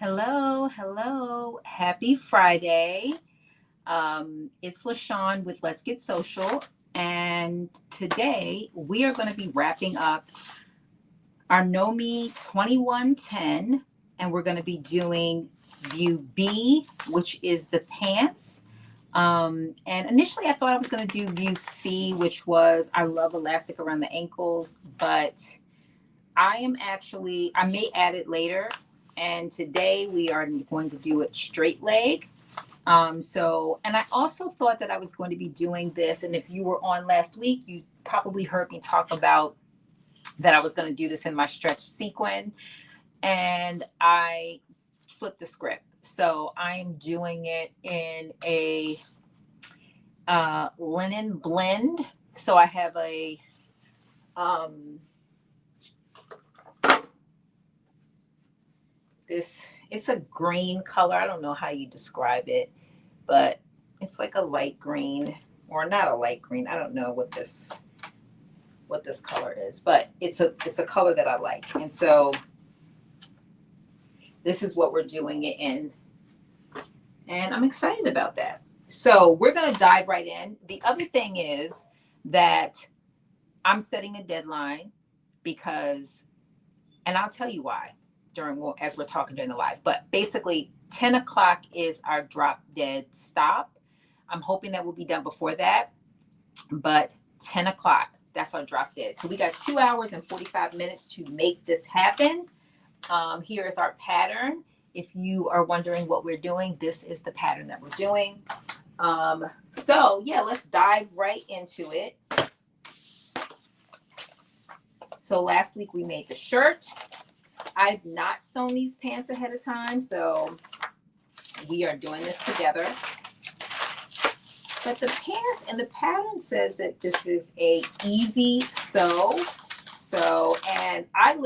Hello, hello. Happy Friday. It's LaShawn with Let's Get Social. And today we are going to be wrapping up our Know Me 2110. And we're going to be doing view B, which is the pants. And initially I thought I was going to do view C, which was I love elastic around the ankles, but I may add it later. And today we are going to do it straight leg. And I also thought that I was going to be doing this. And if you were on last week, you probably heard me talk about that I was going to do this in my stretch sequin. And I flipped the script. So I'm doing it in a linen blend. So I have um, it's a green color. I don't know how you describe it, but it's like a light green or not a light green. I don't know what this color is, but it's a color that I like. And so this is what we're doing it in. And I'm excited about that. So we're going to dive right in. The other thing is that I'm setting a deadline because, and I'll tell you why as we're talking during the live, but basically 10 o'clock is our drop dead stop. I'm hoping that we'll be done before that, but 10 o'clock, that's our drop dead. So we got 2 hours and 45 minutes to make this happen. Here is our pattern. If you are wondering what we're doing, this is the pattern that we're doing. So yeah, let's dive right into it. So last week we made the shirt. I've not sewn these pants ahead of time, so we are doing this together. But the pants and the pattern says that this is a easy sew. And I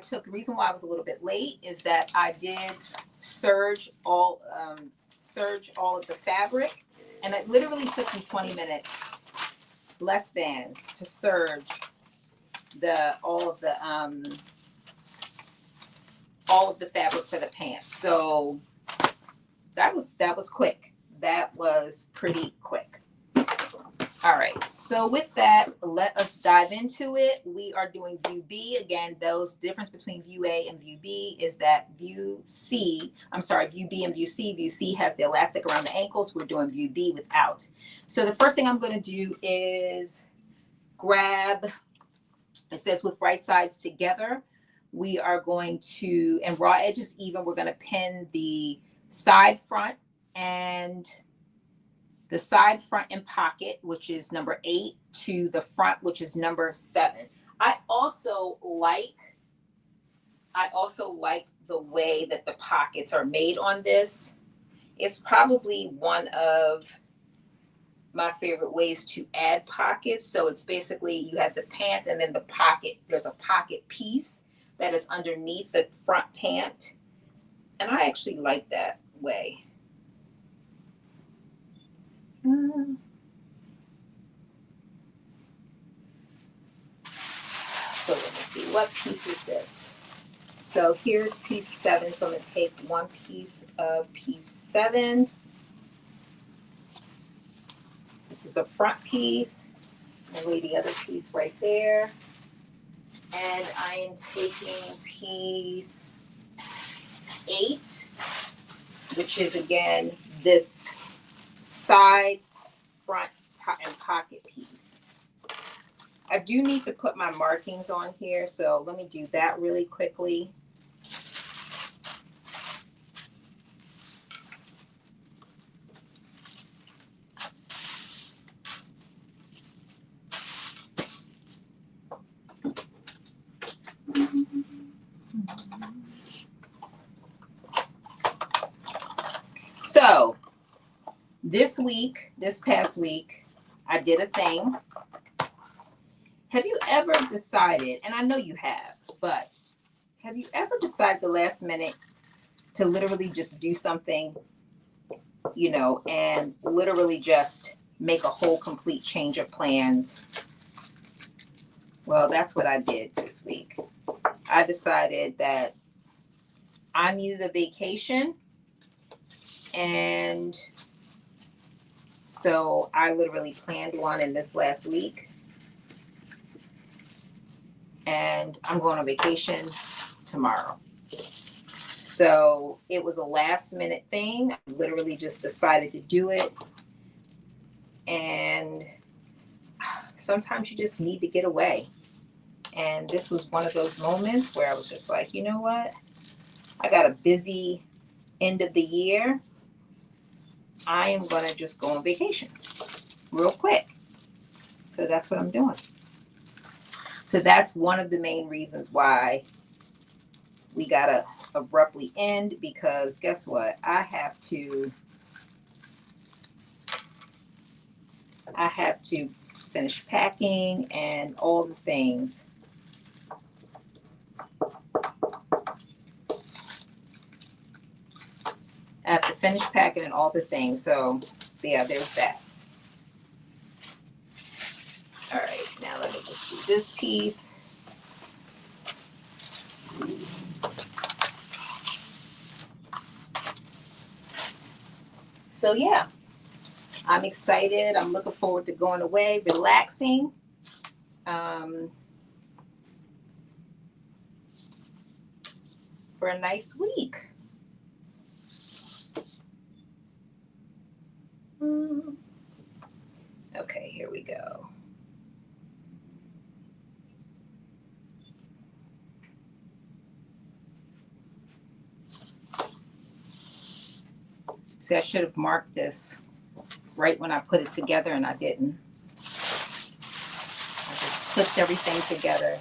took, the reason why I was a little bit late is that I did serge all of the fabric, and it literally took me 20 minutes, less than, to serge all of the fabric for the pants. So that was quick. That was pretty quick. All right. So with that, let us dive into it. We are doing view B. Again, those difference between view A and view B is that view B and view C. View C has the elastic around the ankles. We're doing view B without. So the first thing I'm going to do is grab, it says with right sides together. We are going to, and raw edges even, we're going to pin the side front and pocket, which is number 8, to the front, which is number 7. I also like the way that the pockets are made on this. It's probably one of my favorite ways to add pockets. So it's basically you have the pants and then the pocket. There's a pocket piece that is underneath the front pant. And I actually like that way. So let me see, what piece is this? So here's piece 7. So I'm going to take one piece of piece 7. This is a front piece. And lay the other piece right there. And I am taking piece 8, which is again this side, front, and pocket piece. I do need to put my markings on here, so let me do that really quickly. So this past week, I did a thing. Have you ever decided, and I know you have, but have you ever decided the last minute to literally just do something, and literally just make a whole complete change of plans? Well, that's what I did this week. I decided that I needed a vacation. And so I literally planned one in this last week. And I'm going on vacation tomorrow. So it was a last minute thing. I literally just decided to do it. And sometimes you just need to get away. And this was one of those moments where I was just like, you know what? I got a busy end of the year. I am going to just go on vacation real quick. So that's what I'm doing. So that's one of the main reasons why we got to abruptly end, because guess what? I have to finish packing and all the things. I have to finish packing and all the things. So yeah, there's that. All right, now let me just do this piece. So yeah, I'm excited. I'm looking forward to going away, relaxing. For a nice week. Okay, here we go. See, I should have marked this right when I put it together, and I didn't. I just clipped everything together.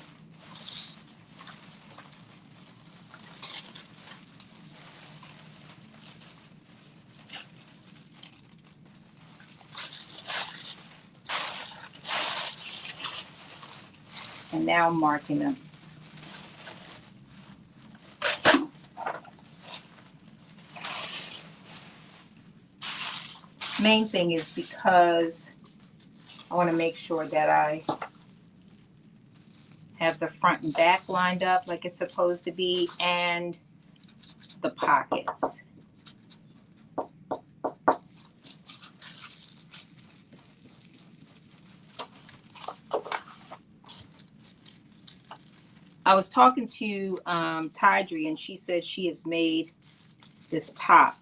And now I'm marking them. Main thing is because I want to make sure that I have the front and back lined up like it's supposed to be, and the pockets. I was talking to Tydri, and she said she has made this top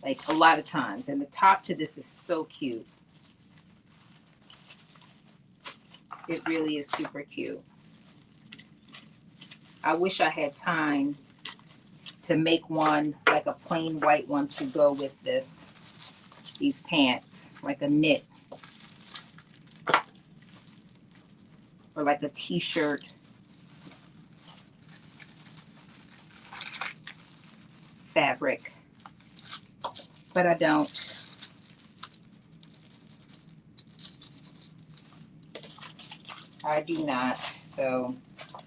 like a lot of times, and the top to this is so cute. It really is super cute. I wish I had time to make one, like a plain white one, to go with these pants, like a knit or like a t-shirt. Fabric, but I don't. I do not. So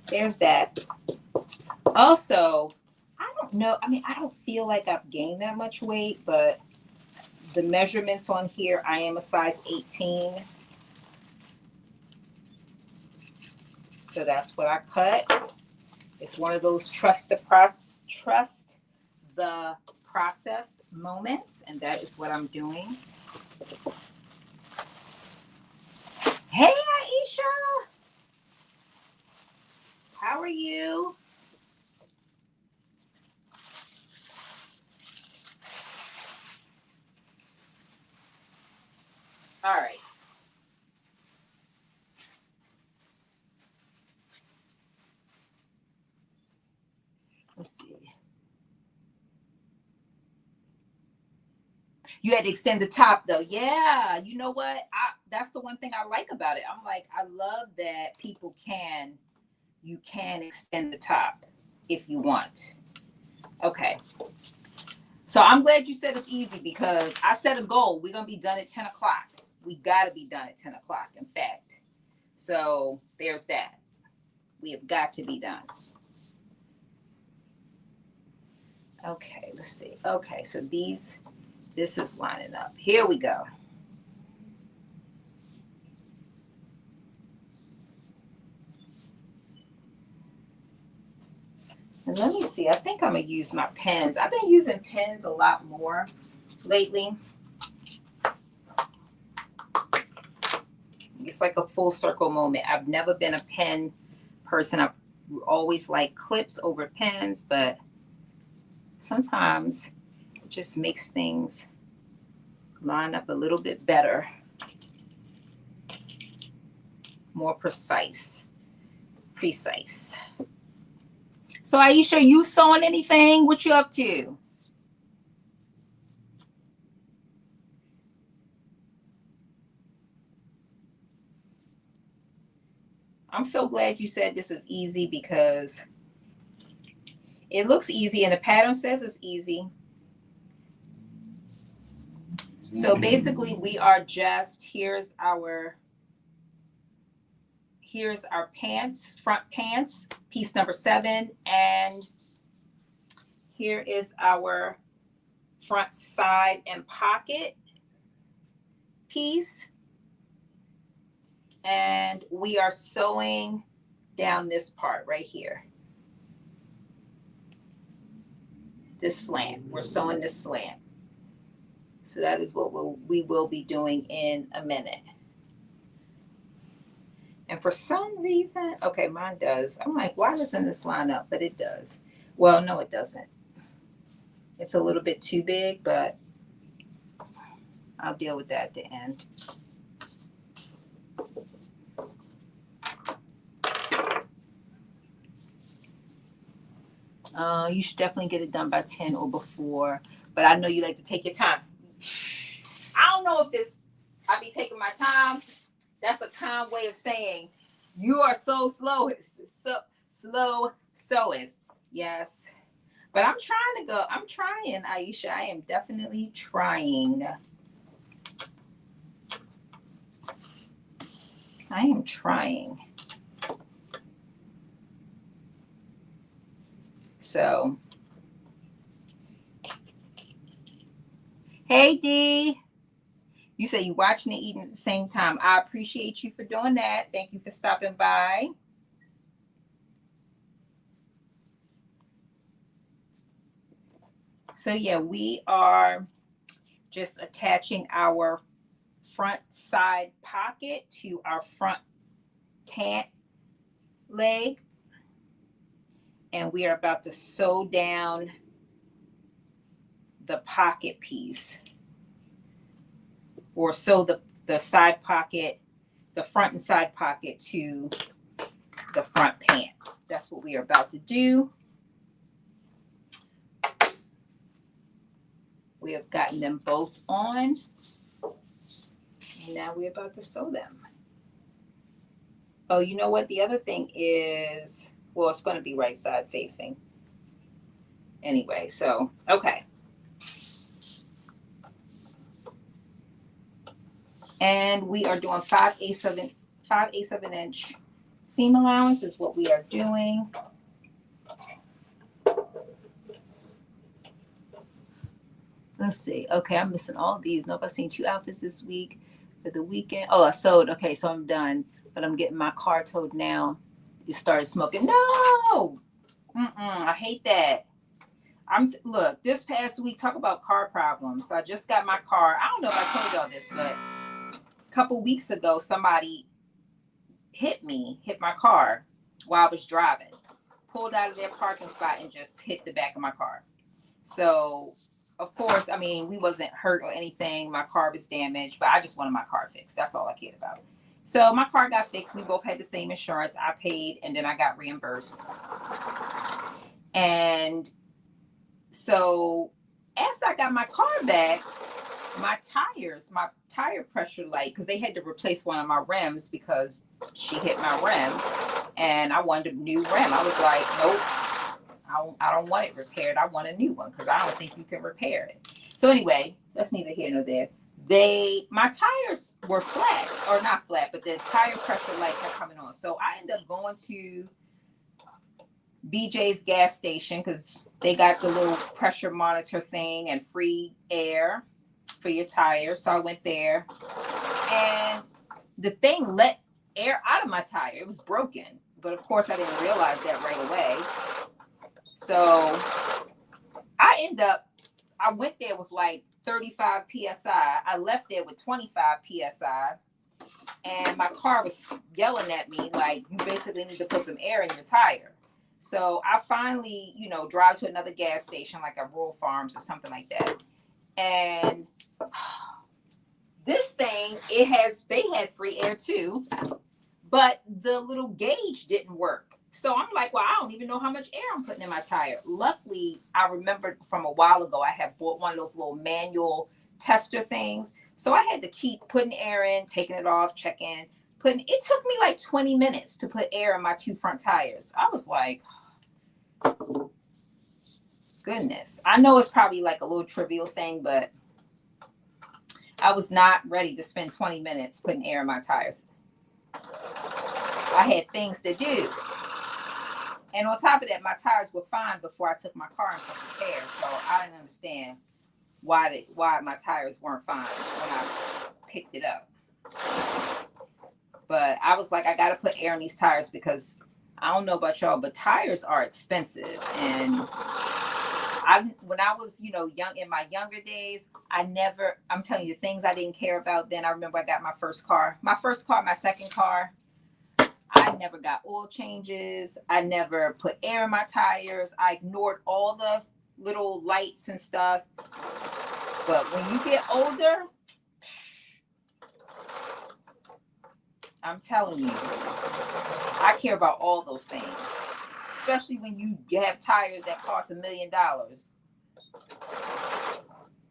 there's that. Also, I don't know. I mean, I don't feel like I've gained that much weight, but the measurements on here, I am a size 18. So that's what I cut. It's one of those trust the process moments, and that is what I'm doing. Hey, Aisha, how are you? All right. Let's see. You had to extend the top though. Yeah, you know what? That's the one thing I like about it. I'm like, I love that you can extend the top if you want. Okay. So I'm glad you said it's easy, because I set a goal. We're gonna be done at 10 o'clock. We gotta be done at 10 o'clock, in fact. So there's that. We have got to be done. Okay, let's see. Okay, so this is lining up. Here we go. And let me see, I think I'm gonna use my pens. I've been using pens a lot more lately. It's like a full circle moment. I've never been a pen person. I've always liked clips over pens, but sometimes it just makes things line up a little bit better, more precise. So Aisha, you sewing anything? What you up to? I'm so glad you said this is easy because it looks easy and the pattern says it's easy. So basically we are just, here's our pants, front pants, piece number 7. And here is our front side and pocket piece. And we are sewing down this part right here. This slant, we're sewing this slant. So that is what we will be doing in a minute. And for some reason, okay, mine does. I'm like, why doesn't this line up? But it does. Well, no, it doesn't. It's a little bit too big, but I'll deal with that at the end. You should definitely get it done by 10 or before, but I know you like to take your time. I don't know if I be taking my time. That's a kind way of saying you are so slow. Slow sewist. Yes. But I'm trying to go. I'm trying, Aisha. I am definitely trying. I am trying. So, hey D, you say you watching and eating at the same time. I appreciate you for doing that. Thank you for stopping by. So yeah, we are just attaching our front side pocket to our front pant leg. And we are about to sew down the pocket piece, or sew the side pocket, the front and side pocket to the front pant. That's what we are about to do. We have gotten them both on. And now we're about to sew them. Oh, you know what? The other thing is, well, it's going to be right side facing. Anyway, so, okay. And we are doing 5/8 of an inch seam allowance is what we are doing. Let's see. Okay, I'm missing all these. Nope, I've seen 2 outfits this week for the weekend. Oh, I sewed. Okay, so I'm done. But I'm getting my car towed now. It started smoking. No! I hate that. Look, this past week, talk about car problems. So I just got my car. I don't know if I told y'all this, but a couple weeks ago, somebody hit my car while I was driving. Pulled out of their parking spot and just hit the back of my car. So, of course, I mean, we wasn't hurt or anything. My car was damaged, but I just wanted my car fixed. That's all I cared about. So my car got fixed. We both had the same insurance. I paid, and then I got reimbursed. And so after I got my car back, my tire pressure light, because they had to replace one of my rims because she hit my rim, and I wanted a new rim. I was like, nope, I don't want it repaired. I want a new one because I don't think you can repair it. So anyway, that's neither here nor there. My tires were flat, or not flat, but the tire pressure light kept coming on. So I ended up going to BJ's gas station because they got the little pressure monitor thing and free air for your tires. So I went there, and the thing let air out of my tire. It was broken, but of course I didn't realize that right away. So I went there with like 35 psi. I left there with 25 psi, and my car was yelling at me like, you basically need to put some air in your tire. So I finally, drive to another gas station like at Rural Farms or something like that. And this thing, they had free air too, but the little gauge didn't work. So I'm like, well, I don't even know how much air I'm putting in my tire. Luckily, I remembered from a while ago, I had bought one of those little manual tester things. So I had to keep putting air in, taking it off, checking, it took me like 20 minutes to put air in my two front tires. I was like, goodness. I know it's probably like a little trivial thing, but I was not ready to spend 20 minutes putting air in my tires. I had things to do. And on top of that, my tires were fine before I took my car in for repair. So I didn't understand why my tires weren't fine when I picked it up. But I was like, I got to put air in these tires because I don't know about y'all, but tires are expensive. And when I was, young in my younger days, I'm telling you, the things I didn't care about then. I remember I got my second car, I never got oil changes. I never put air in my tires. I ignored all the little lights and stuff. But when you get older, I'm telling you, I care about all those things, especially when you have tires that cost $1 million.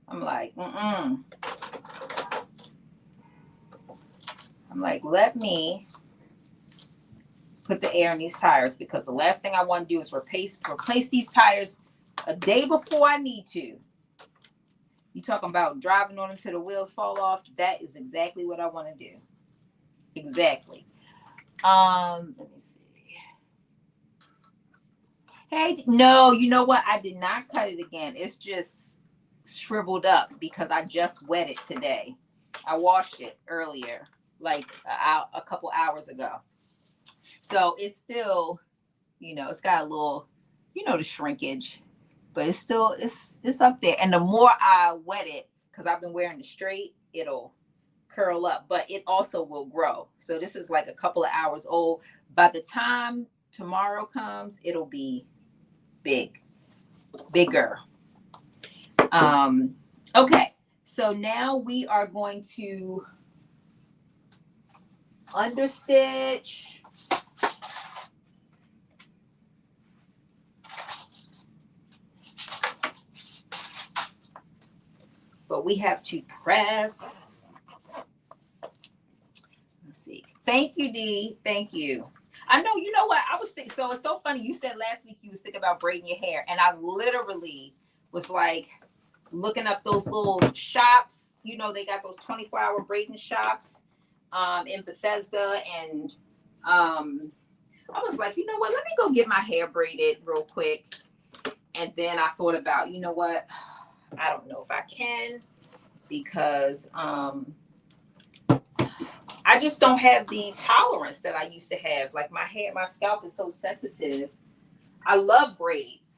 I'm like, I'm like, let me put the air in these tires, because the last thing I want to do is replace these tires a day before I need to. You talking about driving on them till the wheels fall off? That is exactly what I want to do. Exactly. Let me see. Hey, no, you know what? I did not cut it again. It's just shriveled up because I just wet it today. I washed it earlier, like a couple hours ago. So it's still, it's got a little, the shrinkage, but it's still, it's up there. And the more I wet it, because I've been wearing it straight, it'll curl up, but it also will grow. So this is like a couple of hours old. By the time tomorrow comes, it'll be bigger. Okay. So now we are going to understitch. But we have to press. Let's see. Thank you, Dee. Thank you. I know, you know what? I was thinking, so it's so funny. You said last week you was thinking about braiding your hair. And I literally was like looking up those little shops. They got those 24-hour braiding shops in Bethesda. And I was like, you know what? Let me go get my hair braided real quick. And then I thought about, you know what? I don't know if I can, because I just don't have the tolerance that I used to have. Like my scalp is so sensitive. I love braids.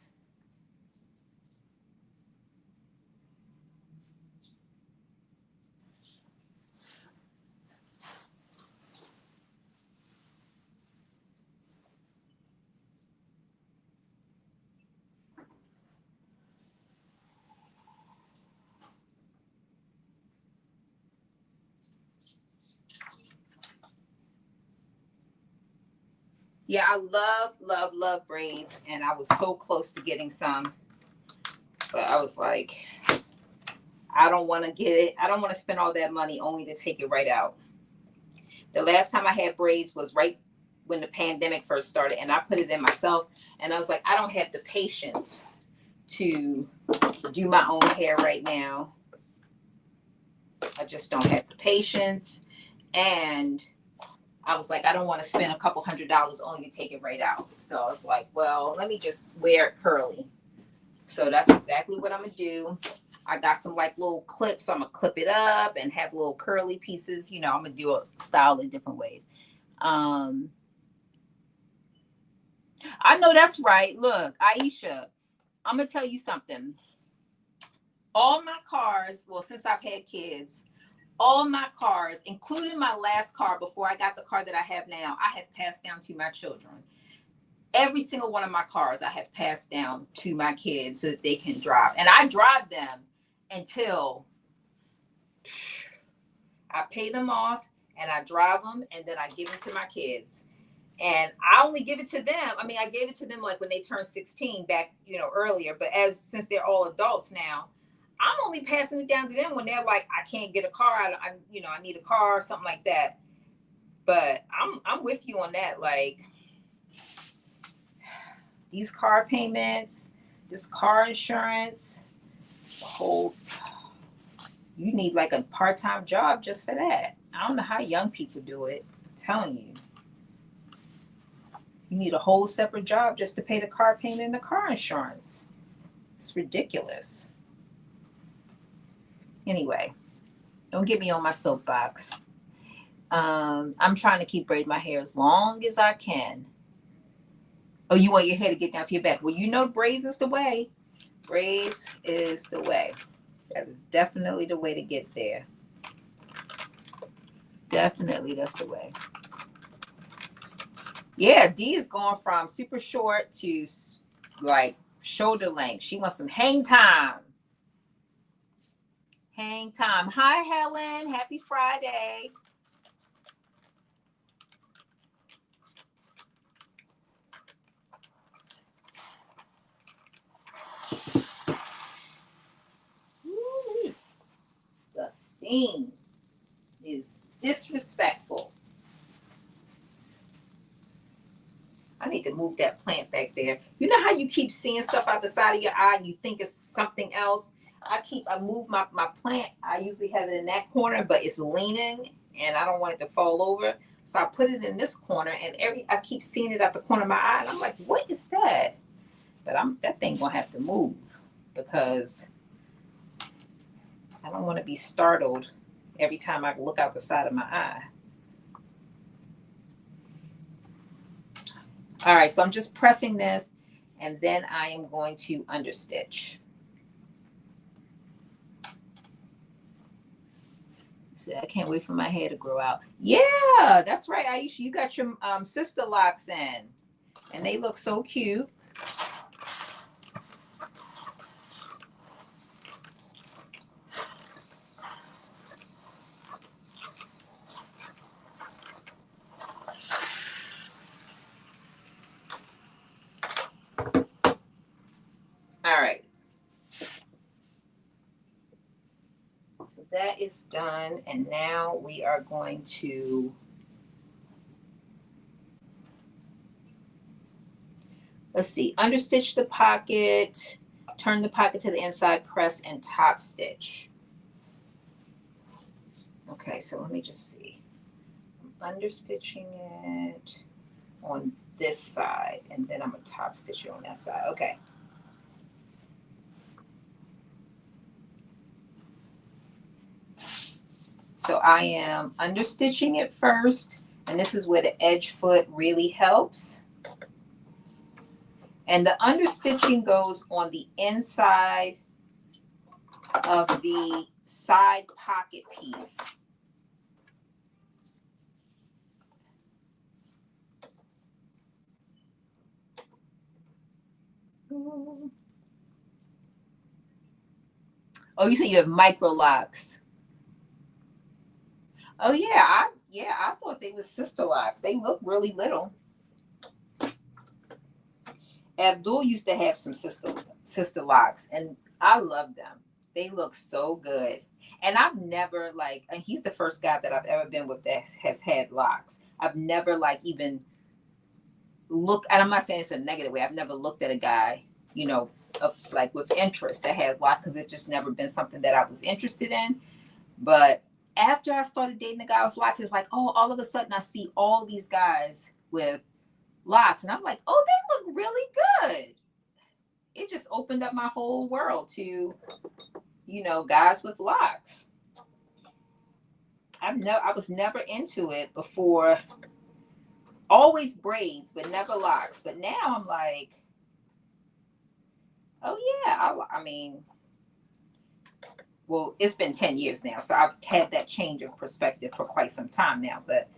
Yeah, I love braids, and I was so close to getting some, but I was like, I don't want to get it. I don't want to spend all that money only to take it right out. The last time I had braids was right when the pandemic first started, and I put it in myself, and I was like, I don't have the patience to do my own hair right now. I just don't have the patience, and I was like, I don't want to spend a couple $100 only to take it right out. So I was like, well, let me just wear it curly. So that's exactly what I'm going to do. I got some like little clips. So I'm going to clip it up and have little curly pieces. I'm going to do a style in different ways. I know that's right. Look, Aisha, I'm gonna tell you something. All my cars, well, since I've had kids, all my cars, including my last car before I got the car that I have now, I have passed down to my children. Every single one of my cars I have passed down to my kids so that they can drive. And I drive them until I pay them off and I drive them and then I give it to my kids. And I only give it to them. I mean, I gave it to them like when they turned 16 back, earlier. But since they're all adults now, I'm only passing it down to them when they're like, I can't get a car. I need a car or something like that. But I'm with you on that. Like these car payments, this car insurance, it's a whole. You need like a part-time job just for that. I don't know how young people do it. I'm telling you. You need a whole separate job just to pay the car payment and the car insurance. It's ridiculous. Anyway, don't get me on my soapbox. I'm trying to keep braiding my hair as long as I can. Oh, you want your hair to get down to your back? Well, braids is the way. Braids is the way. That is definitely the way to get there. Definitely, that's the way. Yeah, D is going from super short to like shoulder length. She wants some hang time. Hang time. Hi, Helen. Happy Friday. Ooh, the steam is disrespectful. I need to move that plant back there. You know how you keep seeing stuff out the side of your eye and you think it's something else? I move my plant. I usually have it in that corner, but it's leaning and I don't want it to fall over. So I put it in this corner and I keep seeing it out the corner of my eye and I'm like, what is that? But that thing gonna have to move because I don't want to be startled every time I look out the side of my eye. All right, so I'm just pressing this and then I am going to understitch. So I can't wait for my hair to grow out. Yeah, that's right, Aisha. You got your sister locks in and they look so cute. All right. So that is done. And now we are going to, let's see, understitch the pocket, turn the pocket to the inside, press, and top stitch. Okay, so let me just see. I'm understitching it on this side, and then I'm going to top stitch it on that side. Okay. So I am understitching it first, and this is where the edge foot really helps. And the understitching goes on the inside of the side pocket piece. Oh, you said you have micro locks. Oh yeah, I thought they were sister locks. They look really little. Abdul used to have some sister locks, and I love them. They look so good. And I've never and he's the first guy that I've ever been with that has had locks. I've never even looked, and I'm not saying it's a negative way. I've never looked at a guy, with interest that has locks because it's just never been something that I was interested in. But after I started dating a guy with locks, it's like, oh, all of a sudden I see all these guys with locks, and I'm like, oh, they look really good. It just opened up my whole world to, guys with locks. I was never into it before always braids, but never locks. But now I'm like, oh yeah, I mean, well, it's been 10 years now, so I've had that change of perspective for quite some time now. But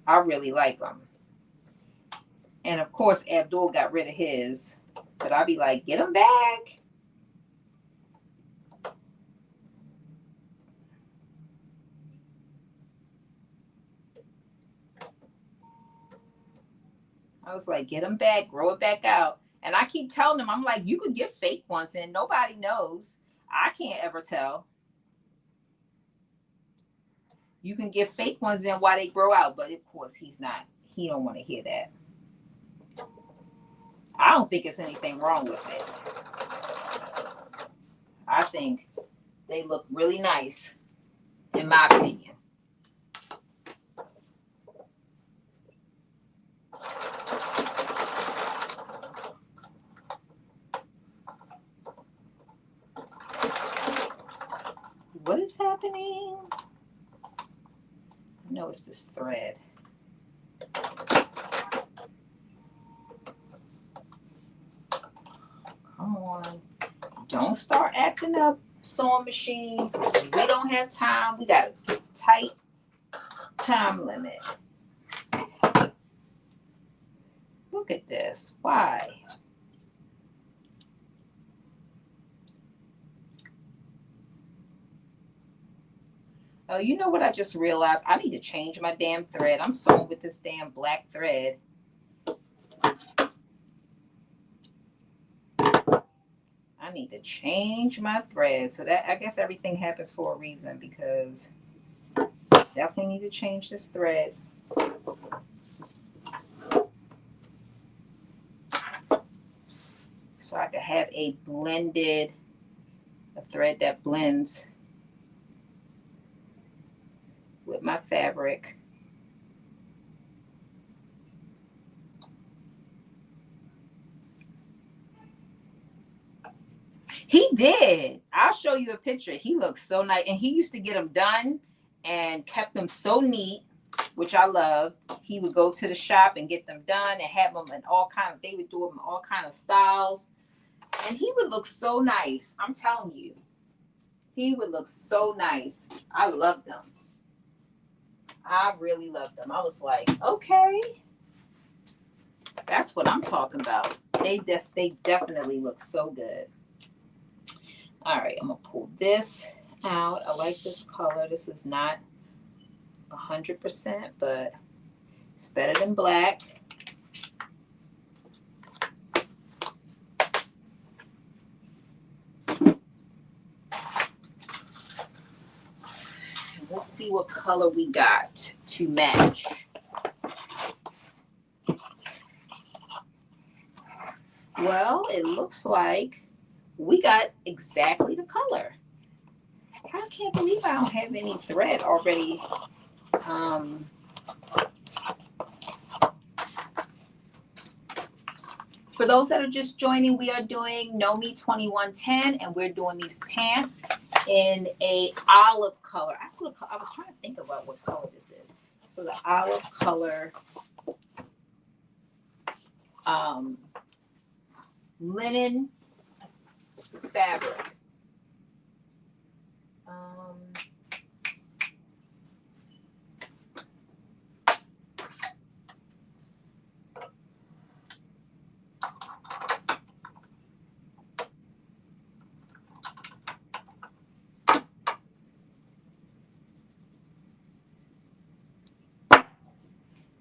I really like them. And of course, Abdul got rid of his, but I'd be like, get him back. I was like, get them back, grow it back out. And I keep telling them, I'm like, you could get fake ones and nobody knows. I can't ever tell. You can get fake ones in while they grow out, but of course he don't want to hear that. I don't think it's anything wrong with it. I think they look really nice, in my opinion. What is happening? No, it's this thread. Come on. Don't start acting up, sewing machine. We don't have time. We got a tight time limit. Look at this. Why? Oh, you know what I just realized? I need to change my damn thread. I'm sewing with this damn black thread. I need to change my thread. So that, I guess everything happens for a reason, because definitely need to change this thread. So I can have a thread that blends with my fabric. He did. I'll show you a picture. He looks so nice. And he used to get them done and kept them so neat, which I love. He would go to the shop and get them done and have them in all kind of, they would do them in all kind of styles. And he would look so nice. I'm telling you. He would look so nice. I loved them. I really loved them. I was like, okay. That's what I'm talking about. They definitely look so good. All right, I'm gonna pull this out. I like this color. This is not 100%, but it's better than black. Let's see what color we got to match. Well, it looks like we got exactly the color. I can't believe I don't have any thread already. For those that are just joining, we are doing Know Me 2110, and we're doing these pants in a olive color. I was trying to think about what color this is. So the olive color linen fabric.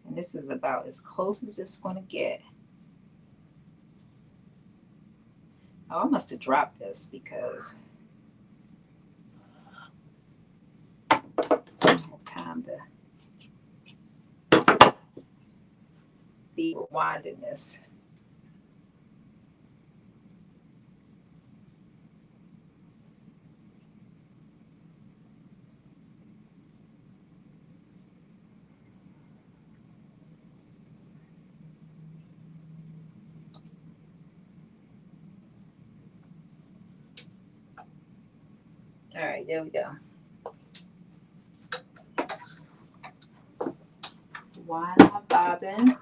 And this is about as close as it's going to get. Oh, I must have dropped this because I don't have time to be rewinding this. All right, there we go. Why not bobbin?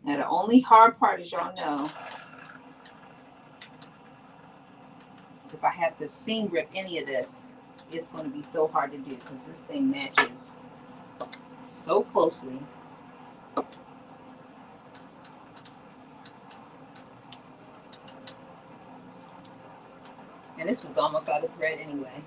Now the only hard part, as y'all know, is if I have to seam rip any of this, it's going to be so hard to do because this thing matches so closely. And this was almost out of thread anyway.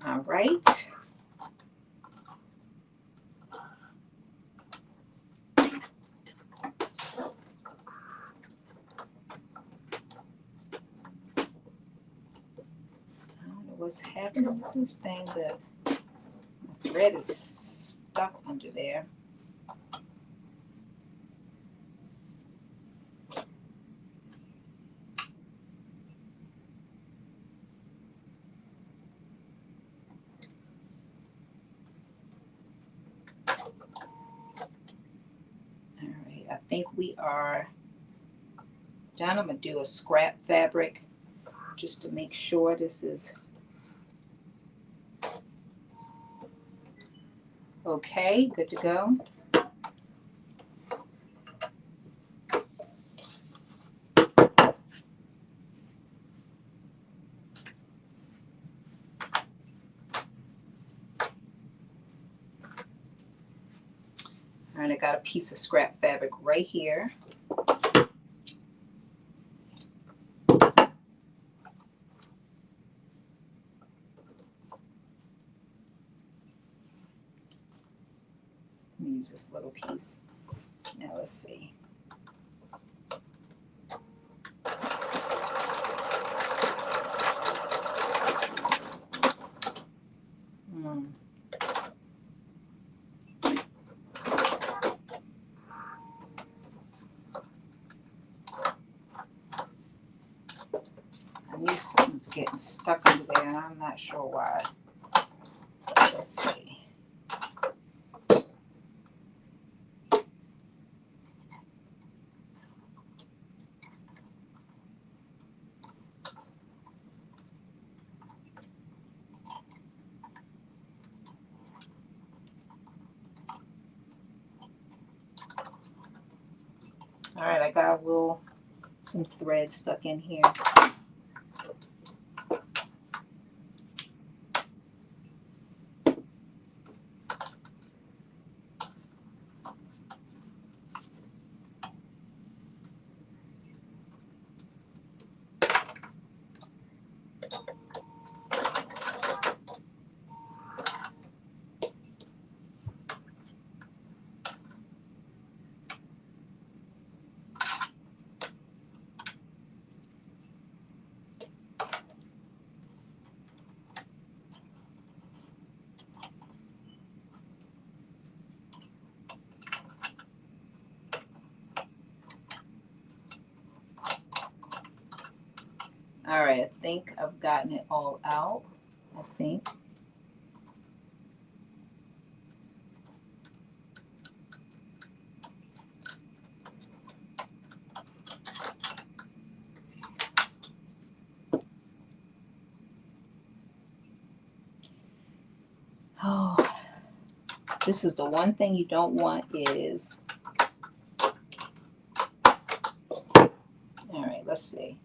All right. What's happening with this thing, but the thread is stuck under there. All right, I think we are done. I'm gonna do a scrap fabric just to make sure this is okay, good to go. All right, I got a piece of scrap fabric right here. Let me use this little piece. Now let's see. I knew something's getting stuck under there, and I'm not sure why. Let's see. All right, I got some thread stuck in here. All right, I think I've gotten it all out. I think. Oh, this is the one thing you don't want is. All right, let's see.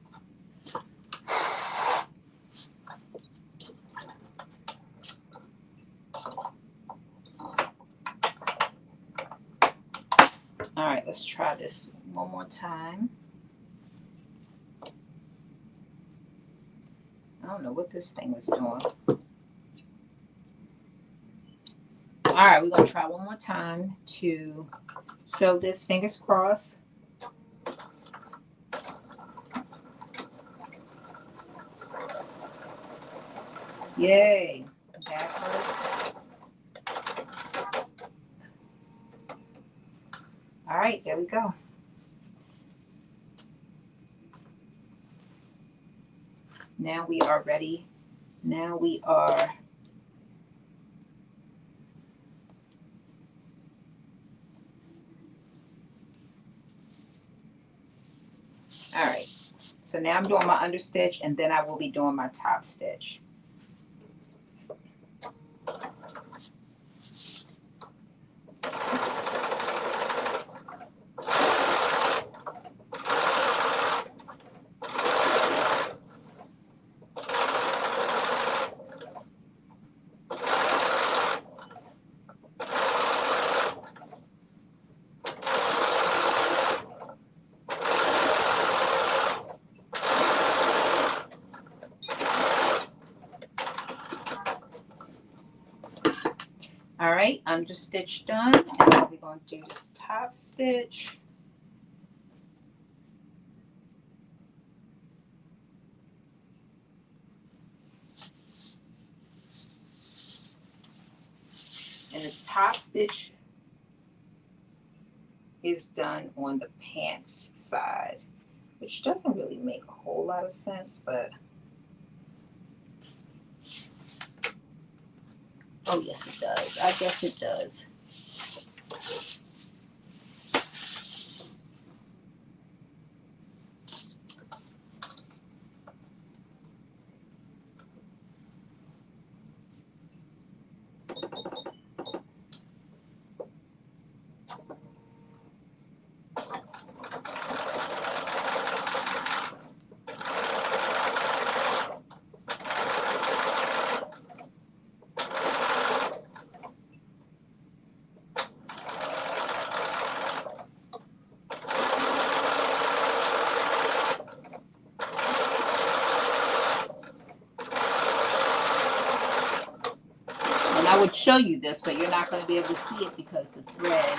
All right, let's try this one more time. I don't know what this thing was doing. All All right, we're gonna try one more time to sew this, fingers crossed. Yay, backwards. All right, there we go. Now we are ready. Now we are all right. So now I'm doing my understitch and then I will be doing my top stitch. All right, under stitch done, and now we're going to do this top stitch. And this top stitch is done on the pants side, which doesn't really make a whole lot of sense, but oh yes it does. I guess it does. I would show you this, but you're not going to be able to see it because the thread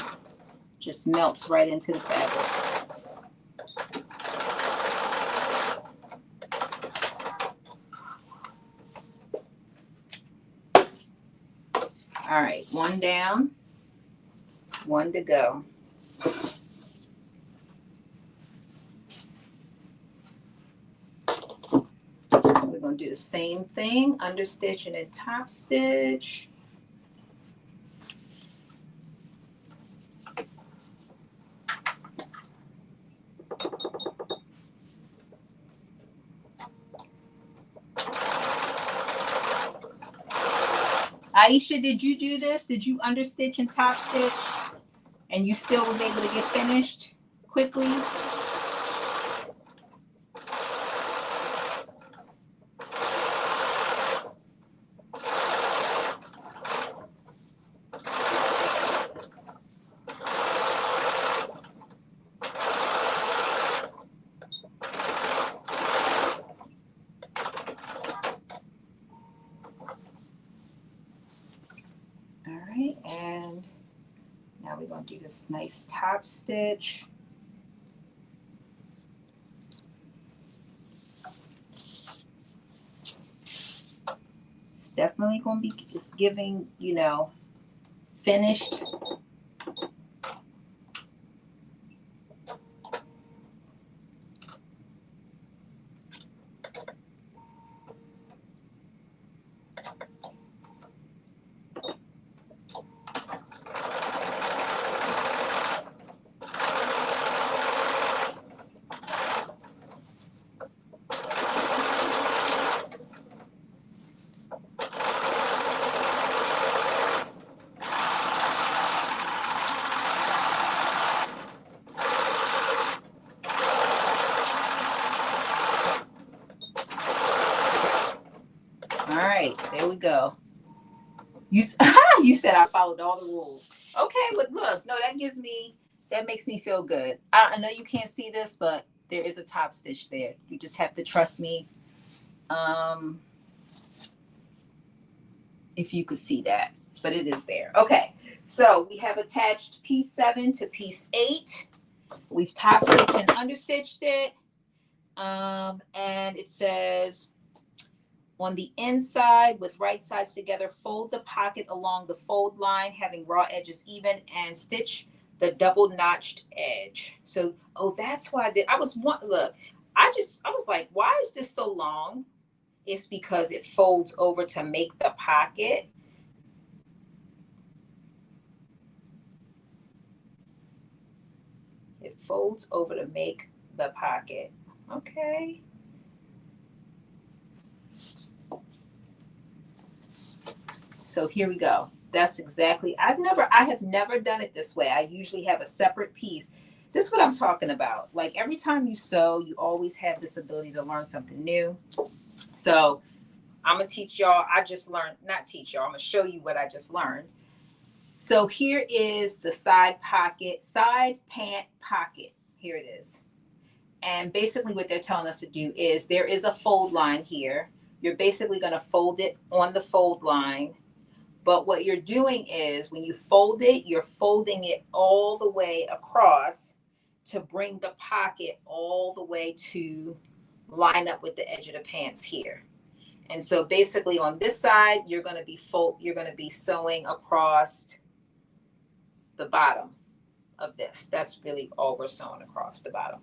just melts right into the fabric. All right, one down, one to go. We're going to do the same thing, under stitch and then top stitch. Aisha, did you do this? Did you understitch and top stitch and you still was able to get finished quickly? All right, and now we're going to do this nice top stitch. It's definitely going to be, it's giving, you know, finished. All right, there we go. You you said I followed all the rules. Okay, but look, no, that makes me feel good. I know you can't see this, but there is a top stitch there. You just have to trust me. If you could see that. but it is there. Okay, so we have attached piece 7 to piece 8. We've top stitched and understitched it. And it says, on the inside with right sides together, fold the pocket along the fold line, having raw edges even, and stitch the double notched edge. So, oh, that's why I was look, I was like, why is this so long? It's because it folds over to make the pocket. It folds over to make the pocket. Okay. So here we go. That's exactly, I have never done it this way. I usually have a separate piece. This is what I'm talking about. Like every time you sew, you always have this ability to learn something new. So I'm gonna teach y'all, I'm gonna show you what I just learned. So here is the side pant pocket. Here it is. And basically what they're telling us to do is there is a fold line here. You're basically gonna fold it on the fold line. But what you're doing is when you fold it, you're folding it all the way across to bring the pocket all the way to line up with the edge of the pants here. And so basically on this side, you're going to be sewing across the bottom of this. That's really all we're sewing across the bottom.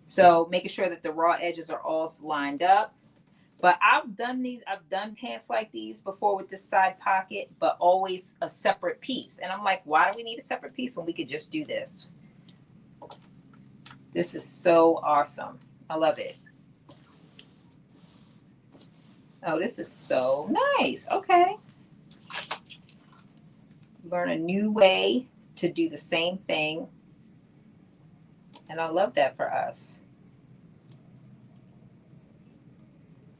So making sure that the raw edges are all lined up. But I've done pants like these before with this side pocket, but always a separate piece. And I'm like, why do we need a separate piece when we could just do this? This is so awesome. I love it. Oh, this is so nice. Okay. Learn a new way to do the same thing. And I love that for us.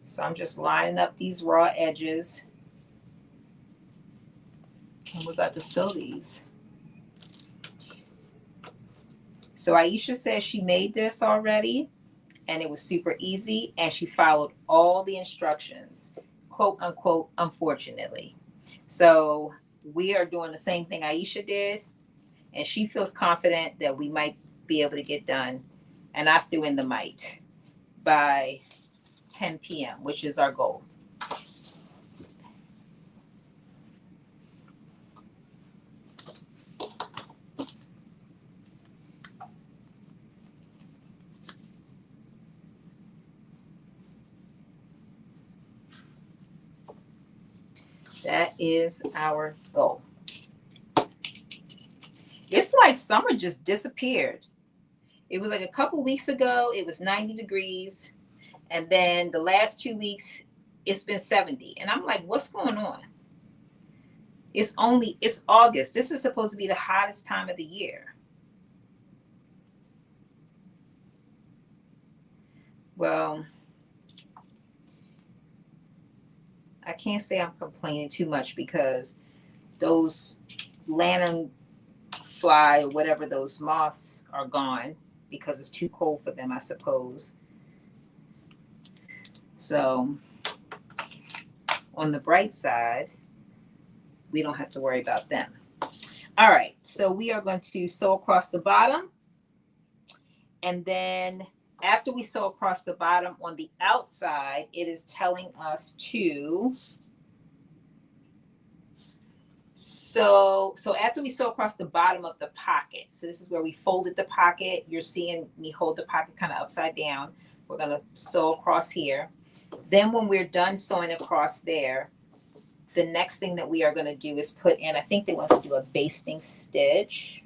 So I'm just lining up these raw edges. And we're about to sew these. So Aisha says she made this already and it was super easy and she followed all the instructions, quote unquote, unfortunately. So we are doing the same thing Aisha did and she feels confident that we might be able to get done. And I threw in the might by 10 p.m., which is our goal. That is our goal. It's like summer just disappeared. It was like a couple weeks ago, it was 90 degrees. And then the last 2 weeks, it's been 70. And I'm like, what's going on? It's August. This is supposed to be the hottest time of the year. Well, I can't say I'm complaining too much because those lantern fly or whatever, those moths are gone because it's too cold for them, I suppose. So on the bright side, we don't have to worry about them. All right, so we are going to sew across the bottom. And then after we sew across the bottom on the outside, it is telling us to so after we sew across the bottom of the pocket, so this is where we folded the pocket. You're seeing me hold the pocket kind of upside down. We're going to sew across here. Then when we're done sewing across there, the next thing that we are going to do is put in, I think they want to do a basting stitch.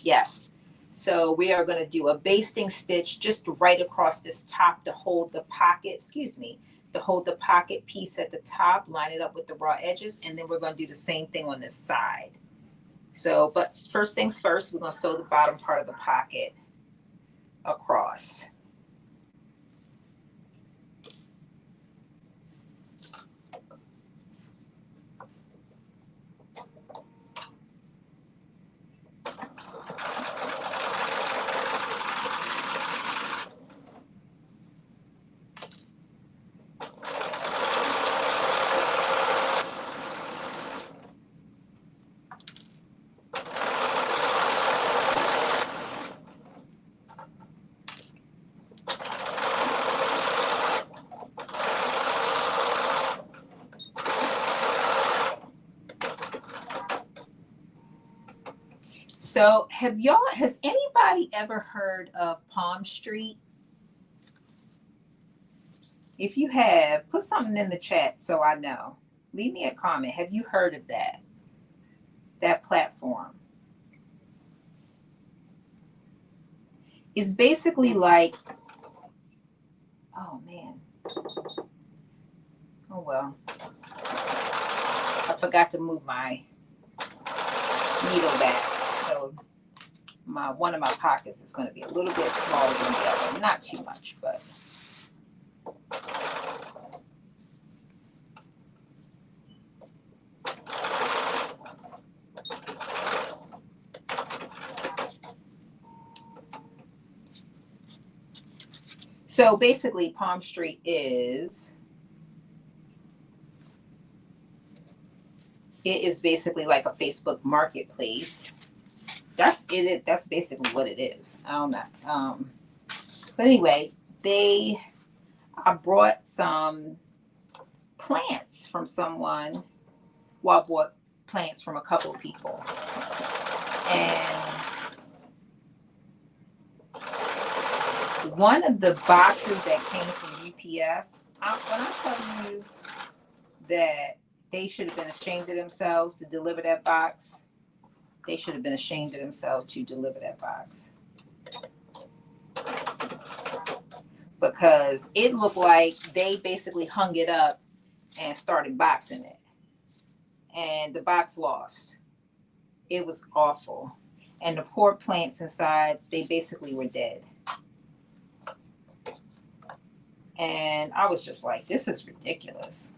Yes. So we are going to do a basting stitch just right across this top to hold the pocket, to hold the pocket piece at the top, line it up with the raw edges, and then we're going to do the same thing on this side. So, but first things first, we're going to sew the bottom part of the pocket across. So has anybody ever heard of Palm Street? If you have, put something in the chat so I know. Leave me a comment. Have you heard of that platform? It's basically like, oh man. Oh well. I forgot to move my needle back. So one of my pockets is going to be a little bit smaller than the other. Not too much, but so basically Palm Street is basically like a Facebook marketplace. That's it. That's basically what it is. I don't know. But anyway, I brought some plants from someone. Well, I bought plants from a couple of people. And one of the boxes that came from UPS, when I tell you that they should have been ashamed of themselves to deliver that box, they should have been ashamed of themselves to deliver that box. Because it looked like they basically hung it up and started boxing it. And the box lost. It was awful. And the poor plants inside, they basically were dead. And I was just like, this is ridiculous.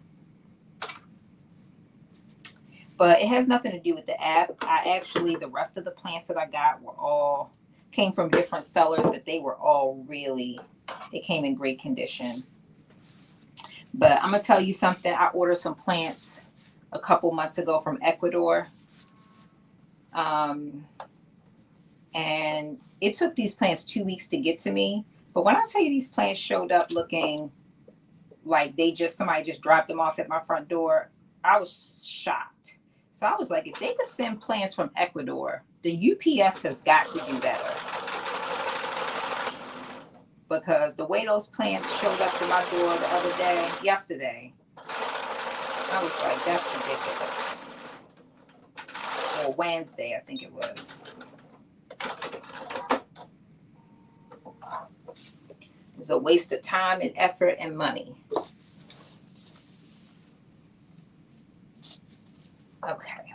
But it has nothing to do with the app. The rest of the plants that I got came from different sellers, but they came in great condition. But I'm going to tell you something. I ordered some plants a couple months ago from Ecuador. And it took these plants 2 weeks to get to me. But when I tell you these plants showed up looking like somebody just dropped them off at my front door, I was shocked. So I was like, if they could send plants from Ecuador, the UPS has got to do better. Because the way those plants showed up to my door yesterday, I was like, that's ridiculous. Or Wednesday, I think it was. It was a waste of time and effort and money. Okay.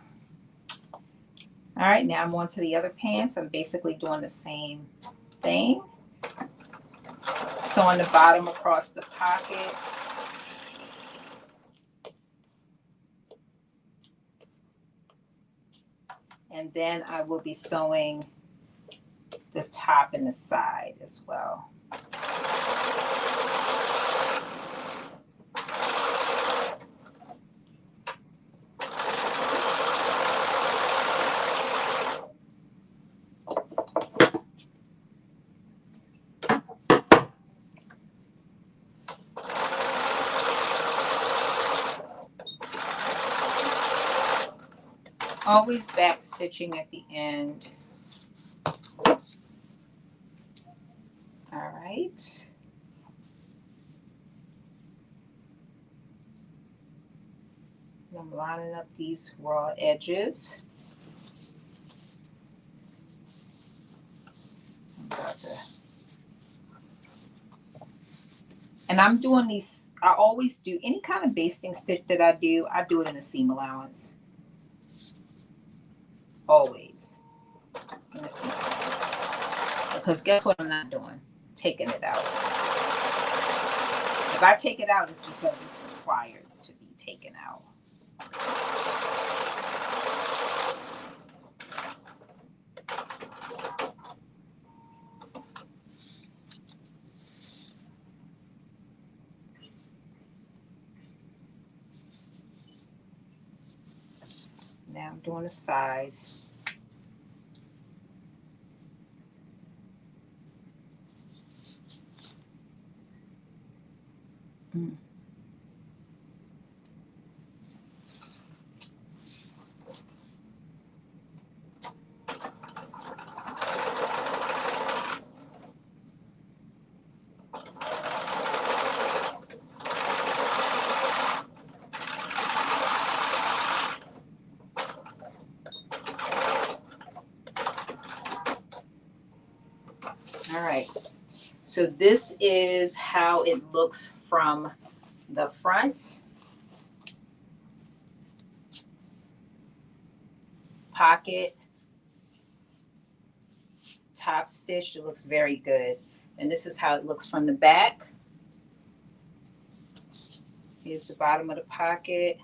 All right, now I'm on to the other pants. I'm basically doing the same thing. Sewing the bottom across the pocket. And then I will be sewing this top and the side as well. Always back stitching at the end. All right. And I'm lining up these raw edges. And I'm doing these, I always do any kind of basting stitch that I do it in a seam allowance. Always in a seam allowance. Because guess what I'm not doing? Taking it out. If I take it out, it's because it's required to be taken out. Now I'm doing the side. All right. So this is how it looks from the front. Pocket, top stitch, it looks very good. And this is how it looks from the back. Here's the bottom of the pocket.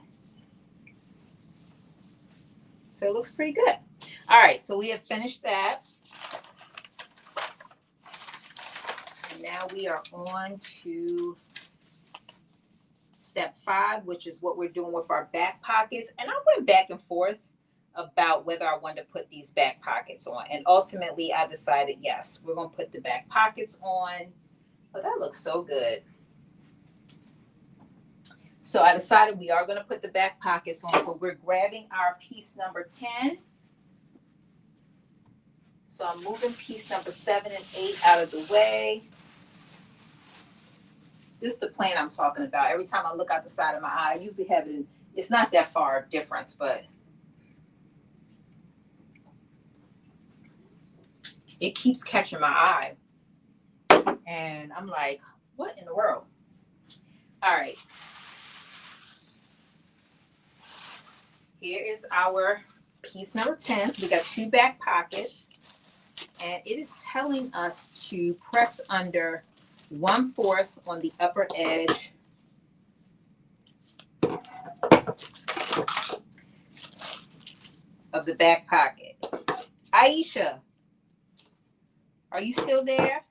So it looks pretty good. All right, so we have finished that. And now we are on to step 5, which is what we're doing with our back pockets. And I went back and forth about whether I wanted to put these back pockets on. And ultimately, I decided, yes, we're going to put the back pockets on. But that looks so good. So I decided we are going to put the back pockets on. So we're grabbing our piece number 10. So I'm moving piece number 7 and 8 out of the way. This is the plane I'm talking about. Every time I look out the side of my eye, I usually have it in, it's not that far of difference, but it keeps catching my eye. And I'm like, what in the world? All right. Here is our piece number 10. So we got 2 back pockets. And it is telling us to press under 1/4 on the upper edge of the back pocket. Aisha, are you still there?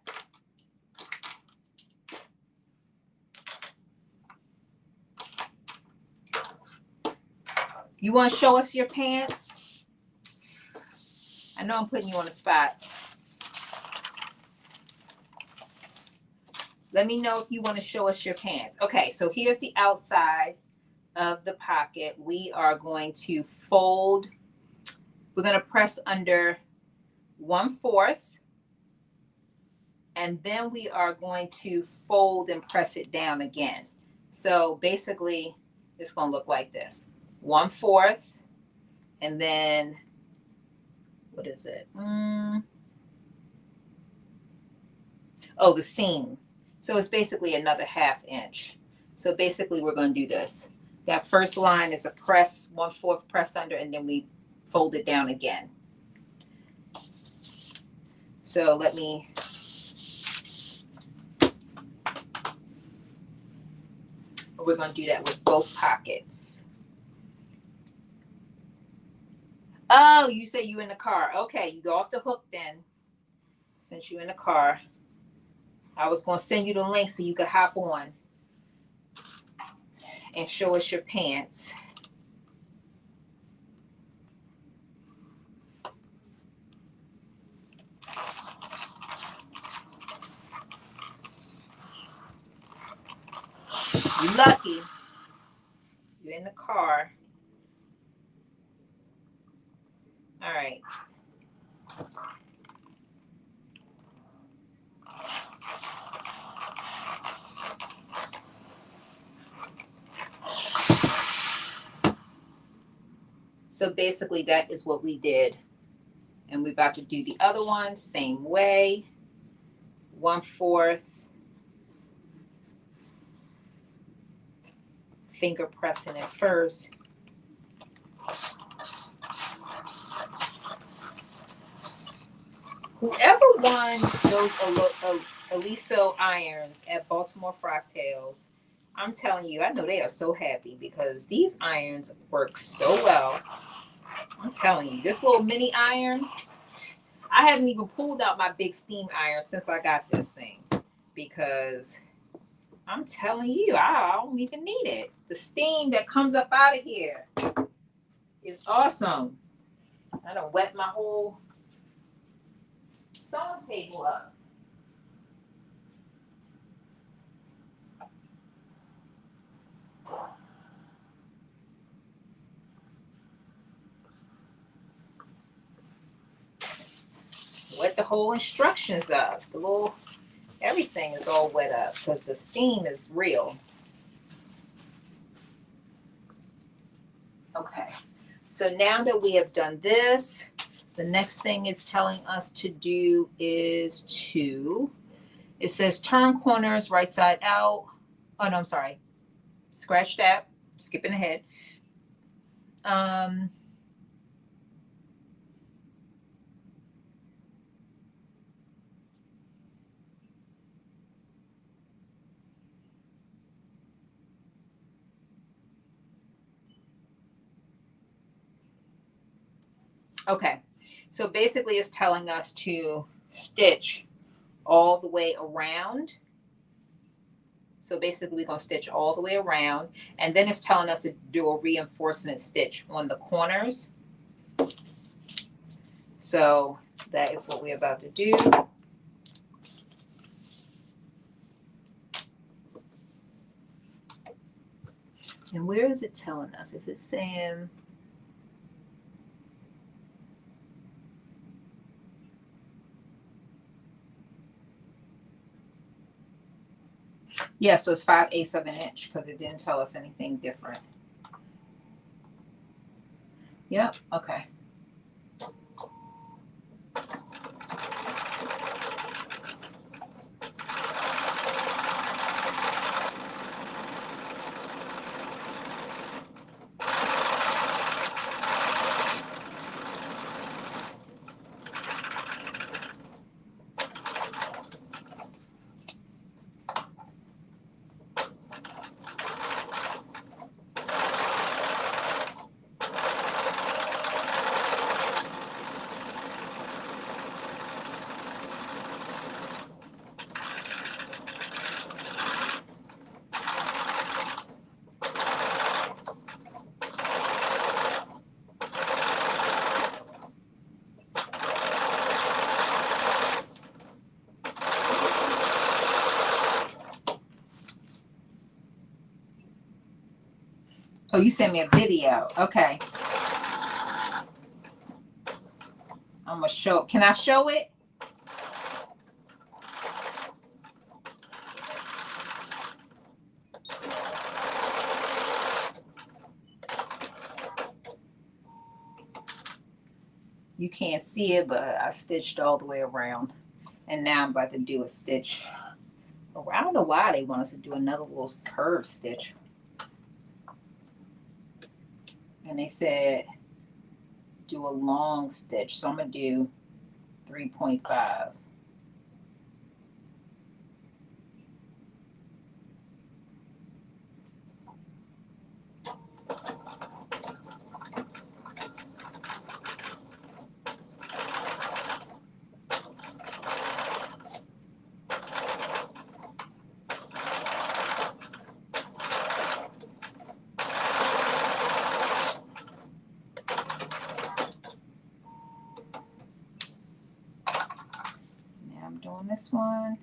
You want to show us your pants? I know I'm putting you on the spot. Let me know if you want to show us your pants. Okay, so here's the outside of the pocket. We are going to fold. We're going to press under 1/4. And then we are going to fold and press it down again. So basically, it's going to look like this. 1/4. And then, what is it? Oh, the seam. So it's basically another 1/2 inch. So basically we're going to do this. That first line is a press, 1/4 press under, and then we fold it down again. So let me, we're going to do that with both pockets. Oh, you say you in the car. Okay, you go off the hook then, since you're in the car. I was going to send you the link so you could hop on and show us your pants. You're lucky. You're in the car. All right. So basically that is what we did. And we're about to do the other one, same way. 1/4. Finger pressing it first. Whoever won those Aliso irons at Baltimore Frocktails, I'm telling you, I know they are so happy because these irons work so well. I'm telling you, this little mini iron, I haven't even pulled out my big steam iron since I got this thing because I'm telling you, I don't even need it. The steam that comes up out of here is awesome. I done wet my whole sewing table up. Wet the whole instructions up. The little, everything is all wet up because the steam is real. Okay, so now that we have done this, The next thing it's telling us to do is it says turn corners right side out. Oh, no, I'm sorry. Scratch that. Skipping ahead. Okay. So basically it's telling us to stitch all the way around. So basically we're going to stitch all the way around, and then it's telling us to do a reinforcement stitch on the corners. So that is what we're about to do. And where is it telling us? Is it saying... Yeah, so it's 5/8 of an inch because it didn't tell us anything different. Yep, okay. Oh, you sent me a video. Okay. I'm going to show. Can I show it? You can't see it, but I stitched all the way around. And now I'm about to do a stitch. I don't know why they want us to do another little curve stitch. And they said do a long stitch. So I'm going to do 3.5. Now I'm doing this one.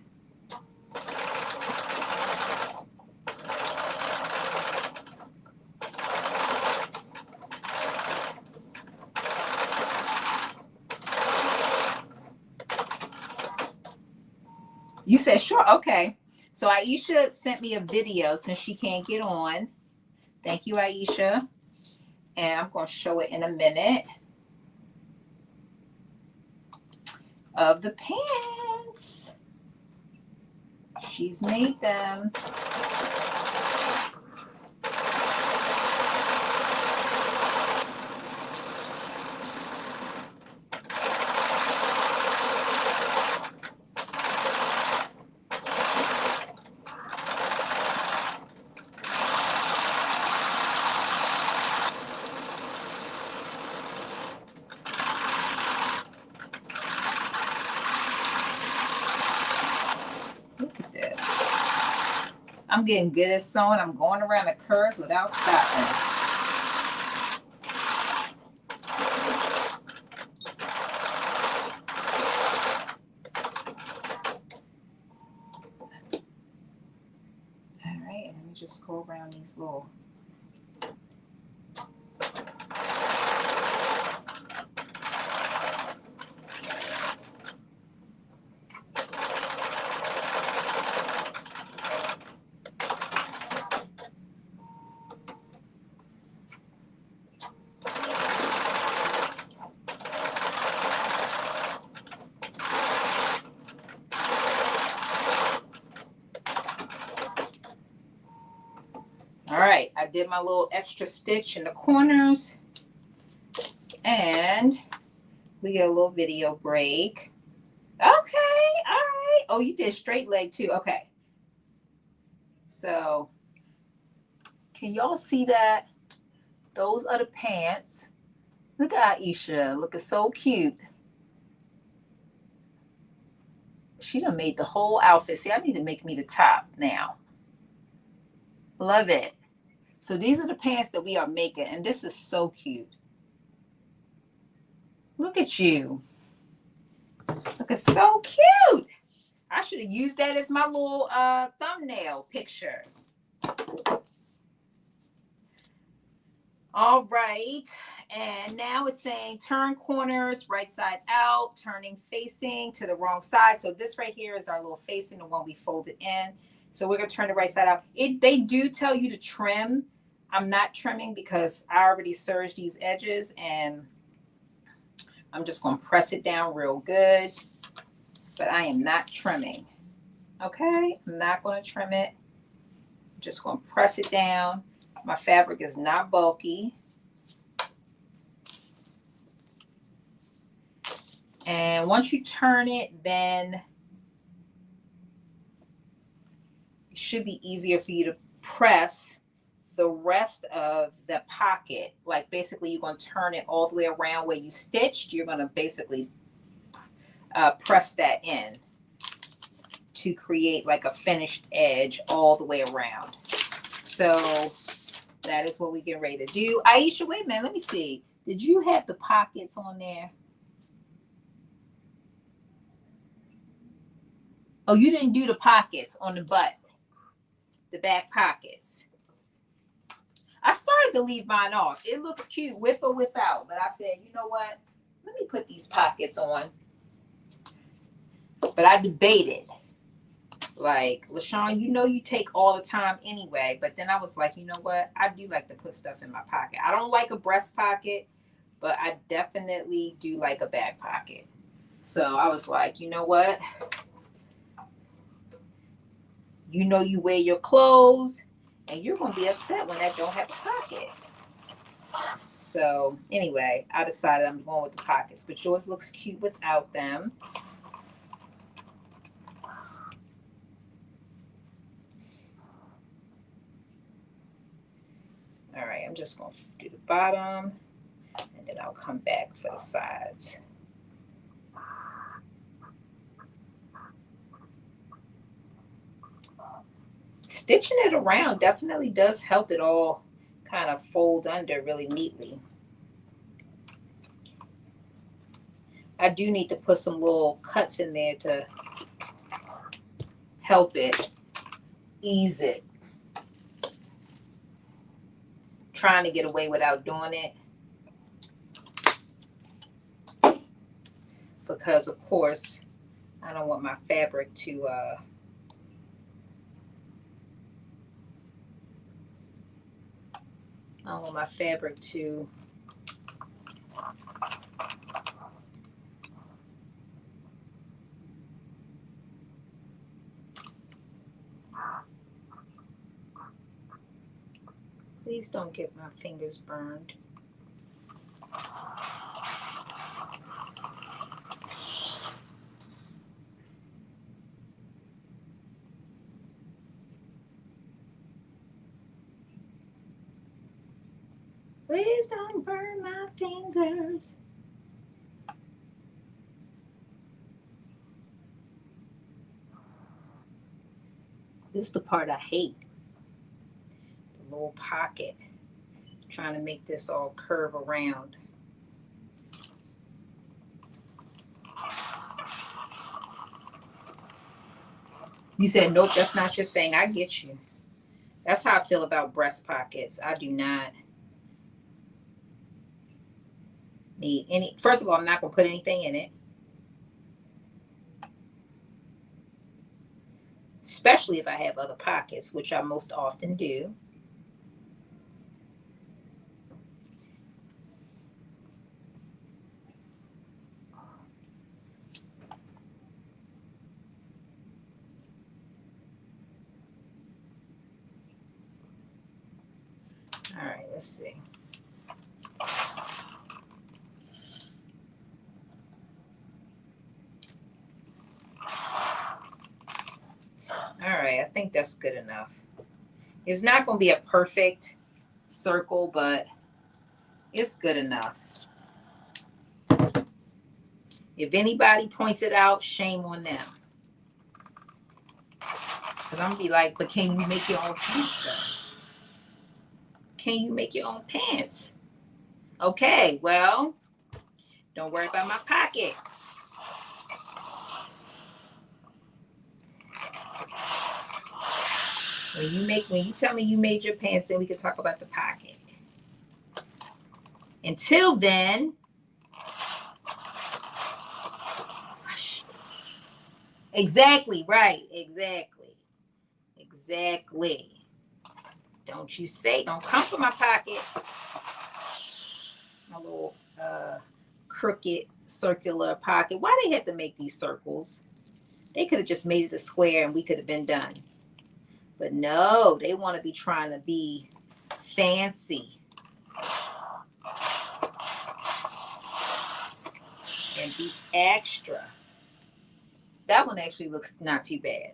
You said sure. Okay. So Aisha sent me a video since she can't get on. Thank you, Aisha. And I'm going to show it in a minute. Of the pants. She's made them. I'm getting good at sewing. I'm going around the curves without stopping. All right, and let me just go around these little... I did my little extra stitch in the corners, and we get a little video break. Okay, all right. Oh, you did straight leg too. Okay. So, can y'all see that? Those are the pants. Look at Aisha, looking so cute. She done made the whole outfit. See, I need to make me the top now. Love it. So these are the pants that we are making, and this is so cute. Look at you. Looking so cute. I should have used that as my little thumbnail picture. All right. And now it's saying turn corners right side out, turning facing to the wrong side. So this right here is our little facing, the one we folded in. So we're going to turn it right side out. They do tell you to trim. I'm not trimming because I already serged these edges, and I'm just going to press it down real good. But I am not trimming. Okay? I'm not going to trim it. I'm just going to press it down. My fabric is not bulky. And once you turn it, then it should be easier for you to press the rest of the pocket. Like basically you're going to turn it all the way around where you stitched. You're going to basically press that in to create like a finished edge all the way around. So that is what we get ready to do. Aisha, wait a minute, let me see. Did you have the pockets on there? Oh, you didn't do the pockets on the butt, the back pockets. I started to leave mine off. It looks cute with or without, but I said, you know what? Let me put these pockets on. But I debated. Like, LaShawn, you know you take all the time anyway. But then I was like, you know what? I do like to put stuff in my pocket. I don't like a breast pocket, but I definitely do like a back pocket. So I was like, you know what? You know you wear your clothes, and you're going to be upset when that don't have a pocket. So anyway, I decided I'm going with the pockets. But yours looks cute without them. All right, I'm just going to do the bottom, and then I'll come back for the sides. Stitching it around definitely does help it all kind of fold under really neatly. I do need to put some little cuts in there to help it ease it. Trying to get away without doing it, because of course I don't want my fabric to please don't get my fingers burned. Please don't burn my fingers. This is the part I hate. The little pocket. Trying to make this all curve around. You said, nope, that's not your thing. I get you. That's how I feel about breast pockets. I do not need any. First of all, I'm not going to put anything in it. Especially if I have other pockets, which I most often do. Let's see. All right, I think that's good enough. It's not going to be a perfect circle, but it's good enough. If anybody points it out, shame on them. Because I'm going to be like, but can you make your own pants though? Can you make your own pants? Okay, well, don't worry about my pocket. When you tell me you made your pants, then we can talk about the pocket. Until then, exactly, right, exactly. Don't you say, don't come for my pocket. My little crooked circular pocket. Why they had to make these circles? They could have just made it a square and we could have been done. But no, they want to be trying to be fancy and be extra. That one actually looks not too bad.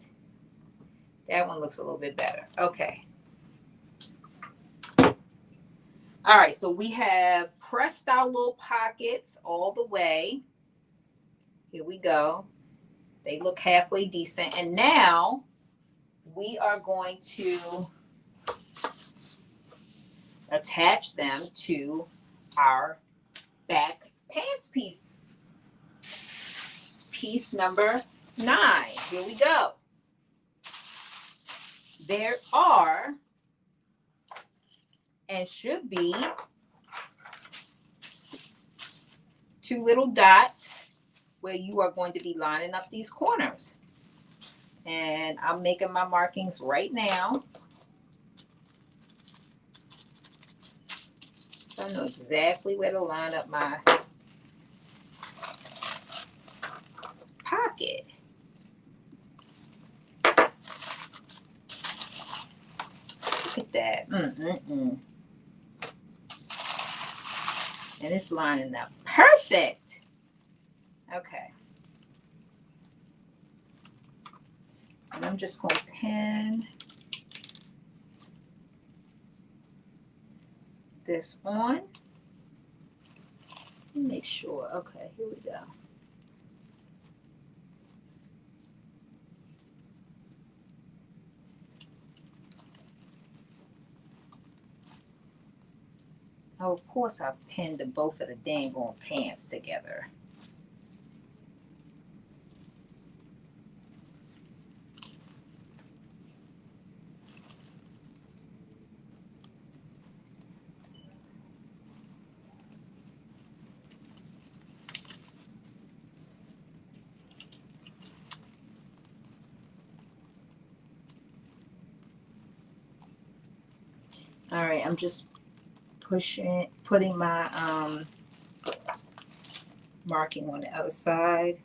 That one looks a little bit better. Okay. All right, so we have pressed our little pockets all the way. Here we go. They look halfway decent. And now we are going to attach them to our back pants piece. Piece number 9. Here we go. There are and should be 2 little dots where you are going to be lining up these corners. And I'm making my markings right now. So I know exactly where to line up my pocket. Look at that. And it's lining up perfect. Okay. And I'm just going to pin this on. Make sure. Okay, here we go. Oh, of course I pinned both of the dang on pants together. All right, I'm just putting my marking on the other side.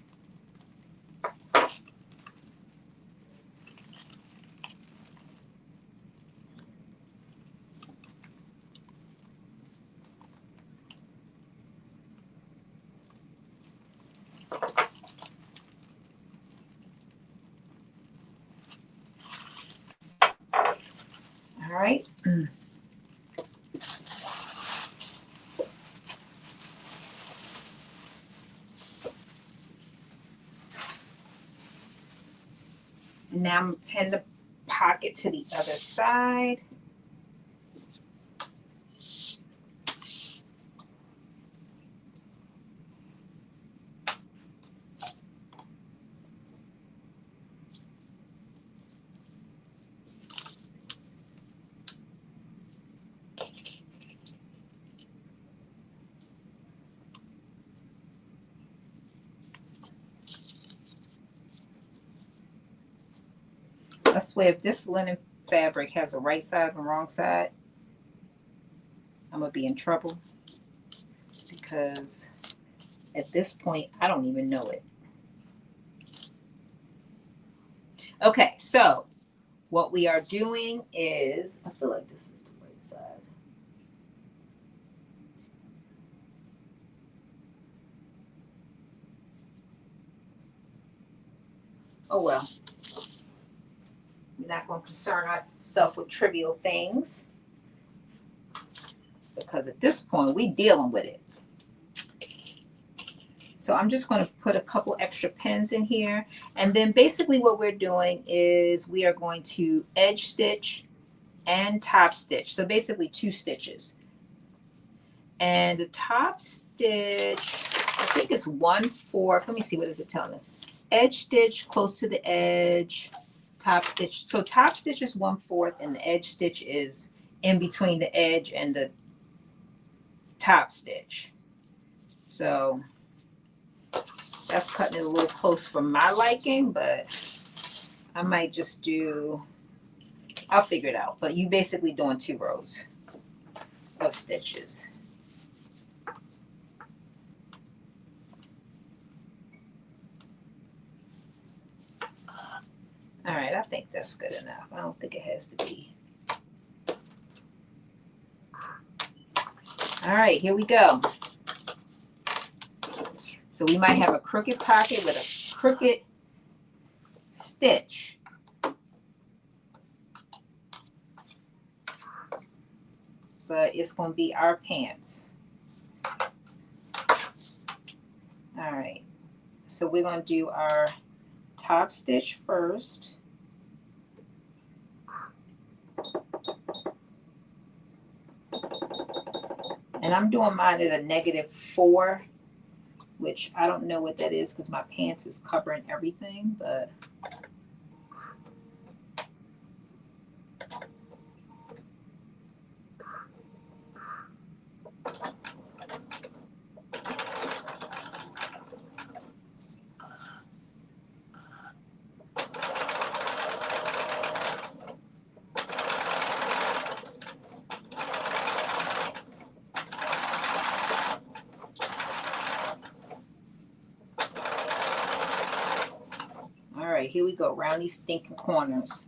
All right. Now I'm pin the pocket to the other side. I swear, if this linen fabric has a right side and wrong side, I'm going to be in trouble because at this point, I don't even know it. Okay, so what we are doing is, I feel like this is the right side. Oh well, we're not going to concern ourselves with trivial things because at this point we dealing with it. So I'm just going to put a couple extra pins in here. And then basically what we're doing is we are going to edge stitch and top stitch. So basically 2 stitches. And the top stitch, I think it's 1/4. Let me see, what is it telling us? Edge stitch close to the edge, top stitch. So top stitch is 1/4 and the edge stitch is in between the edge and the top stitch. So that's cutting it a little close for my liking, but I might just do, I'll figure it out. But you basically doing 2 rows of stitches. All right, I think that's good enough. I don't think it has to be. All right, here we go. So we might have a crooked pocket with a crooked stitch. But it's going to be our pants. All right, so we're going to do our top stitch first. And I'm doing mine at a -4, which I don't know what that is because my pants is covering everything, but all right, here we go, around these stinking corners.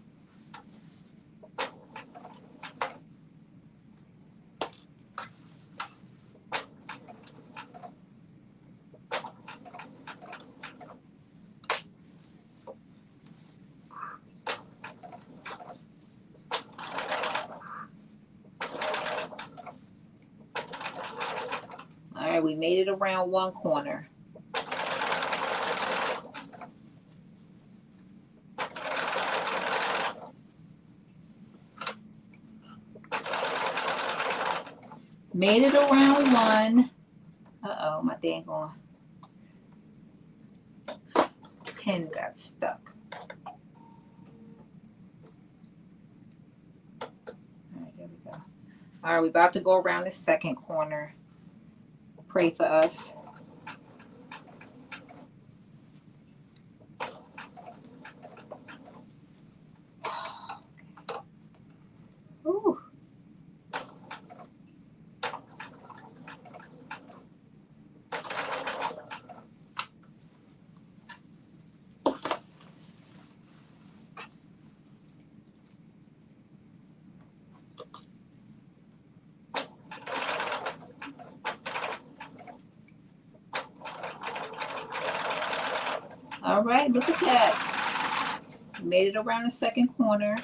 All right, we made it around one corner. Made it around one. Uh-oh, my dang on pin got stuck. All right, there we go. All right, we're about to go around the second corner. Pray for us. Ooh. All right, look at that. Made it around the second corner.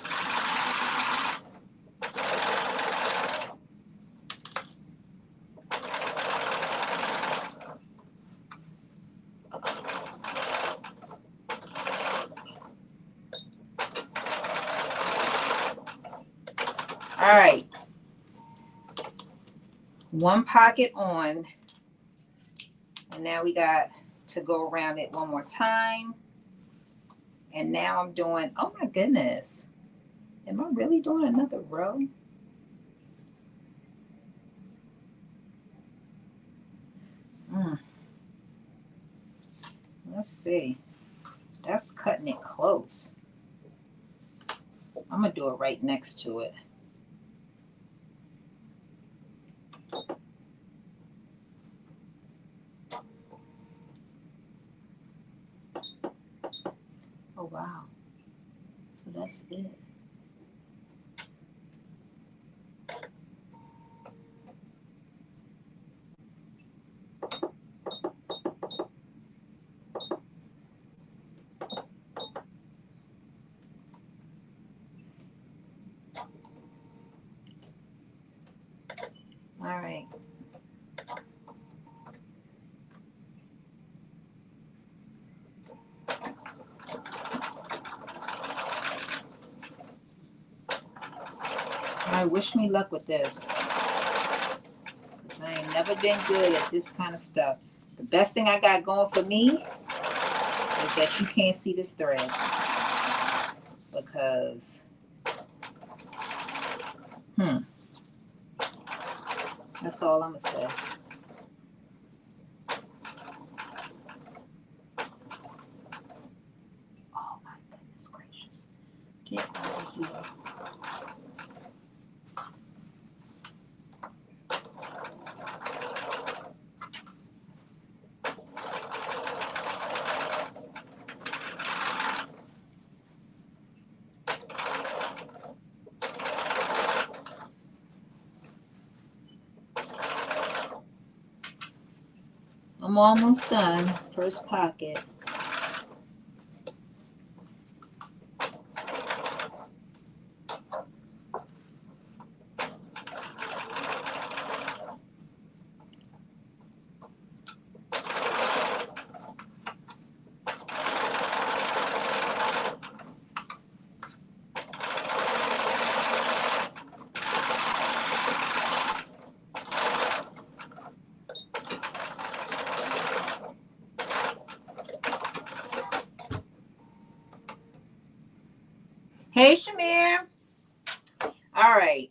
All right. One pocket on. And now we got to go around it one more time. And now I'm doing, oh my goodness. Am I really doing another row? Let's see. That's cutting it close. I'm going to do it right next to it. Oh, wow. So that's it. right, wish me luck with this. Because I ain't never been good at this kind of stuff. The best thing I got going for me is that you can't see this thread. Because, that's all I'm going to say. Oh my goodness gracious. Get over here. I'm almost done. First pocket. Hey, Shamir. All right.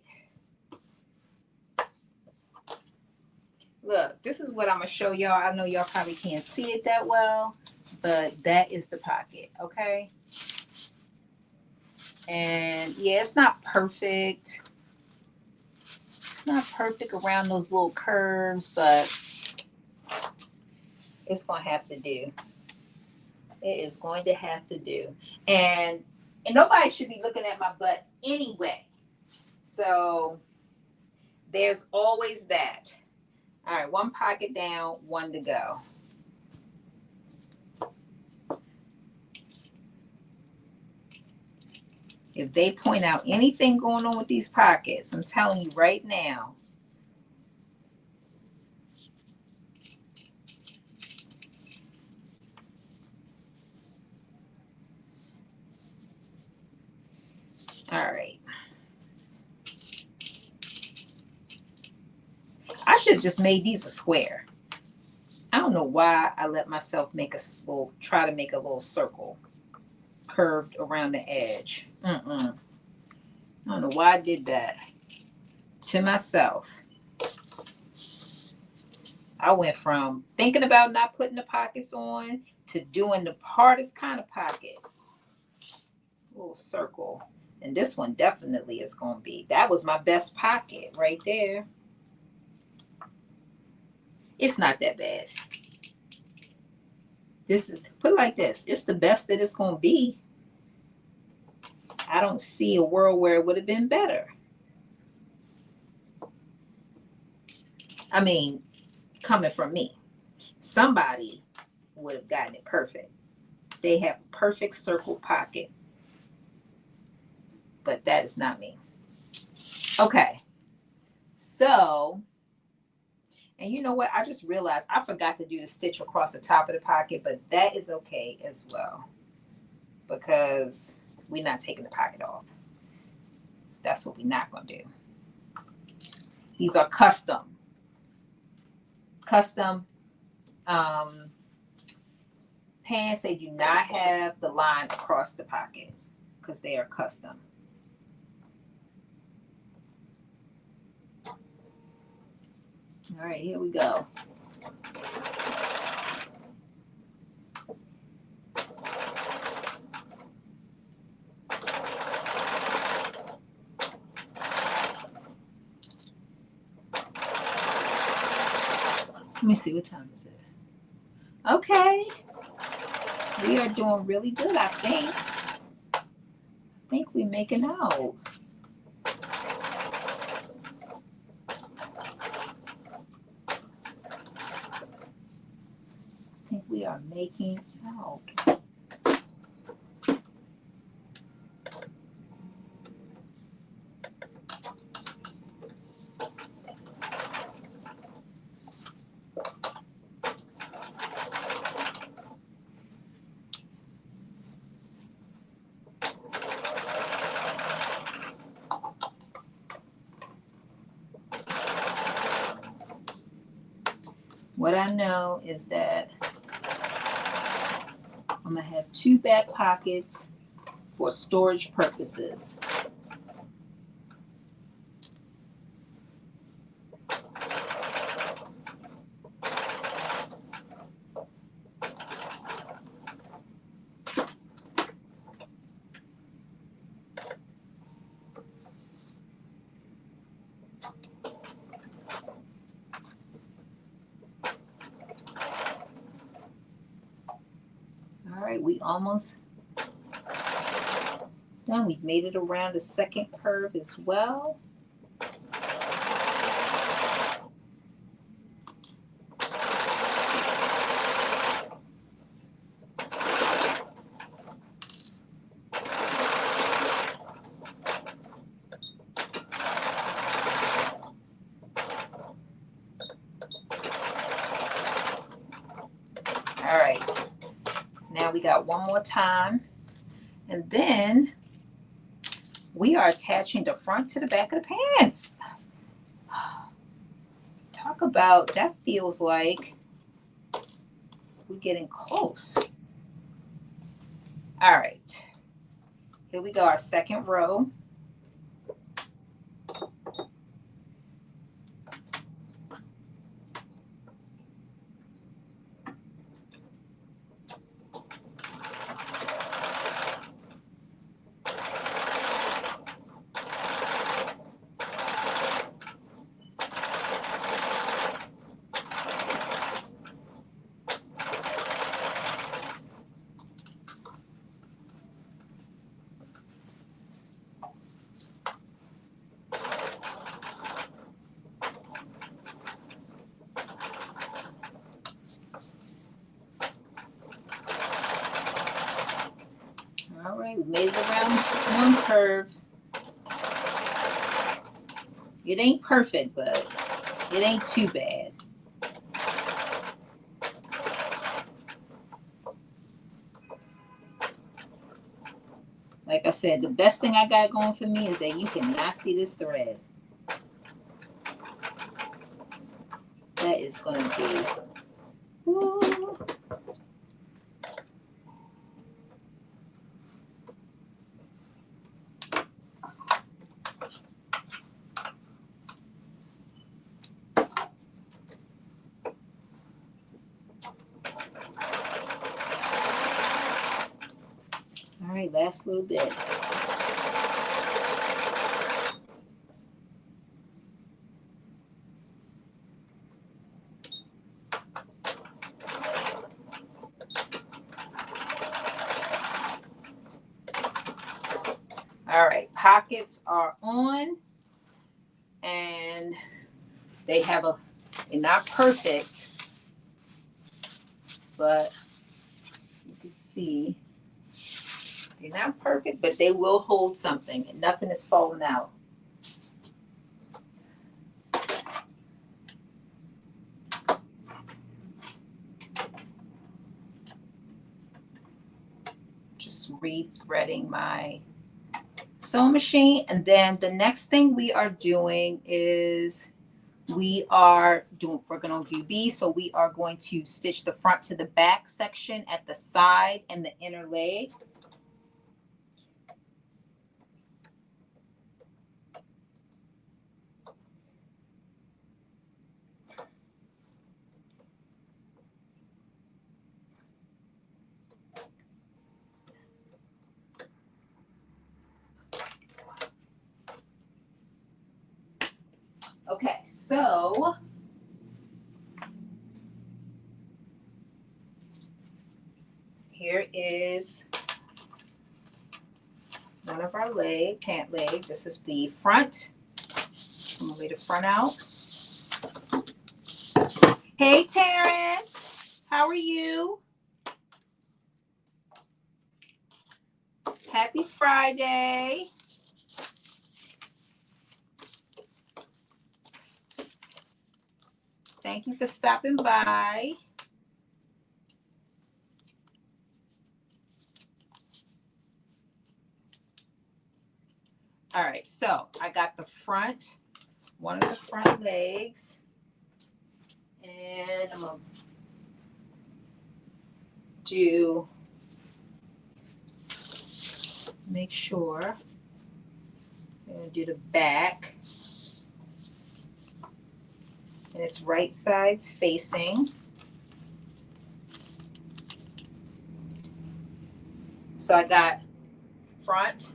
Look, this is what I'm going to show y'all. I know y'all probably can't see it that well, but that is the pocket, okay? And yeah, it's not perfect. It's not perfect around those little curves, but it's going to have to do. It is going to have to do. And nobody should be looking at my butt anyway. So there's always that. All right, one pocket down, one to go. If they point out anything going on with these pockets, I'm telling you right now. All right. I should have just made these a square. I don't know why I let myself make try to make a little circle curved around the edge. I don't know why I did that to myself. I went from thinking about not putting the pockets on to doing the hardest kind of pocket. Little circle. And this one definitely is going to be. That was my best pocket right there. It's not that bad. This is, put it like this. It's the best that it's going to be. I don't see a world where it would have been better. I mean, coming from me. Somebody would have gotten it perfect. They have a perfect circle pocket. But that is not me. Okay. So, and you know what? I just realized I forgot to do the stitch across the top of the pocket, but that is okay as well. Because we're not taking the pocket off. That's what we're not going to do. These are custom pants. They do not have the line across the pocket because they are custom. All right, here we go. Let me see, what time is it? Okay. We are doing really good, I think. I think we're making out. I think we are making out. What I know is that I'm gonna have 2 back pockets for storage purposes. All right, we almost done. We've made it around the second curve as well. All right, now we got one more time, and then we are attaching the front to the back of the pants. Talk about, that feels like we're getting close. All right, here we go, our second row. All right, we made it around one curve. It ain't perfect, but it ain't too bad. Like I said, the best thing I got going for me is that you cannot see this thread. That is going to be... Woo. All right, last little bit. All right, pockets are on, and they have a, they're not perfect, but you can see they're not perfect, but they will hold something, and nothing is falling out. Just re-threading my sewing machine, and then the next thing we are doing is we're going to do B, so we are going to stitch the front to the back section at the side and the inner leg. Okay, so here is one of our pant leg. This is the front. So I'm gonna lay the front out. Hey, Terrence, how are you? Happy Friday. Thank you for stopping by. All right, so I got the front, one of the front legs, And I'm going to make sure. I'm going to do the back. And it's right sides facing. So I got front,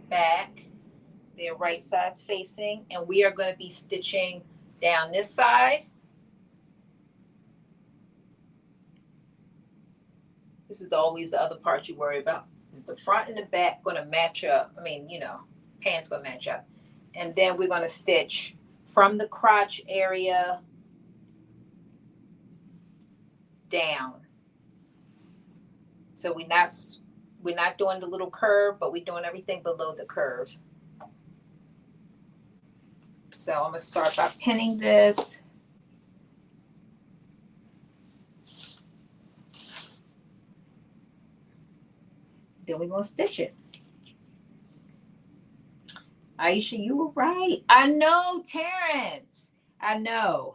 back, they're right sides facing, and we are going to be stitching down this side. This is always the other part you worry about. Is the front and the back going to match up? I mean, you know, pants going to match up. And then we're going to stitch from the crotch area down. So we're not doing the little curve, but we're doing everything below the curve. So I'm going to start by pinning this. Then we're going to stitch it. Aisha, you were right. I know, Terrence. I know.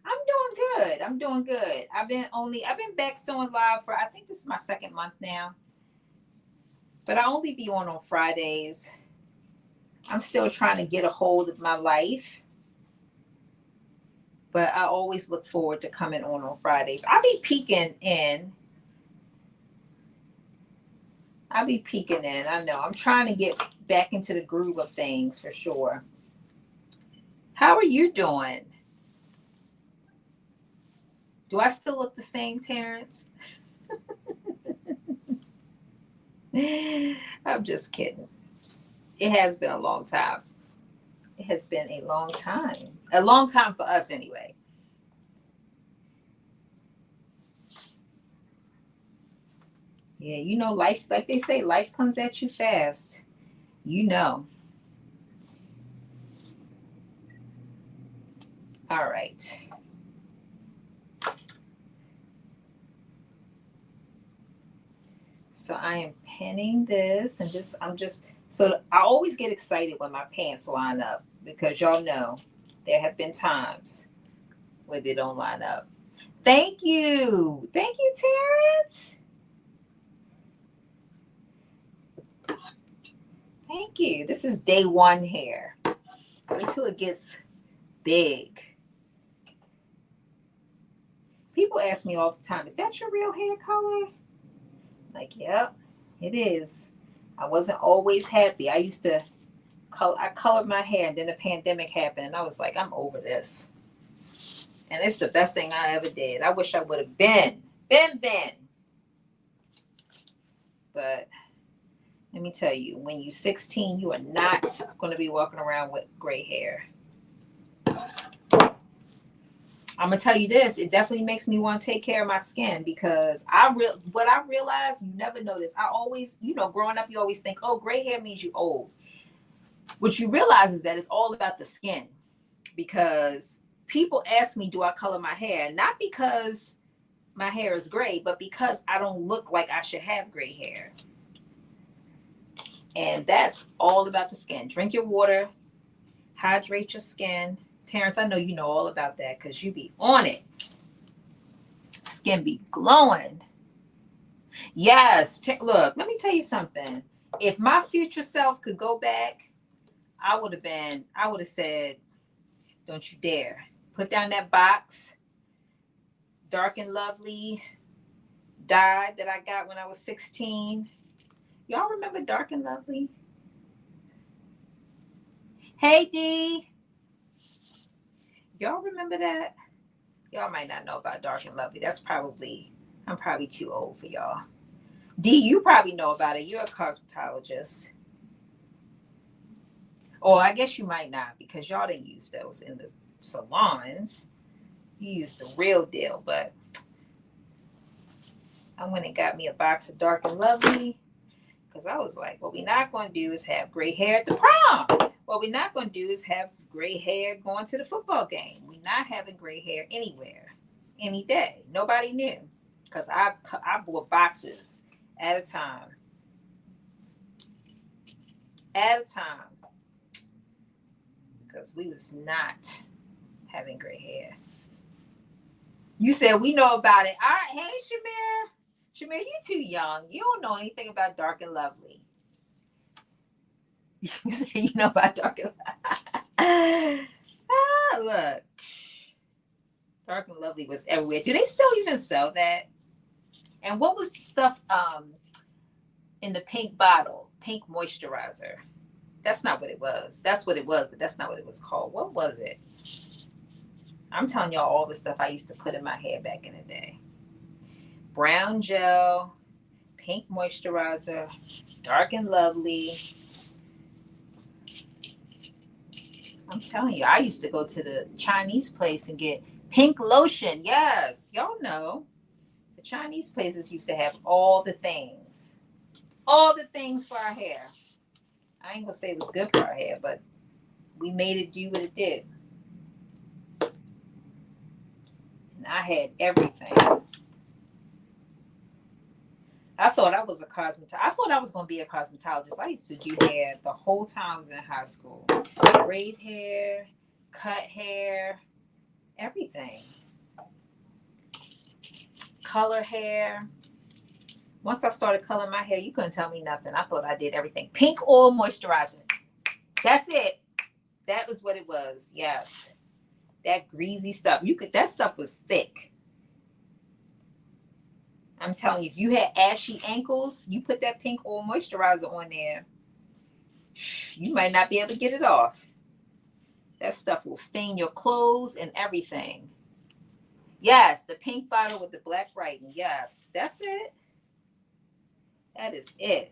I'm doing good. I'm doing good. I've been back sewing live for, I think this is my second month now. But I only be on Fridays. I'm still trying to get a hold of my life. But I always look forward to coming on Fridays. I'll be peeking in. I know. I'm trying to get back into the groove of things for sure. How are you doing? Do I still look the same, Terrence? I'm just kidding. It has been a long time. It has been a long time. A long time for us anyway. Yeah, you know, life, like they say, life comes at you fast. You know. All right. So I am pinning this and so I always get excited when my pants line up because y'all know there have been times where they don't line up. Thank you. Thank you, Terrence. Thank you. This is day one hair. Wait till it gets big. People ask me all the time, is that your real hair color? Like, yep, it is. I wasn't always happy. I colored my hair and then the pandemic happened and I was like, I'm over this. And it's the best thing I ever did. I wish I would have been. But let me tell you, when you're 16, you are not going to be walking around with gray hair. I'm gonna tell you this, it definitely makes me want to take care of my skin because what I realized, you never know this. I always, growing up, you always think, oh, gray hair means you old. What you realize is that it's all about the skin because people ask me, do I color my hair? Not because my hair is gray, but because I don't look like I should have gray hair. And that's all about the skin. Drink your water, hydrate your skin. Terrence, I know you know all about that because you be on it. Skin be glowing. Yes. Look, let me tell you something. If my future self could go back, I would have said, don't you dare. Put down that box. Dark and Lovely dye that I got when I was 16. Y'all remember Dark and Lovely? Hey, D. Y'all remember that? Y'all might not know about Dark and Lovely. I'm probably too old for y'all. D, you probably know about it. You're a cosmetologist. Or I guess you might not because y'all didn't use those in the salons. You used the real deal, but I went and got me a box of Dark and Lovely because I was like, what we're not going to do is have gray hair at the prom. What we're not going to do is have gray hair going to the football game. We're not having gray hair anywhere, any day. Nobody knew because I bought boxes at a time. Because we was not having gray hair. You said we know about it. All right. Hey, Shamir. Shamir, you too young. You don't know anything about Dark and Lovely. You say you know about Dark and Lovely. Look. Dark and Lovely was everywhere. Do they still even sell that? And what was the stuff in the pink bottle? Pink moisturizer. That's not what it was. That's what it was, but that's not what it was called. What was it? I'm telling y'all all the stuff I used to put in my hair back in the day. Brown gel, pink moisturizer, Dark and Lovely. I'm telling you, I used to go to the Chinese place and get pink lotion. Yes, y'all know. The Chinese places used to have all the things. All the things for our hair. I ain't gonna say it was good for our hair, but we made it do what it did. And I had everything. I thought I was a cosmetologist. I thought I was going to be a cosmetologist. I used to do hair the whole time I was in high school. Braid hair, cut hair, everything. Color hair. Once I started coloring my hair, you couldn't tell me nothing. I thought I did everything. Pink oil moisturizer. That's it. That was what it was. Yes. That greasy stuff. That stuff was thick. I'm telling you, if you had ashy ankles, you put that pink oil moisturizer on there, you might not be able to get it off. That stuff will stain your clothes and everything. Yes, the pink bottle with the black writing. Yes, that's it. That is it.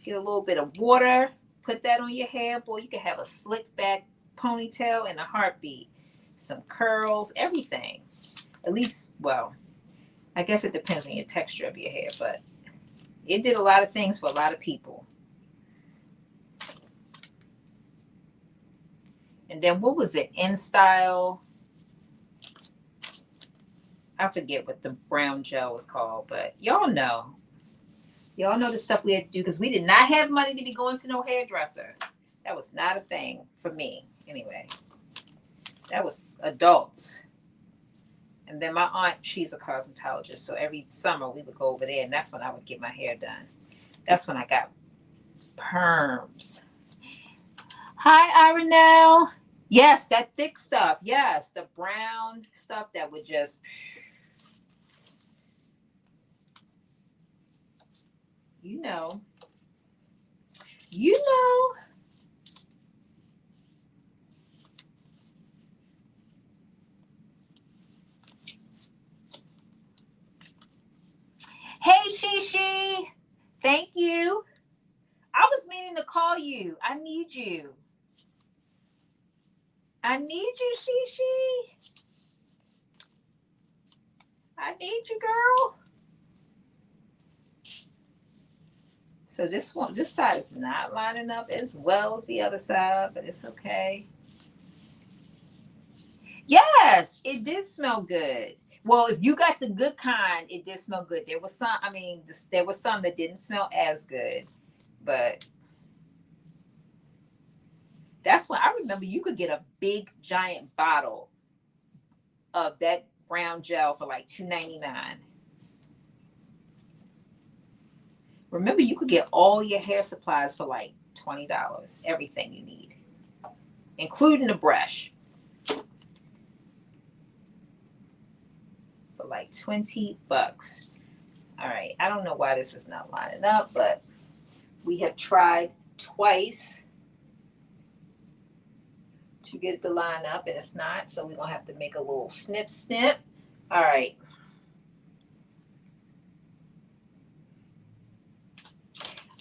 Get a little bit of water, put that on your hair. Boy, you can have a slick back ponytail in a heartbeat. Some curls, everything. At least, well, I guess it depends on your texture of your hair, but it did a lot of things for a lot of people. And then what was it? InStyle. I forget what the brown gel was called, but y'all know. Y'all know the stuff we had to do because we did not have money to be going to no hairdresser. That was not a thing for me. Anyway, that was adults. And then my aunt, she's a cosmetologist. So every summer we would go over there and that's when I would get my hair done. That's when I got perms. Hi, Ironell. Yes, that thick stuff. Yes, the brown stuff that would just... You know. Hey, Shishi. Thank you. I was meaning to call you. I need you. I need you, Shishi. I need you, girl. So this side is not lining up as well as the other side, but it's okay. Yes, it did smell good. Well, if you got the good kind, it did smell good. There was some, there was some that didn't smell as good, but that's when I remember you could get a big giant bottle of that brown gel for like $2.99. Remember, you could get all your hair supplies for like $20, everything you need, including the brush. For like $20. All right, I don't know why this is not lining up, but we have tried twice to get it to line up and it's not, so we're gonna have to make a little snip. All right.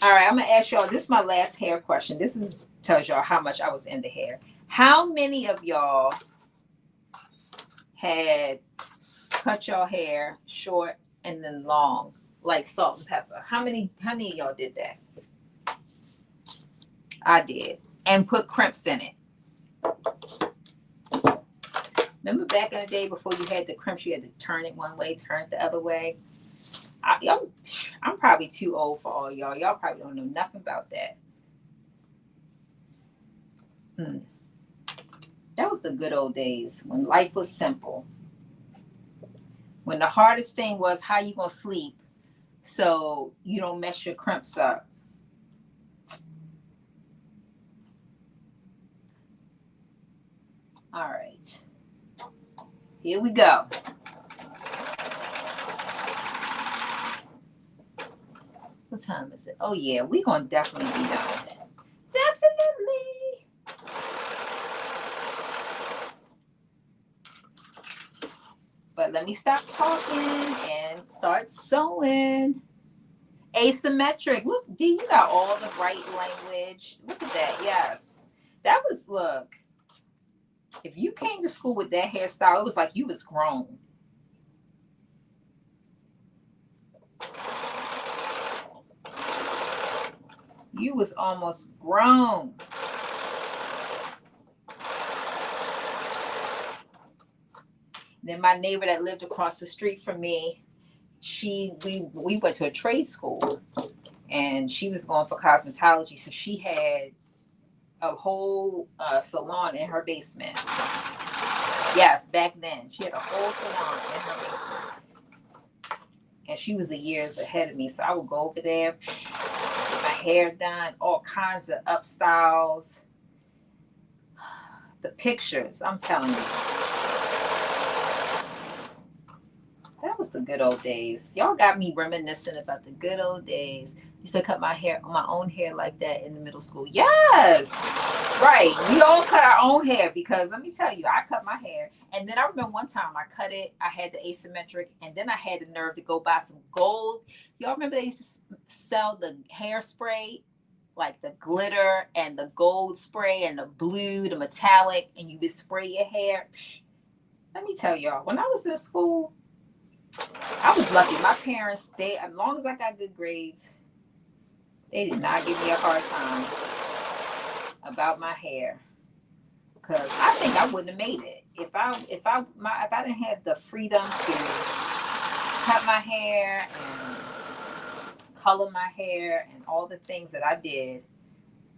All right, I'm gonna ask y'all, this is my last hair question. This tells y'all how much I was into hair. How many of y'all had cut your hair short and then long, like salt and pepper? How many of y'all did that? I did. And put crimps in it. Remember back in the day before you had the crimps, you had to turn it one way, turn it the other way? I'm probably too old for all y'all. Y'all probably don't know nothing about that. That was the good old days when life was simple. When the hardest thing was how you gonna sleep so you don't mess your crimps up. All right, here we go. What time is it? Oh yeah, we're gonna definitely be done. Definitely. But let me stop talking and start sewing. Asymmetric. Look, D, you got all the right language. Look at that. Yes. That was, look, if you came to school with that hairstyle, it was like you was grown. You was almost grown. Then my neighbor that lived across the street from me, we went to a trade school and she was going for cosmetology. So she had a whole salon in her basement. Yes, back then. She had a whole salon in her basement. And she was years ahead of me. So I would go over there, get my hair done, all kinds of up styles. The pictures, I'm telling you. That was the good old days. Y'all got me reminiscing about the good old days. Used to cut my own hair like that in the middle school. Yes, right. We all cut our own hair because let me tell you, I cut my hair, and then I remember one time I cut it. I had the asymmetric, and then I had the nerve to go buy some gold. Y'all remember they used to sell the hairspray, like the glitter and the gold spray and the blue, the metallic, and you would spray your hair. Let me tell y'all, when I was in school, I was lucky. My parents, as long as I got good grades, they did not give me a hard time about my hair. Cause I think I wouldn't have made it if I didn't have the freedom to cut my hair and color my hair and all the things that I did.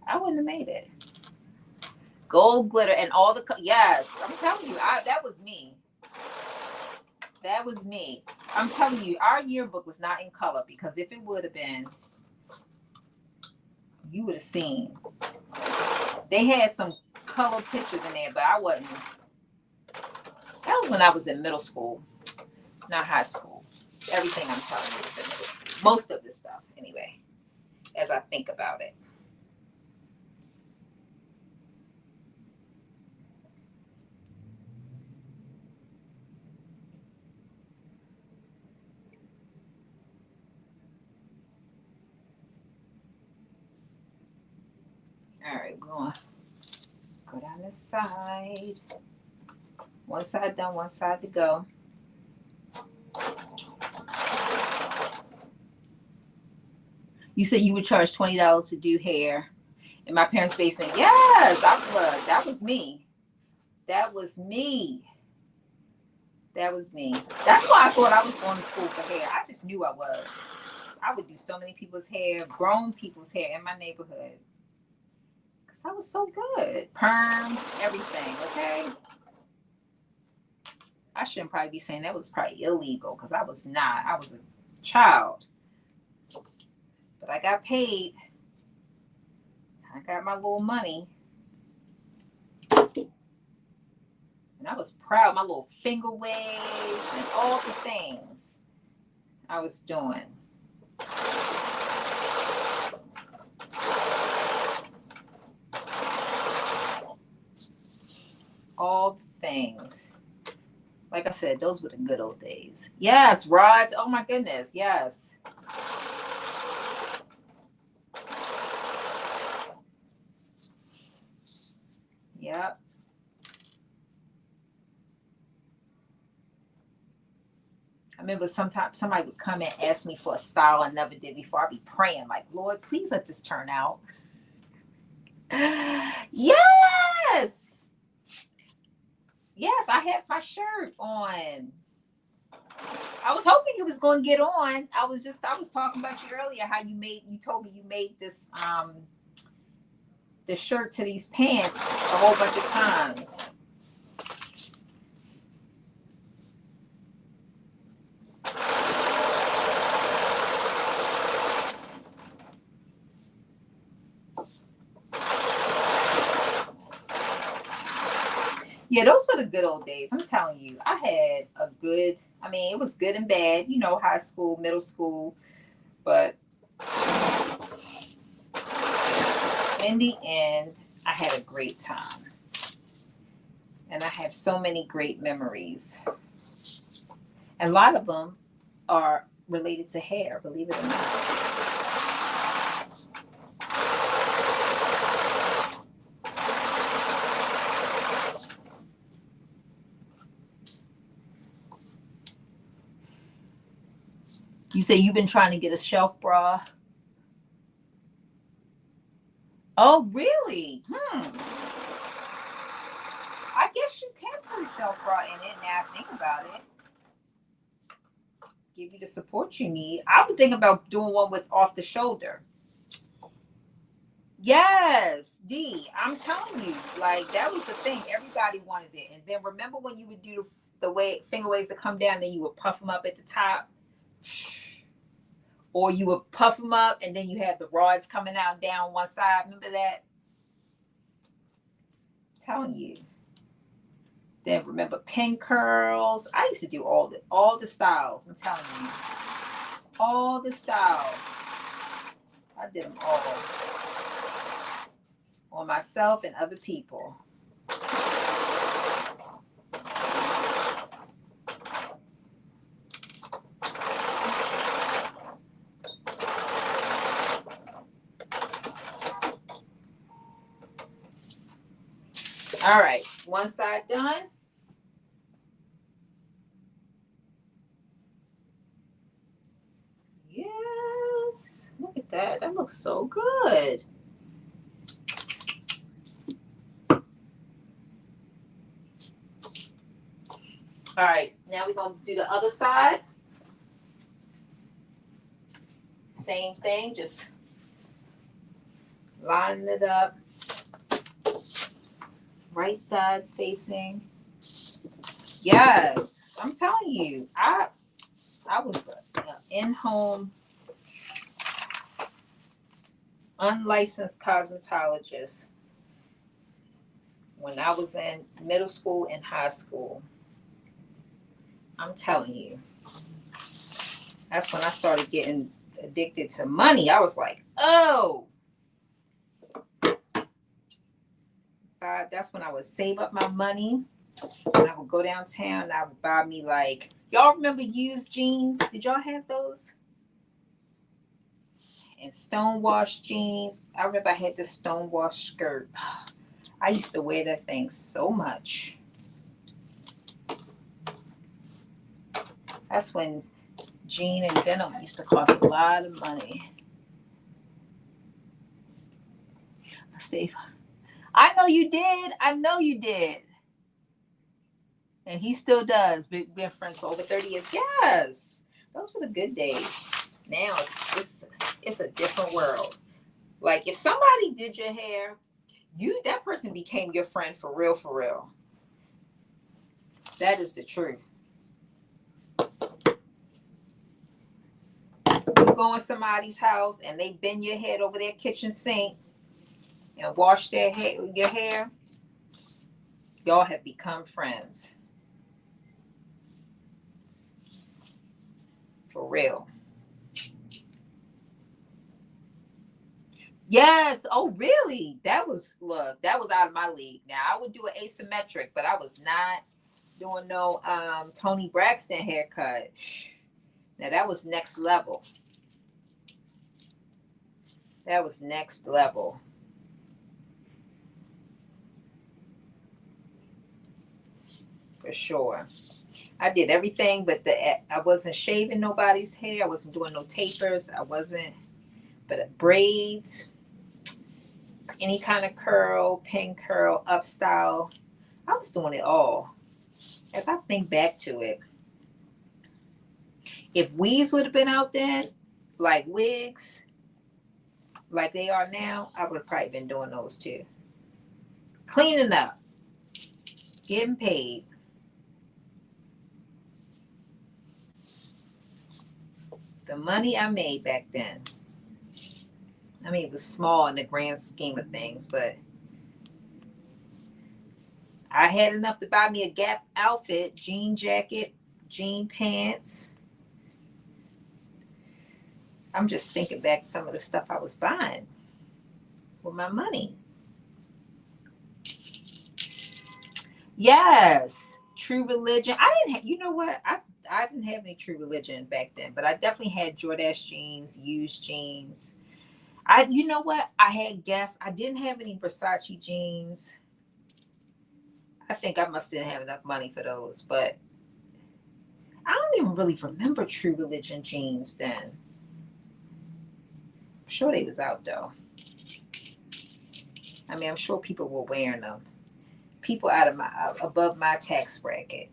I wouldn't have made it. Gold glitter and all the yes, I'm telling you, that was me. That was me. I'm telling you, our yearbook was not in color because if it would have been, you would have seen. They had some color pictures in there, but I wasn't. That was when I was in middle school, not high school. Everything I'm telling you was in middle school. Most of this stuff, anyway, as I think about it. All right, we're going to go down this side. One side done, one side to go. You said you would charge $20 to do hair in my parents' basement. Yes, that was me. That was me. That was me. That's why I thought I was going to school for hair. I just knew I was. I would do so many people's hair, grown people's hair in my neighborhood. Because I was so good. Perms, everything, okay? I shouldn't probably be saying that was probably illegal because I was not. I was a child. But I got paid. I got my little money. And I was proud. My little finger waves and all the things I was doing. All the things. Like I said, those were the good old days. Yes, rods. Oh my goodness. Yes. Yep. I remember sometimes somebody would come and ask me for a style I never did before. I'd be praying, like, Lord, please let this turn out. Yes. Yes, I had my shirt on. I was hoping it was going to get on. I was talking about you earlier, how you told me you made this, the shirt to these pants a whole bunch of times. Yeah, those were the good old days. I'm telling you, I had a good, I mean, it was good and bad, you know, high school, middle school, but in the end, I had a great time. And I have so many great memories. And a lot of them are related to hair, believe it or not. You say you've been trying to get a shelf bra. Oh, really? I guess you can put a shelf bra in it now. Think about it. Give you the support you need. I would think about doing one with off the shoulder. Yes, D. I'm telling you, like that was the thing. Everybody wanted it. And then remember when you would do the way finger waves to come down, then you would puff them up at the top, or you would puff them up, and then you have the rods coming out down one side. Remember that? I'm telling you. Then remember pin curls. I used to do all the styles. I'm telling you, all the styles. I did them all on myself and other people. All right, one side done. Yes, look at that. That looks so good. All right, now we're going to do the other side. Same thing, just line it up. Right side facing. Yes, I'm telling you, I was an in-home unlicensed cosmetologist when I was in middle school and high school. I'm telling you, that's when I started getting addicted to money. I was like, oh, that's when I would save up my money and I would go downtown and I would buy me like, y'all remember used jeans? Did y'all have those? And stonewash jeans. I remember I had this stonewash skirt. I used to wear that thing so much. That's when jean and denim used to cost a lot of money. Steve, I know you did. I know you did. And he still does. We've been friends for over 30 years. Yes. Those were the good days. Now it's a different world. Like if somebody did your hair, that person became your friend for real, for real. That is the truth. You go in somebody's house and they bend your head over their kitchen sink and wash your hair, y'all have become friends. For real. Yes. Oh, really? That was out of my league. Now I would do an asymmetric, but I was not doing no Toni Braxton haircut. Now that was next level. That was next level. For sure. I did everything, but I wasn't shaving nobody's hair. I wasn't doing no tapers. But braids, any kind of curl, pin curl, up style. I was doing it all. As I think back to it, if weaves would have been out then, like wigs, like they are now, I would have probably been doing those too. Cleaning up, getting paid. The money I made back then. I mean, it was small in the grand scheme of things, but I had enough to buy me a Gap outfit, jean jacket, jean pants. I'm just thinking back to some of the stuff I was buying with my money. Yes, True Religion. I didn't. You know what? I didn't have any True Religion back then, but I definitely had Jordache jeans, used jeans. You know what? I had Guess. I didn't have any Versace jeans. I think I must didn't have enough money for those, but I don't even really remember True Religion jeans then. I'm sure they was out though. I mean, I'm sure people were wearing them. People out of my above my tax bracket.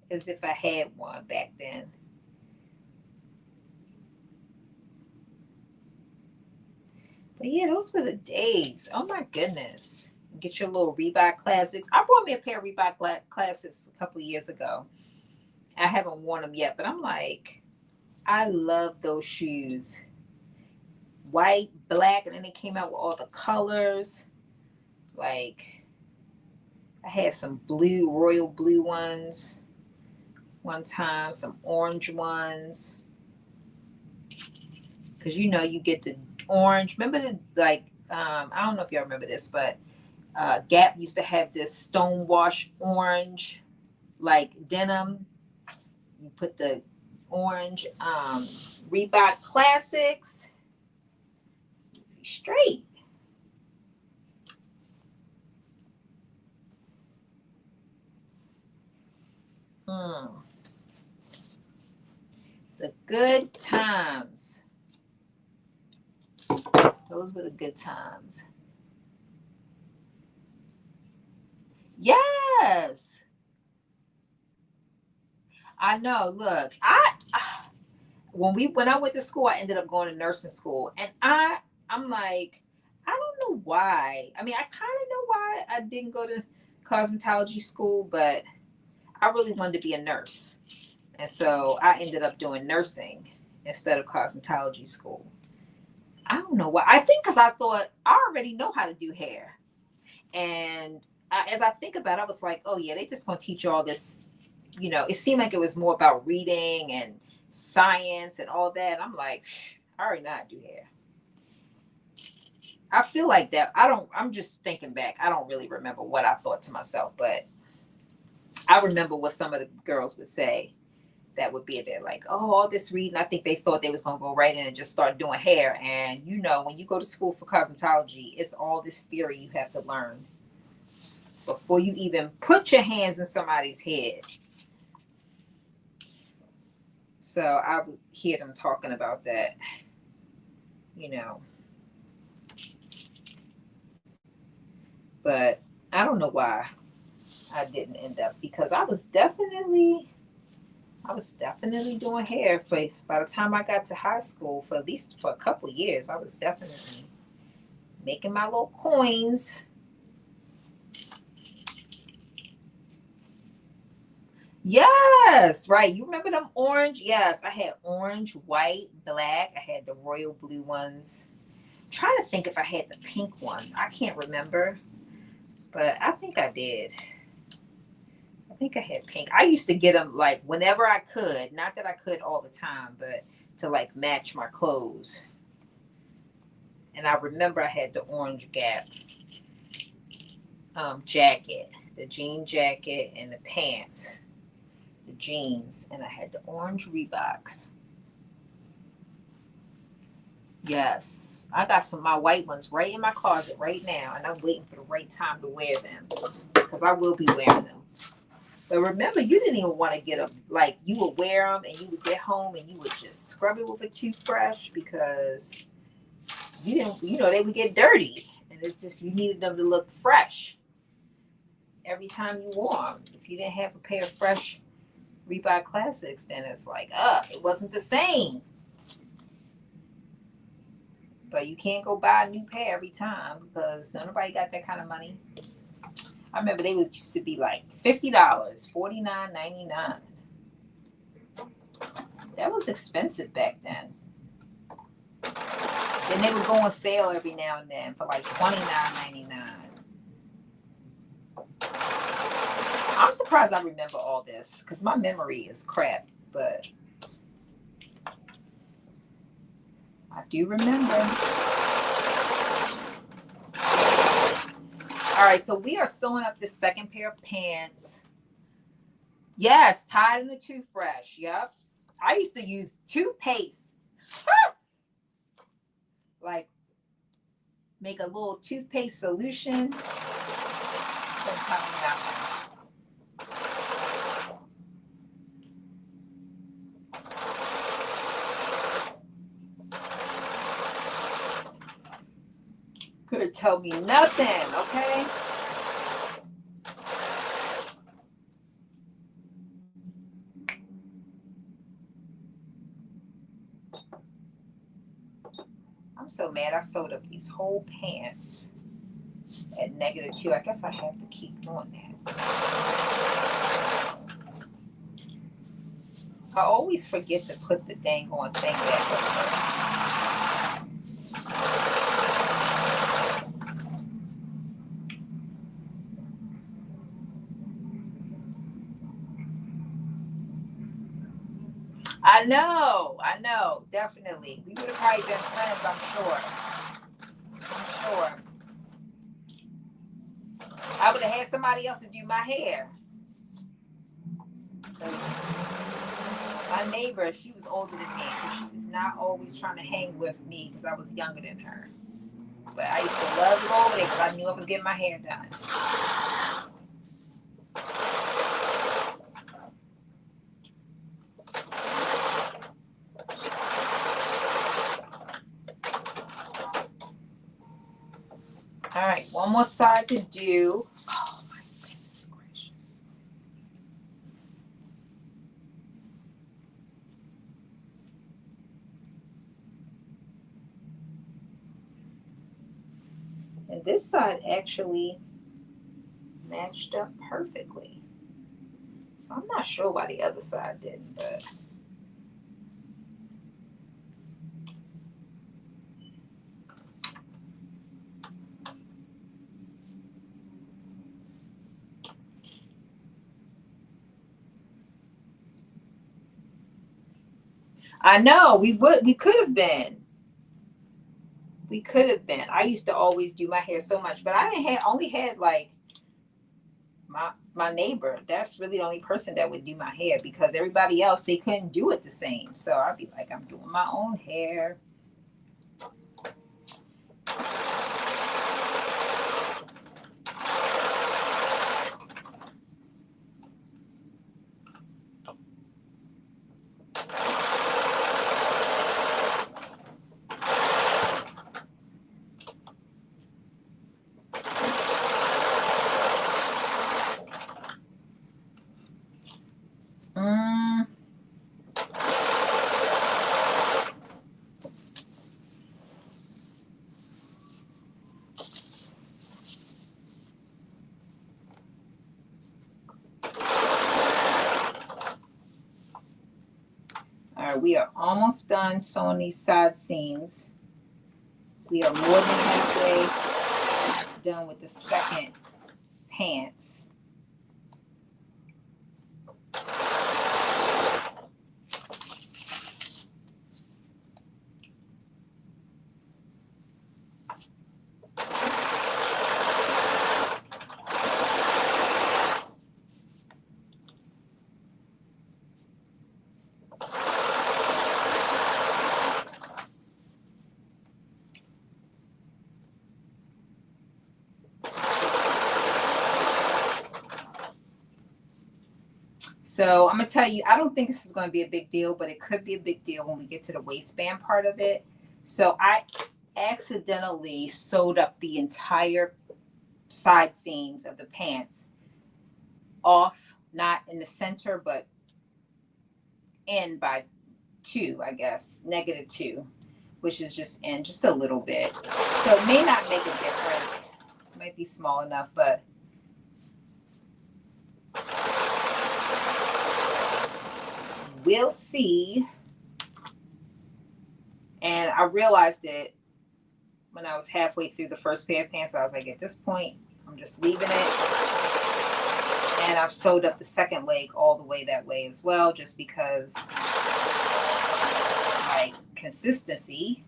As if I had one back then. But yeah, those were the days. Oh my goodness. Get your little Reebok Classics. I bought me a pair of Reebok Classics a couple of years ago. I haven't worn them yet, but I'm like, I love those shoes. White, black, and then they came out with all the colors. Like, I had some blue, royal blue ones one time, some orange ones. Because you know, you get the orange. Remember the, like, I don't know if y'all remember this, but Gap used to have this stonewash orange, like denim. You put the orange Reebok Classics. Straight. The good times. Those were the good times. Yes. I know. Look, when I went to school, I ended up going to nursing school, and I'm like, I don't know why. I mean, I kind of know why I didn't go to cosmetology school, but I really wanted to be a nurse, and so I ended up doing nursing instead of cosmetology school. I don't know why. I think because I thought I already know how to do hair, and as I think about it, I was like, oh yeah, they just gonna teach you all this. You know, it seemed like it was more about reading and science and all that. I'm like, I already know how to do hair. I feel like that. I'm just thinking back. I don't really remember what I thought to myself, but I remember what some of the girls would say that would be there, like, oh, all this reading. I think they thought they was gonna go right in and just start doing hair. And you know, when you go to school for cosmetology, it's all this theory you have to learn before you even put your hands in somebody's head. So I would hear them talking about that, you know. But I don't know why I didn't end up, because I was definitely doing hair for, by the time I got to high school, for at least for a couple of years. I was definitely making my little coins. Yes, right. You remember them orange? Yes, I had orange, white, black. I had the royal blue ones. I'm trying to think if I had the pink ones. I can't remember, but I think I did. I think I had pink. I used to get them like whenever I could. Not that I could all the time, but to like match my clothes. And I remember I had the orange Gap jacket, the jean jacket, and the pants, the jeans, and I had the orange Reeboks. Yes, I got some of my white ones right in my closet right now, and I'm waiting for the right time to wear them because I will be wearing them. But remember, you didn't even want to get them. Like, you would wear them and you would get home and you would just scrub it with a toothbrush because you didn't, you know, they would get dirty. And it's just, you needed them to look fresh every time you wore them. If you didn't have a pair of fresh Reebok Classics, then it's like, it wasn't the same. But you can't go buy a new pair every time because nobody got that kind of money. I remember they used to be like $50, $49.99. That was expensive back then. And they would go on sale every now and then for like $29.99. I'm surprised I remember all this because my memory is crap, but I do remember. All right, so we are sewing up this second pair of pants. Yes, tied in the toothbrush. Yep. I used to use toothpaste. Like, make a little toothpaste solution. Don't tell me nothing. Could tell me nothing, okay? I'm so mad I sewed up these whole pants at -2. I guess I have to keep doing that. I always forget to put the dang on thing back over. I know, definitely. We would have probably been friends, I'm sure. I would have had somebody else to do my hair. My neighbor, she was older than me, so she was not always trying to hang with me because I was younger than her. But I used to love to go over there because I knew I was getting my hair done. All right, one more side to do. Oh my goodness gracious. And this side actually matched up perfectly. So I'm not sure why the other side didn't, but I know we could have been. We could have been. I used to always do my hair so much, but I didn't have only had like my neighbor. That's really the only person that would do my hair because everybody else they couldn't do it the same. So I'd be like, I'm doing my own hair. All right, we are almost done sewing these side seams. We are more than halfway done with the second pants. So I'm gonna tell you, I don't think this is gonna be a big deal, but it could be a big deal when we get to the waistband part of it. So I accidentally sewed up the entire side seams of the pants off, not in the center, but in by 2, I guess, -2, which is just in just a little bit. So it may not make a difference. It might be small enough, but we'll see. And I realized that when I was halfway through the first pair of pants. I was like, at this point, I'm just leaving it. And I've sewed up the second leg all the way that way as well, just because like consistency.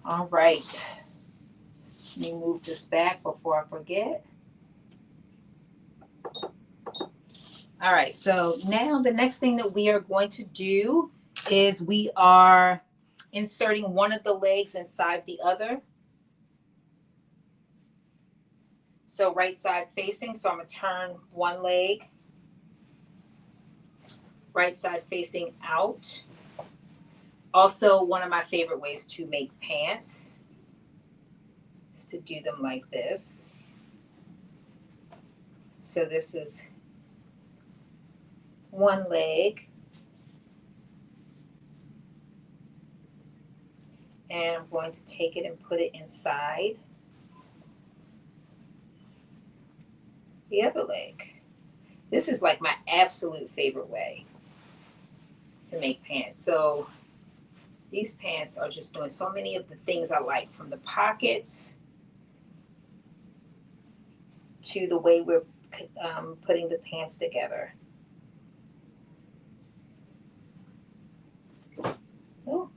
All right. Let me move this back before I forget. All right, so now the next thing that we are going to do is we are inserting one of the legs inside the other. So right side facing, so I'm gonna turn one leg, right side facing out. Also, one of my favorite ways to make pants is to do them like this. So this is one leg. And I'm going to take it and put it inside the other leg. This is like my absolute favorite way to make pants. So these pants are just doing so many of the things I like, from the pockets to the way we're putting the pants together. Oh.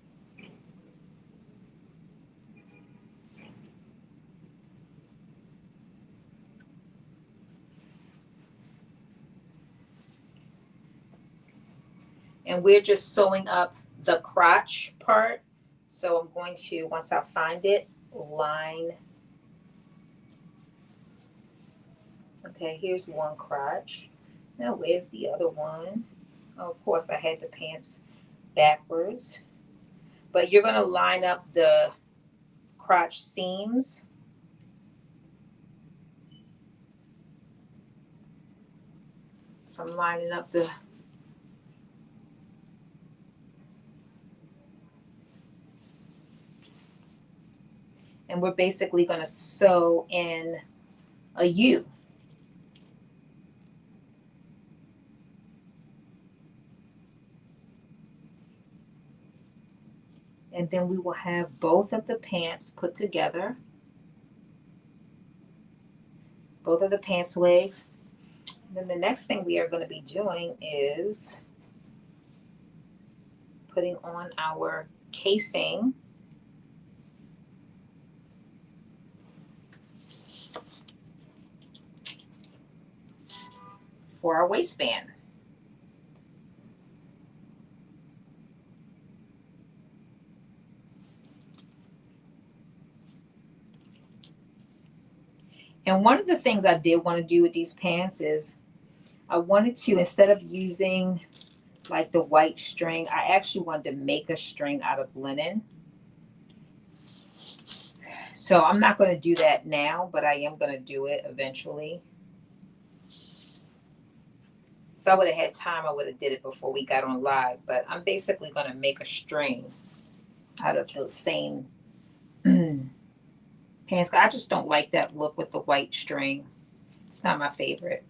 And we're just sewing up the crotch part. So I'm going to, once I find it, line. Okay, here's one crotch. Now where's the other one? Oh, of course I had the pants backwards. But you're gonna line up the crotch seams. So I'm lining up the and we're basically going to sew in a U. And then we will have both of the pants put together. Both of the pants legs. And then the next thing we are going to be doing is putting on our casing for our waistband. And one of the things I did want to do with these pants is I wanted to, instead of using like the white string, I actually wanted to make a string out of linen. So I'm not going to do that now, but I am going to do it eventually. If I would have had time, I would have did it before we got on live, but I'm basically going to make a string out of the same pants. I just don't like that look with the white string. It's not my favorite.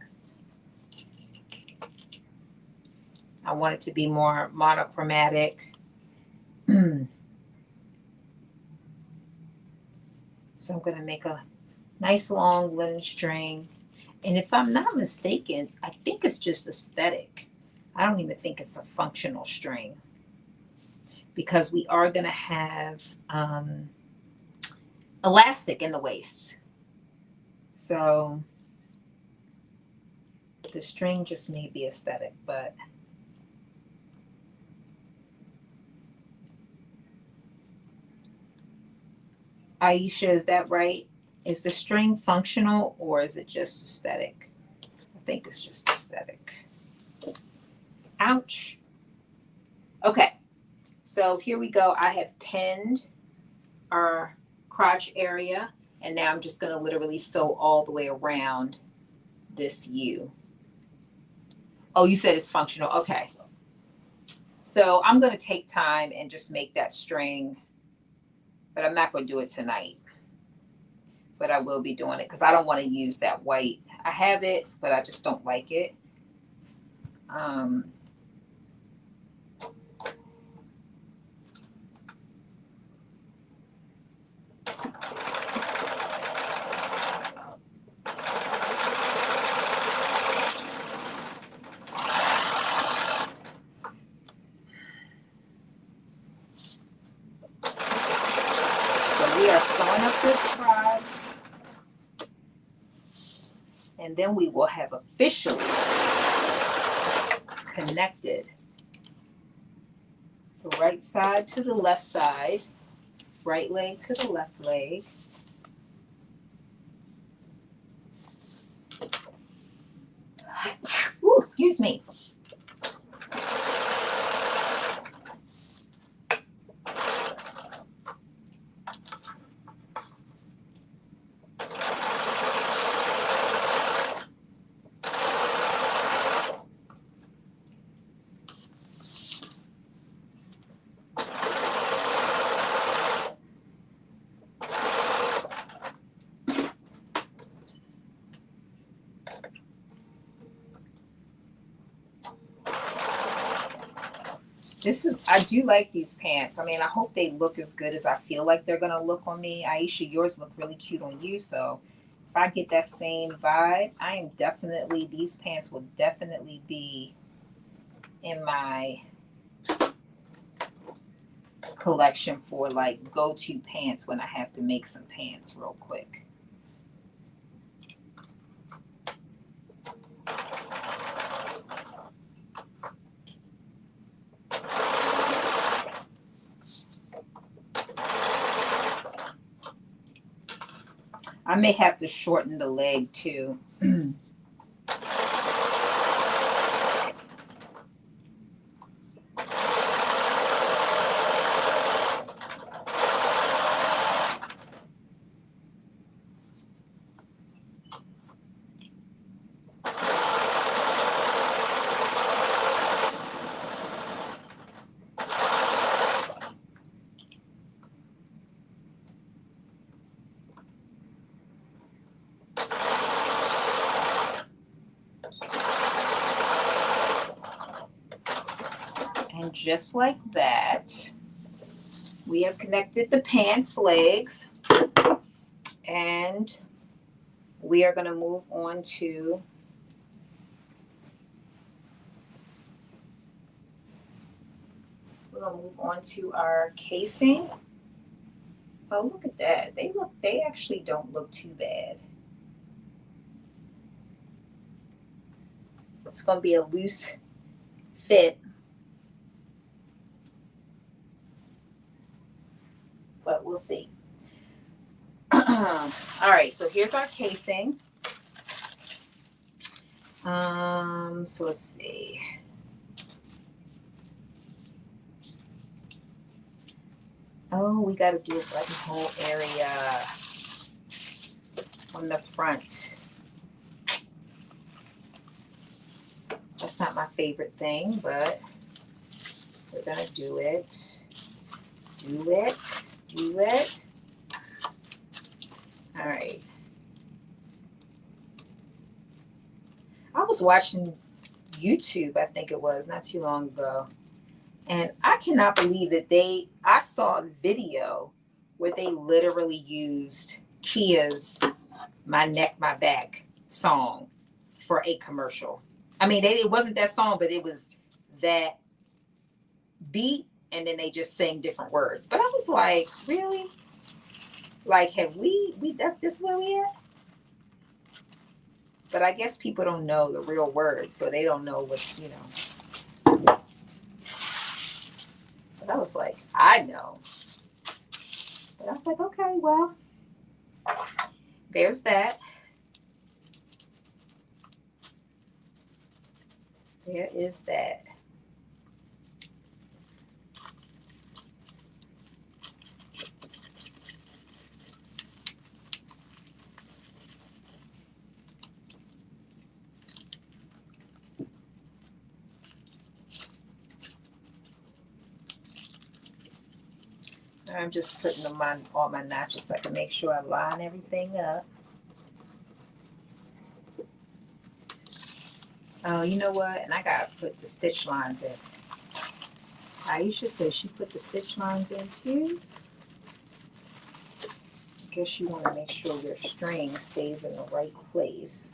I want it to be more monochromatic. So I'm going to make a nice long linen string. And if I'm not mistaken, I think it's just aesthetic. I don't even think it's a functional string, because we are going to have elastic in the waist. So the string just may be aesthetic, but Aisha, is that right? Is the string functional or is it just aesthetic? I think it's just aesthetic. Ouch. Okay, so here we go. I have pinned our crotch area, and now I'm just going to literally sew all the way around this U. Oh, you said it's functional. Okay. So I'm going to take time and just make that string, but I'm not going to do it tonight. But I will be doing it because I don't want to use that white. I have it, but I just don't like it. We are sewing up this frog, and then we will have officially connected the right side to the left side, right leg to the left leg. Ooh, excuse me. I do like these pants. I mean, I hope they look as good as I feel like they're going to look on me. Aisha, yours look really cute on you. So if I get that same vibe, these pants will definitely be in my collection for like go-to pants when I have to make some pants real quick. I may have to shorten the leg too. And just like that, we have connected the pants legs, and we are going to move on to our casing. Oh, look at that. They actually don't look too bad. It's going to be a loose fit, but we'll see. All right, so here's our casing. So let's see. Oh, we got to do it like a whole area on the front. That's not my favorite thing, but we're gonna do it. Do it. All right. I was watching YouTube, I think it was, not too long ago. And I cannot believe that I saw a video where they literally used Kia's My Neck, My Back song for a commercial. I mean, it wasn't that song, but it was that beat, and then they just sang different words. But I was like, really? Like, have we that's this where we at? But I guess people don't know the real words, so they don't know what, But I was like, I know. But I was like, okay, well, there's that. There is that. I'm just putting them on all my notches so I can make sure I line everything up. Oh, you know what? And I gotta put the stitch lines in. Aisha says she put the stitch lines in too. I guess you want to make sure your string stays in the right place.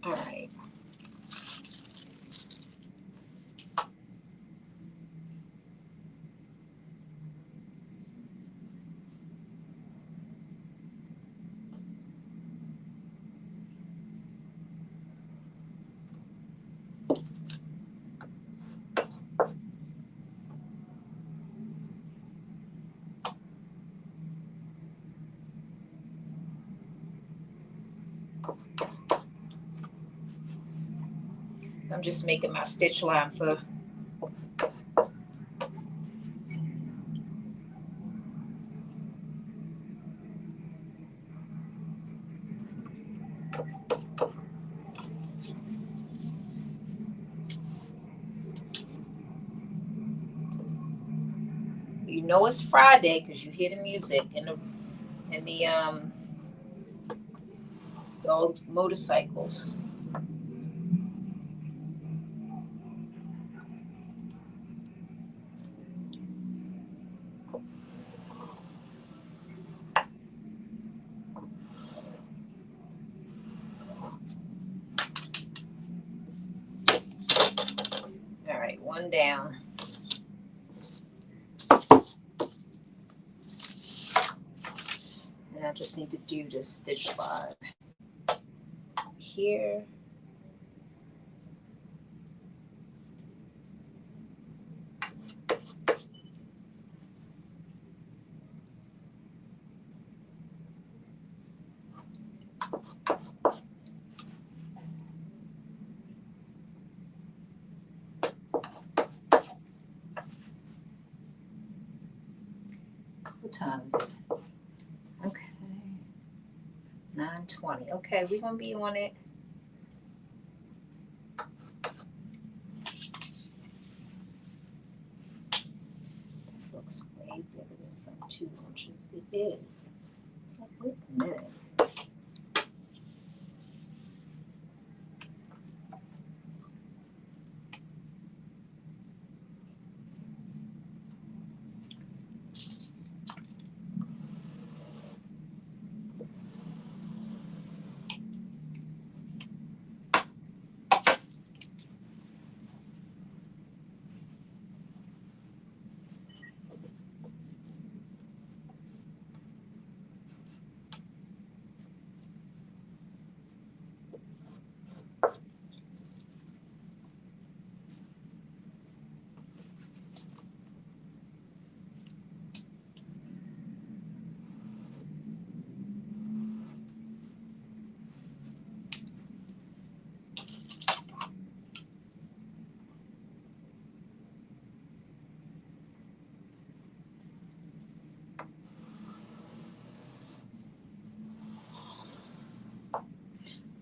All right. I'm just making my stitch line for you know it's Friday because you hear the music and the old motorcycles. All right, one down. And I just need to do this stitch line here. What time is it? Okay. 9:20. Okay, we're gonna be on it. That looks way better than some 2 inches. It is. It's like, wait a minute.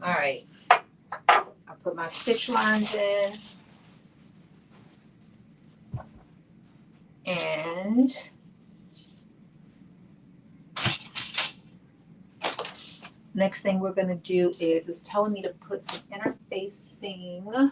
All right. I put my stitch lines in. And next thing we're going to do is it's telling me to put some interfacing.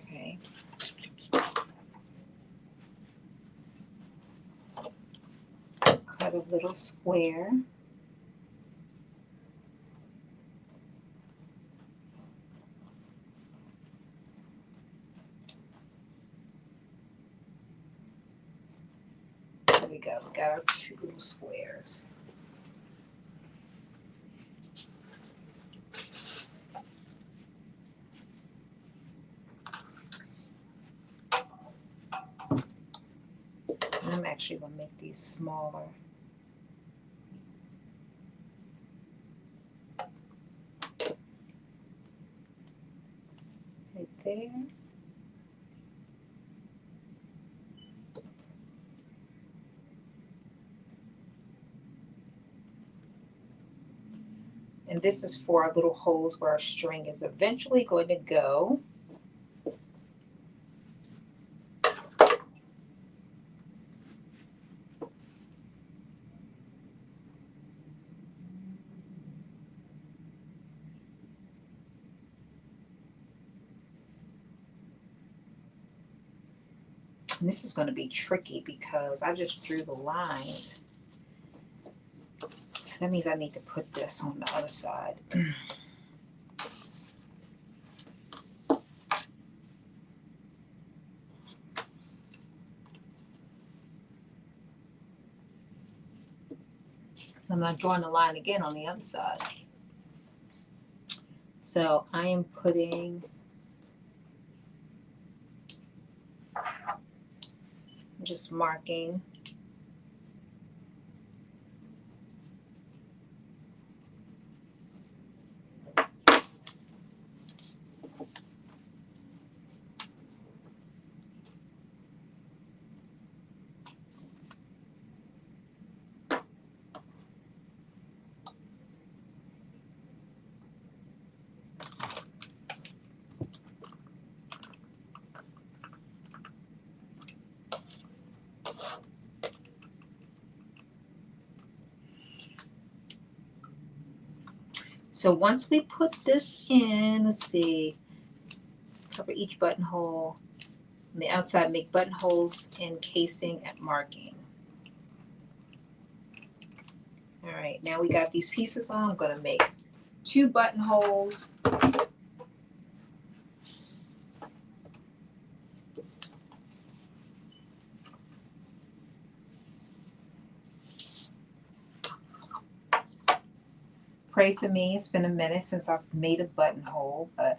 Okay. Cut a little square. There we go. We got our 2 little squares. And I'm actually going to make these smaller. Right there. And this is for our little holes where our string is eventually going to go. And this is going to be tricky because I just drew the lines. So that means I need to put this on the other side. I'm not drawing the line again on the other side. So I am putting, just marking. So once we put this in, let's see, cover each buttonhole. On the outside, make buttonholes in casing at marking. All right, now we got these pieces on. I'm going to make 2 buttonholes. Pray for me. It's been a minute since I've made a buttonhole, but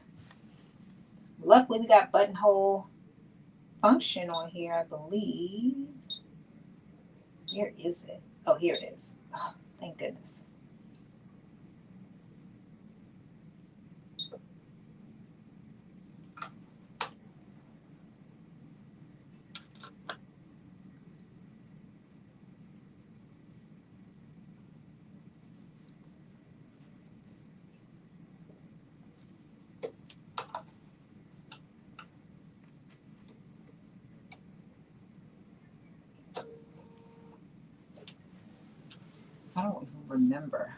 luckily we got buttonhole function on here, I believe. Where is it? Oh, here it is. Oh, thank goodness. I don't even remember.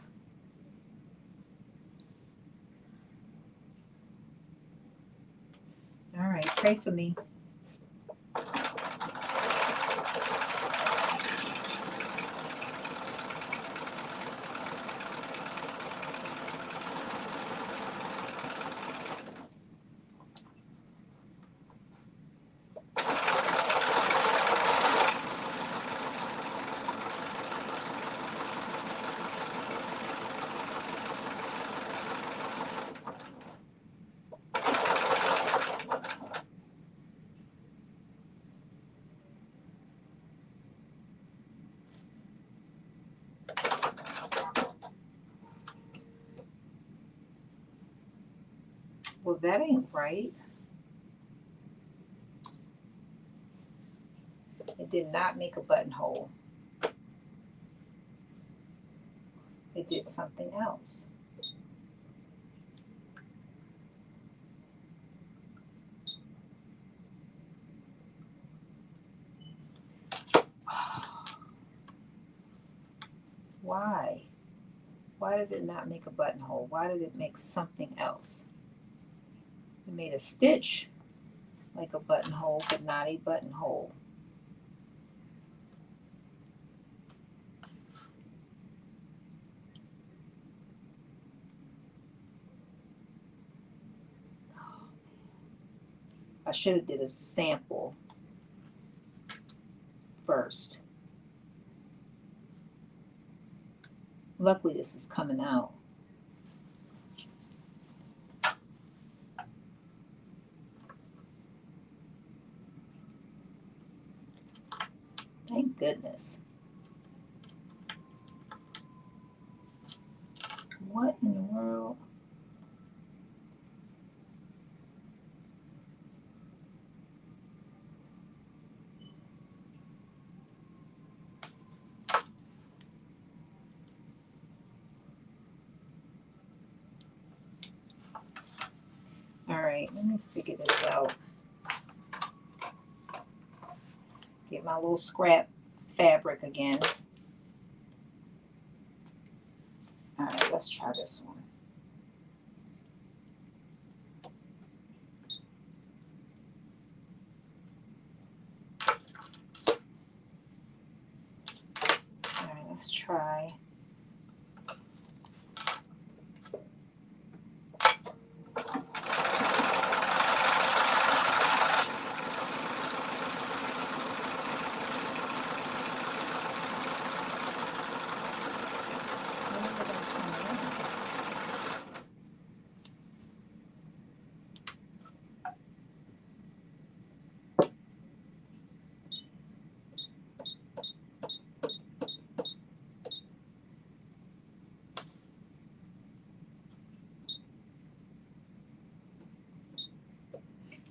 All right, pray for me. that ain't right. It did not make a buttonhole. It did something else. Why? Why did it not make a buttonhole? Why did it make something else? It made a stitch like a buttonhole, but not a buttonhole. I should have did a sample first. Luckily, this is coming out. Thank goodness. What in the world? All right, let me figure this out. Get my little scrap fabric again. All right, let's try this one. All right, let's try.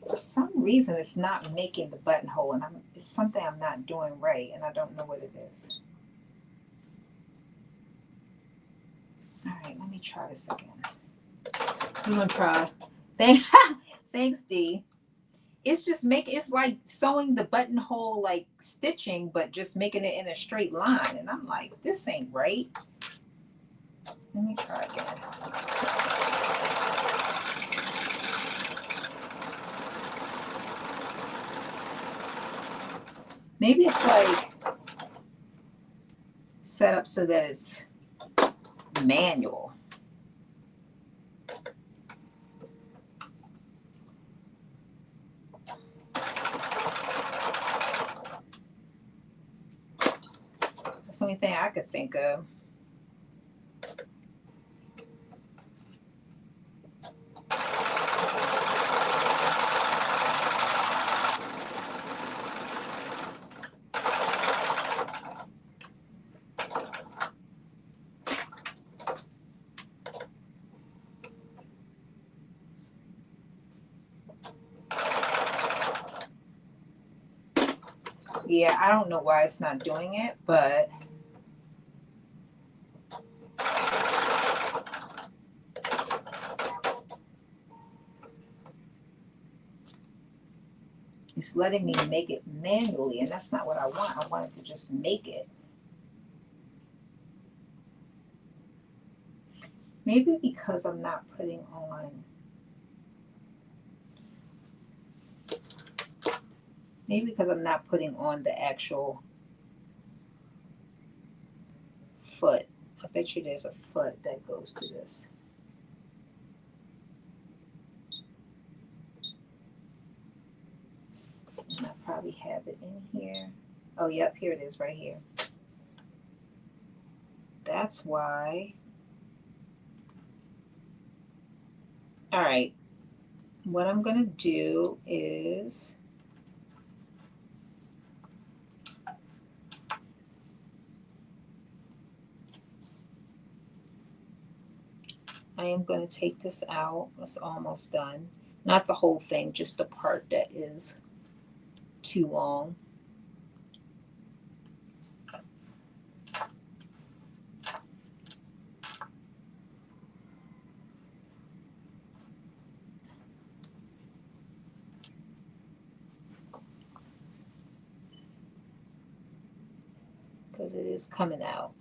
For some reason, it's not making the buttonhole, and it's something I'm not doing right, and I don't know what it is. All right, let me try this again. I'm gonna try. Thanks, Dee. It's just it's like sewing the buttonhole like stitching, but just making it in a straight line. And I'm like, this ain't right. Let me try again. Maybe it's like set up so that it's manual. That's the only thing I could think of. Yeah, I don't know why it's not doing it, but it's letting me make it manually, and that's not what I want. I wanted to just make it. Maybe because I'm not putting on, the actual foot. I bet you there's a foot that goes to this. And I probably have it in here. Oh, yep, here it is right here. That's why. All right, what I'm gonna do is I am going to take this out. It's almost done. Not the whole thing, just the part that is too long. Because it is coming out.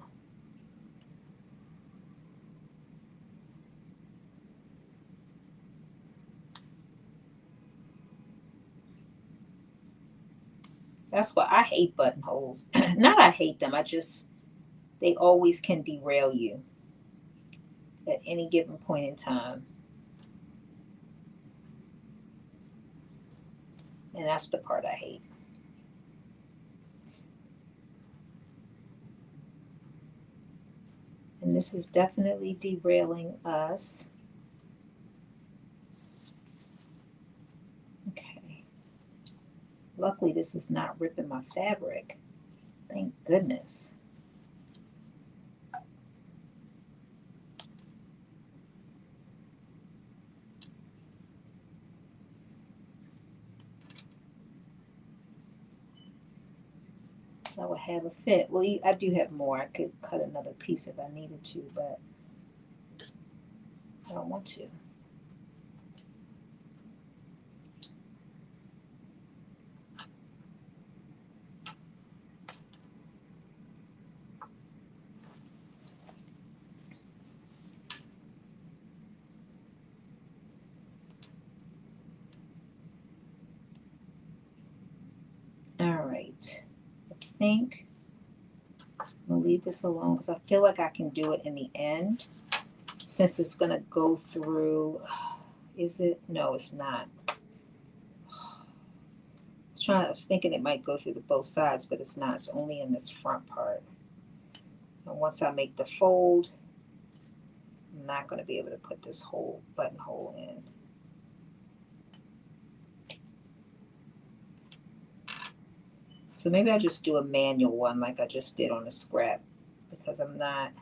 That's why I hate buttonholes. Not I hate them, they always can derail you at any given point in time. And that's the part I hate. And this is definitely derailing us. Okay. Luckily, this is not ripping my fabric. Thank goodness. I would have a fit. Well, I do have more. I could cut another piece if I needed to, but I don't want to. All right. I think I'm going to leave this alone because I feel like I can do it in the end. Since it's going to go through, is it? No, it's not. I was thinking it might go through both sides, but it's not. It's only in this front part. And once I make the fold, I'm not going to be able to put this whole buttonhole in. So maybe I'll just do a manual one like I just did on the scrap because I'm not.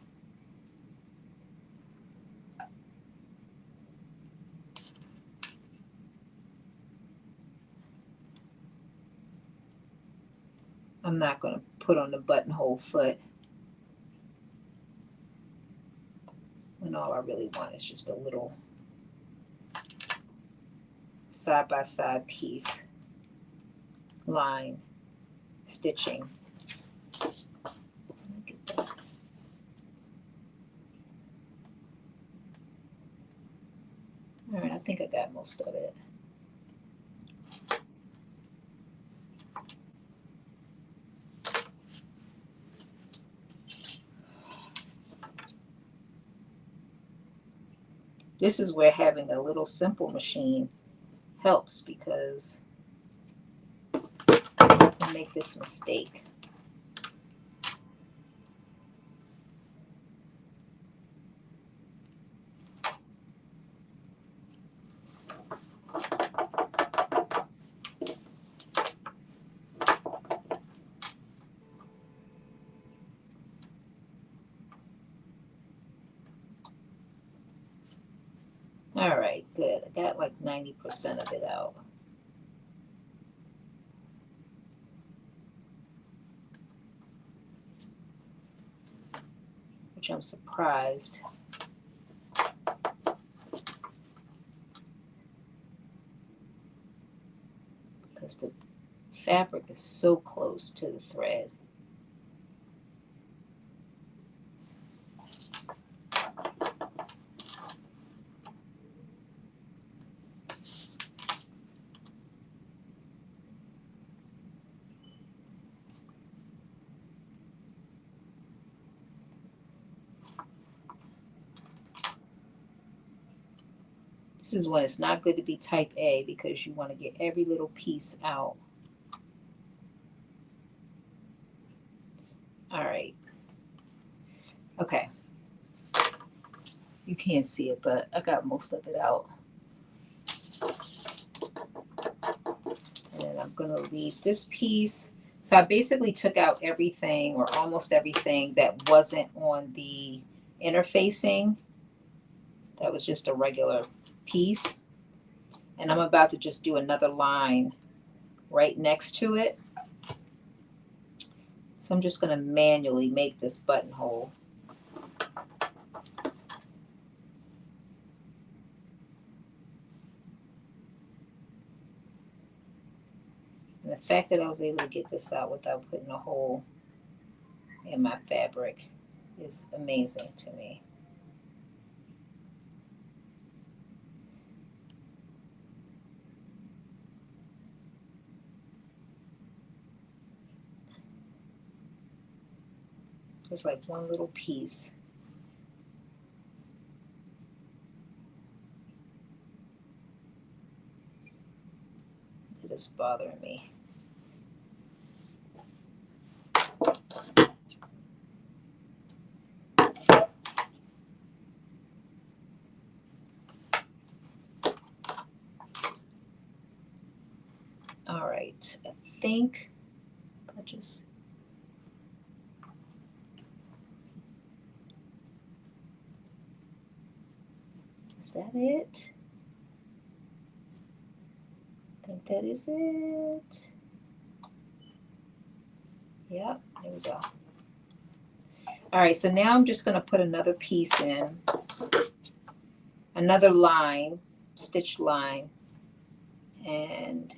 I'm not going to put on the buttonhole foot when all I really want is just a little side-by-side piece, line, stitching. All right, I think I got most of it. This is where having a little simple machine helps because I can make this mistake. All right, good. I got like 90% of it out. Which I'm surprised. Because the fabric is so close to the thread. This is when it's not good to be type A because you want to get every little piece out. All right. Okay. You can't see it, but I got most of it out. And then I'm going to leave this piece. So I basically took out everything or almost everything that wasn't on the interfacing. That was just a regular piece. And I'm about to just do another line right next to it. So I'm just going to manually make this buttonhole. And the fact that I was able to get this out without putting a hole in my fabric is amazing to me. Just like one little piece. That is bothering me. All right, I think I just. Is that it? I think that is it. Yep, there we go. All right, so now I'm just going to put another piece in, another line, stitched line, and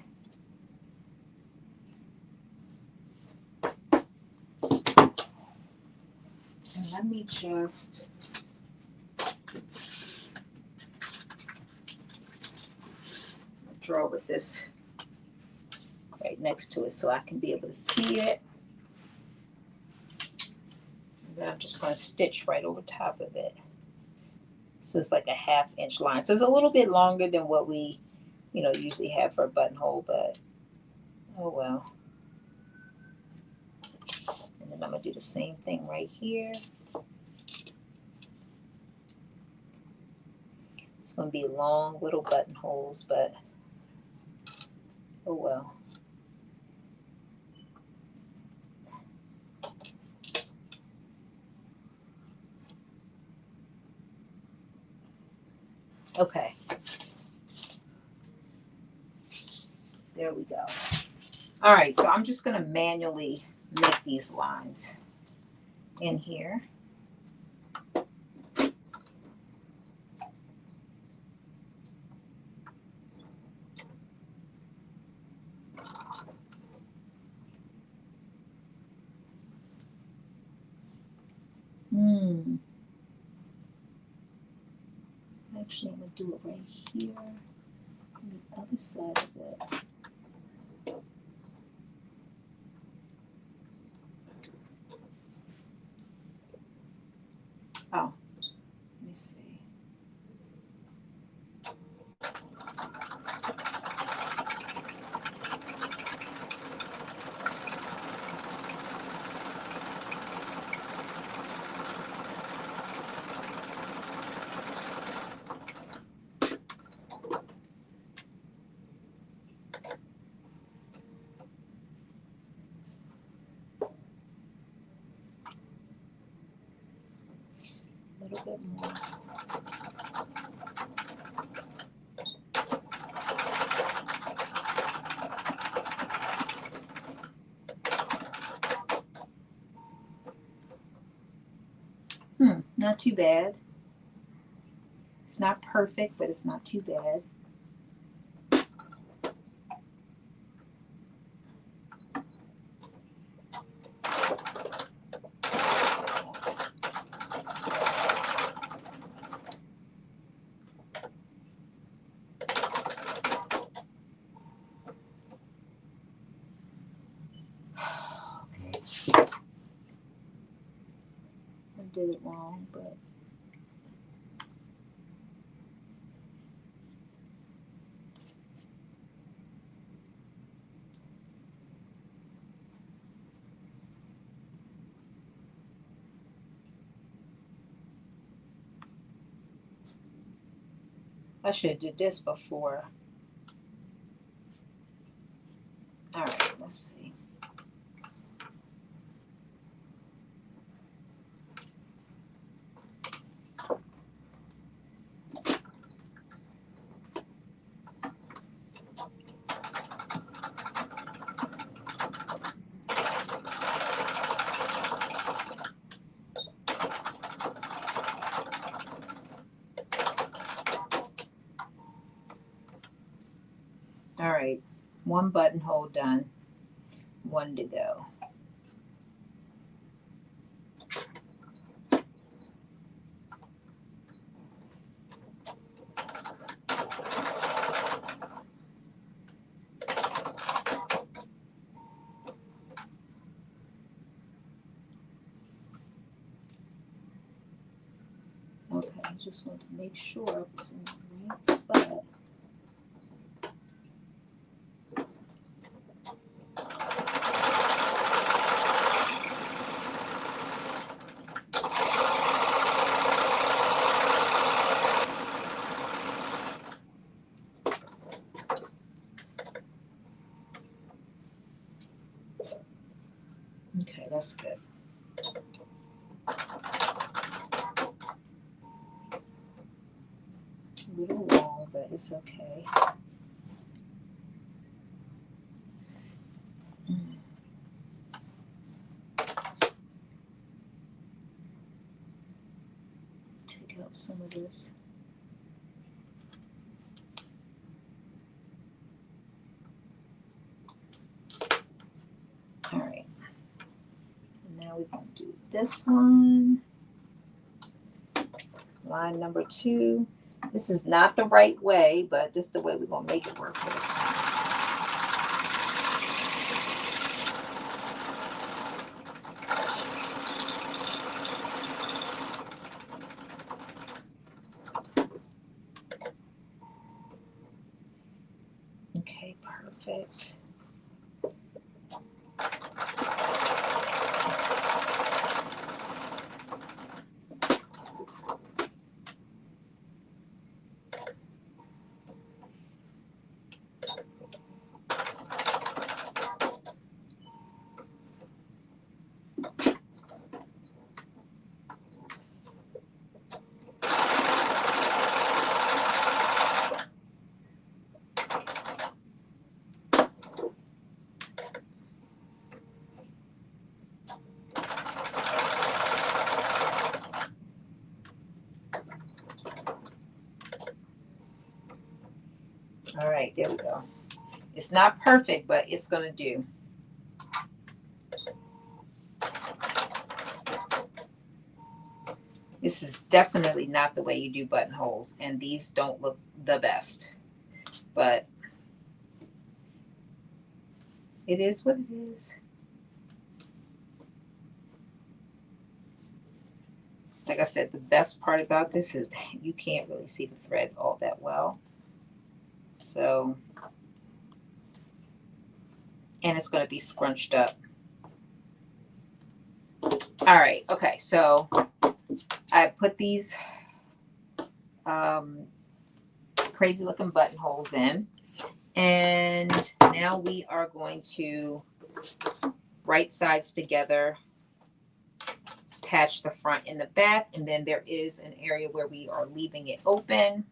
let me just draw with this right next to it so I can be able to see it. And then I'm just going to stitch right over top of it. So it's like a 1/2 inch line. So it's a little bit longer than what we, usually have for a buttonhole, but oh well. And then I'm going to do the same thing right here. It's going to be long little buttonholes, but oh well. Okay. There we go. All right, so I'm just going to manually make these lines in here. Actually, I'm going to do it right here on the other side of it. Oh, let me see. A little bit more. Not too bad. It's not perfect, but it's not too bad. Did it wrong, but I should have did this before. All right, let's see. All right, one buttonhole done, one to go. Okay, I just want to make sure it's in the right spot. Okay, that's good. A little long, but it's okay. Take out some of this. All right. And now we're going to do this one. Line number 2. This is not the right way, but this is the way we're going to make it work for this time. Okay, perfect. All right, there we go. It's not perfect, but it's going to do. This is definitely not the way you do buttonholes, and these don't look the best, but it is what it is. Like I said, the best part about this is you can't really see the thread all that well. So, and it's going to be scrunched up. All right, okay, so I put these crazy looking buttonholes in, and now we are going to right sides together, attach the front and the back, and then there is an area where we are leaving it open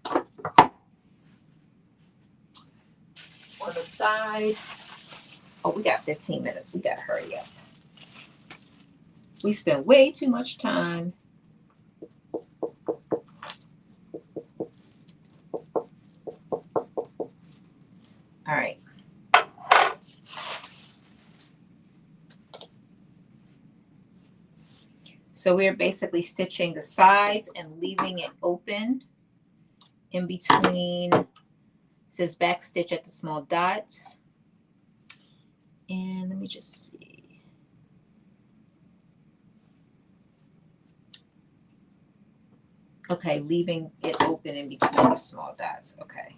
on the side. Oh, we got 15 minutes. We got to hurry up. We spend way too much time. All right. So we're basically stitching the sides and leaving it open in between. It says back stitch at the small dots. And let me just see. Okay, leaving it open in between the small dots. Okay.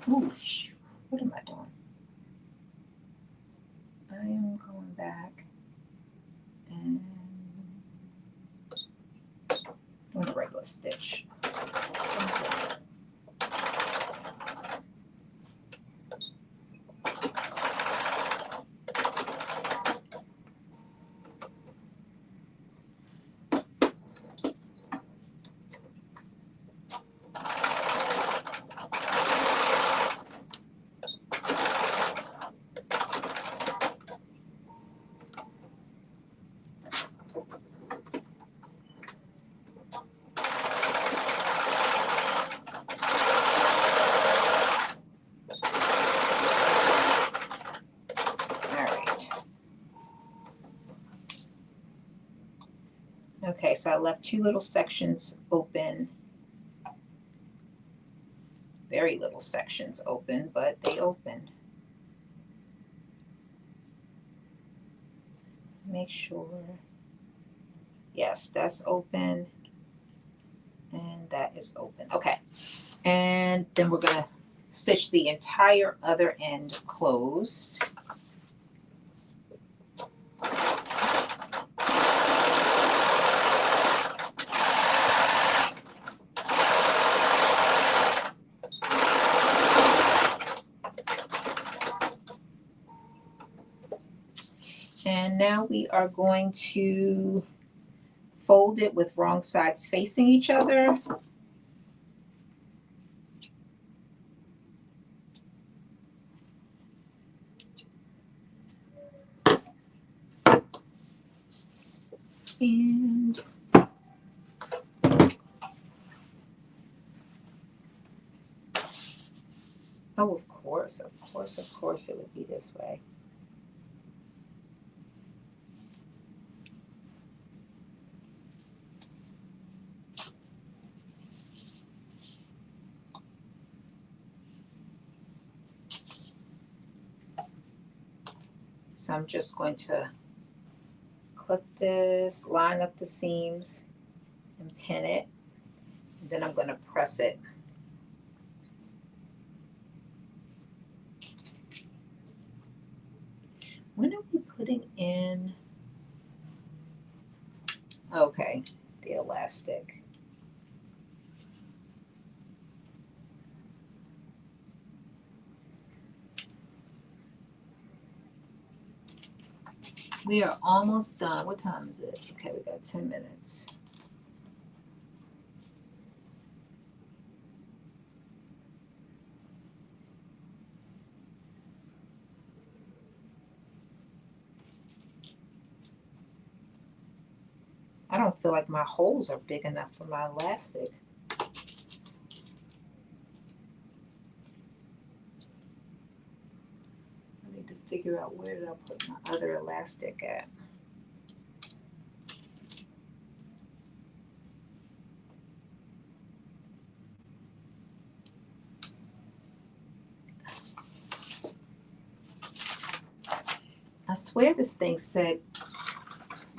Ooh, what am I doing? I am going back and doing a regular stitch. Okay, so I left two little sections open, very little sections open, but they opened. Make sure, yes, that's open and that is open. Okay, and then we're gonna stitch the entire other end closed. And now we are going to fold it with wrong sides facing each other. And oh, of course it would be this way. So I'm just going to clip this, line up the seams, and pin it. And then I'm going to press it. When are we putting in? Okay, the elastic. We are almost done. What time is it? Okay, we got 10 minutes. I don't feel like my holes are big enough for my elastic. I need to figure out where did I put my other elastic at. I swear this thing said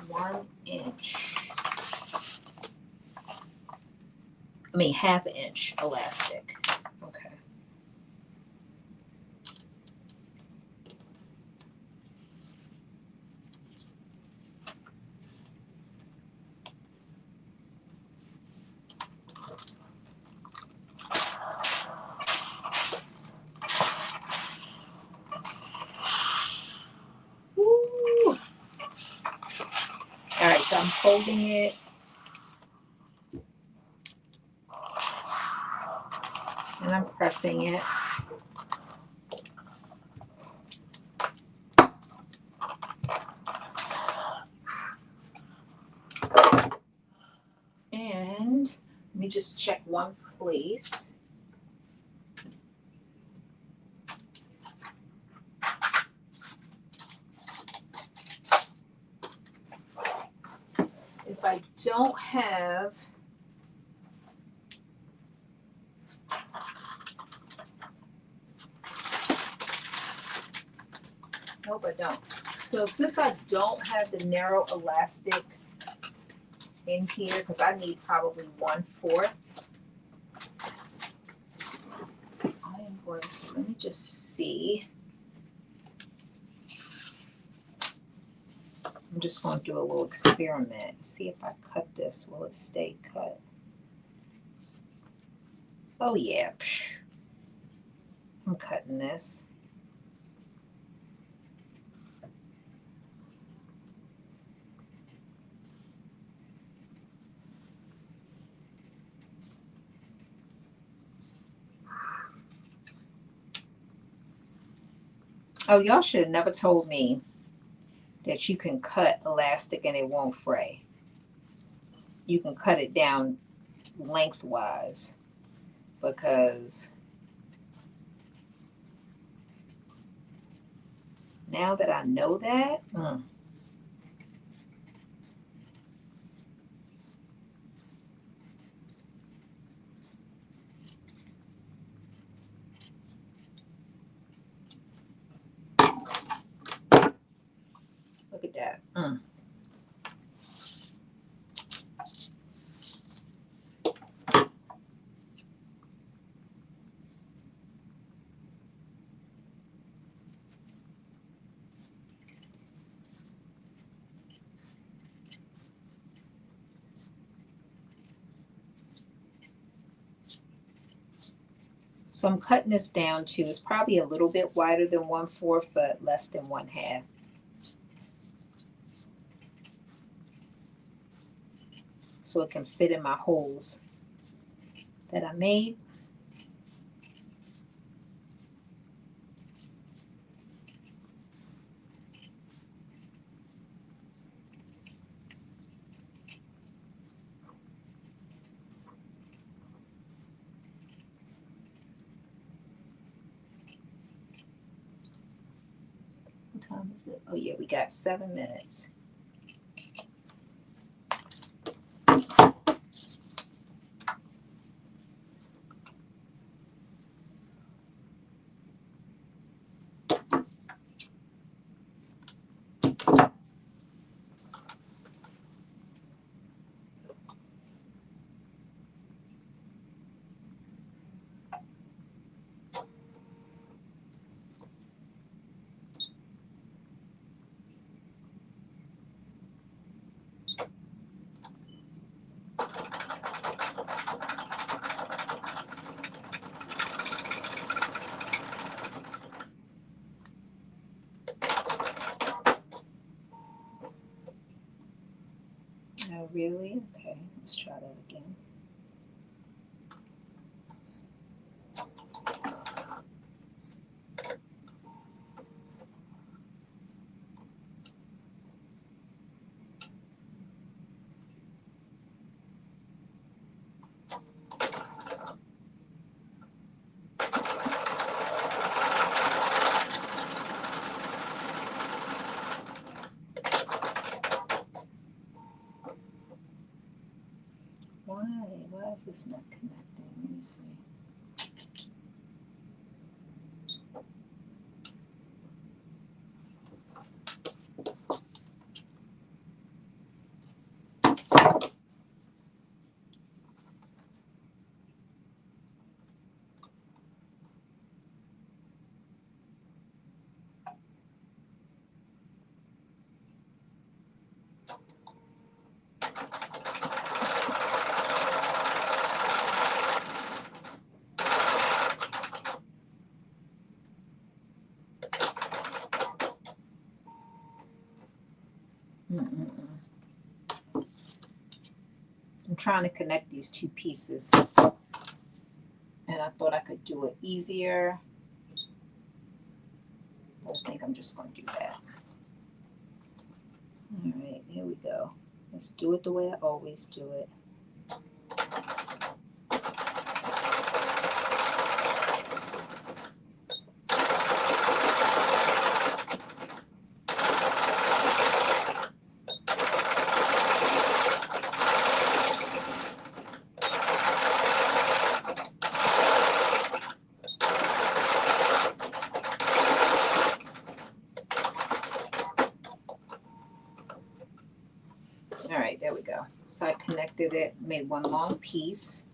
1 inch. I mean, ½ inch elastic. Okay. Woo. All right, so I'm folding it. And I'm pressing it. And let me just check one place. If I don't have nope, I don't. So since I don't have the narrow elastic in here, because I need probably 1/4, I am going to, let me just see. I'm just going to do a little experiment. See if I cut this, will it stay cut? Oh yeah, I'm cutting this. Oh, y'all should have never told me that you can cut elastic and it won't fray. You can cut it down lengthwise, because now that I know that, that. So I'm cutting this down to, it's probably a little bit wider than 1/4, but less than 1/2. So it can fit in my holes that I made. What time is it? Oh yeah, we got 7 minutes. Oh, really? Okay, let's try that again. Why is this not connecting? Let me see. I'm trying to connect these two pieces, and I thought I could do it easier. I think I'm just going to do that. All right, here we go. Let's do it the way I always do it. All right, there we go. So I connected it, made one long piece.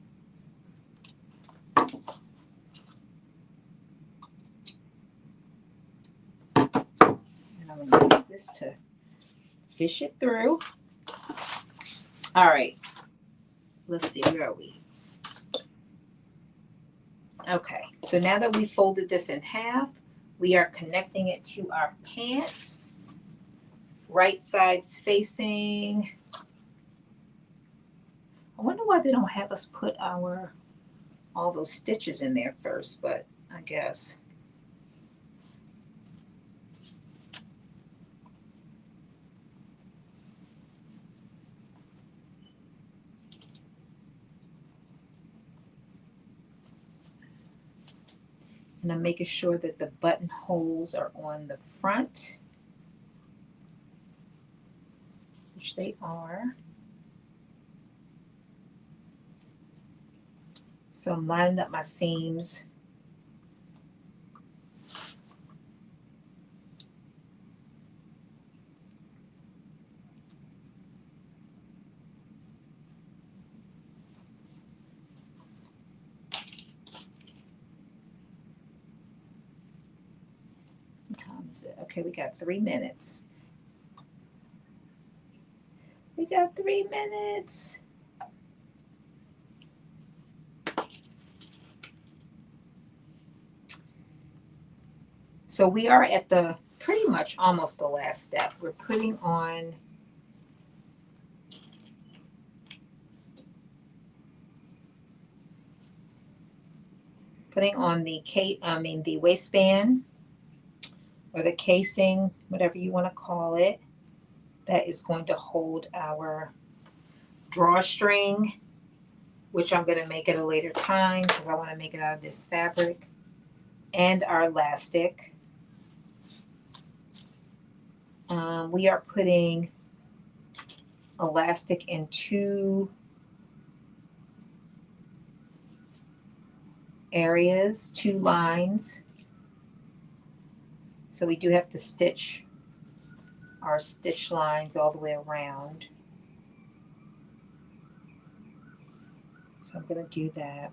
And I'm going to use this to fish it through. All right, let's see, where are we? Okay, so now that we folded this in half, we are connecting it to our pants. Right sides facing. I wonder why they don't have us put all those stitches in there first, but I guess. And I'm making sure that the buttonholes are on the front, which they are. So I'm lining up my seams. is it? Okay, we got 3 minutes. We got 3 minutes. So we are at the pretty much almost the last step. We're putting on the waistband or the casing, whatever you want to call it, that is going to hold our drawstring, which I'm going to make at a later time because I want to make it out of this fabric, and our elastic. We are putting elastic in 2 areas, 2 lines. So we do have to stitch our stitch lines all the way around. So I'm going to do that.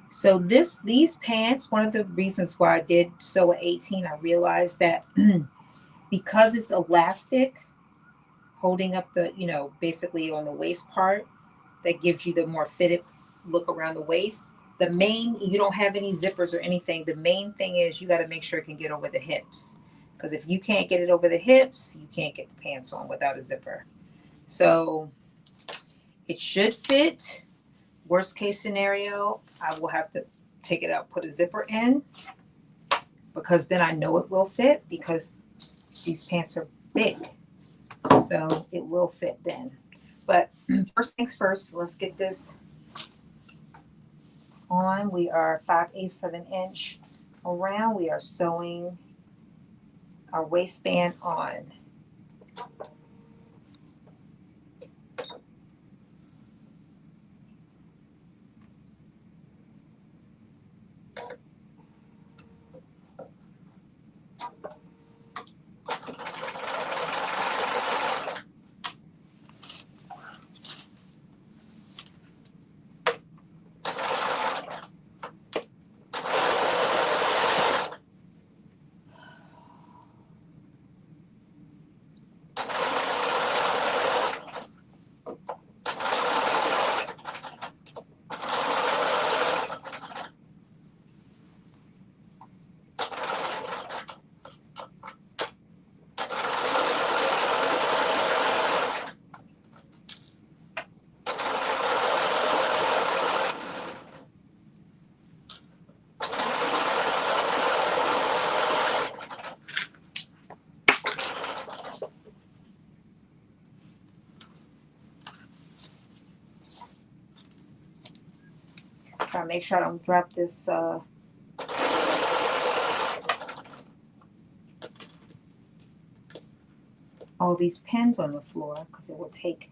So these pants, one of the reasons why I did sew at 18, I realized that because it's elastic, holding up the, basically on the waist part, that gives you the more fitted look around the waist. You don't have any zippers or anything. The main thing is you got to make sure it can get over the hips. Because if you can't get it over the hips, you can't get the pants on without a zipper. So it should fit. Worst case scenario, I will have to take it out, put a zipper in, because then I know it will fit because these pants are big. So it will fit then. But first things first, let's get this on. We are 5/8 of an inch around. We are sewing our waistband on. Try to make sure I don't drop this all these pens on the floor, because it will take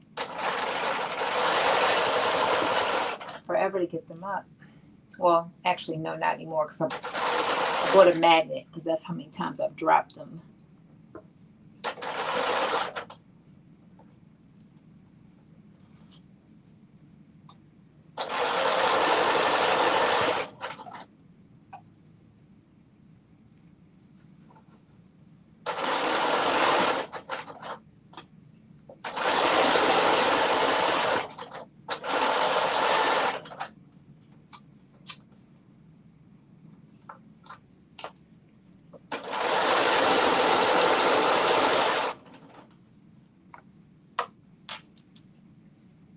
forever to get them up. Well, actually, no, not anymore, because I bought a magnet, because that's how many times I've dropped them.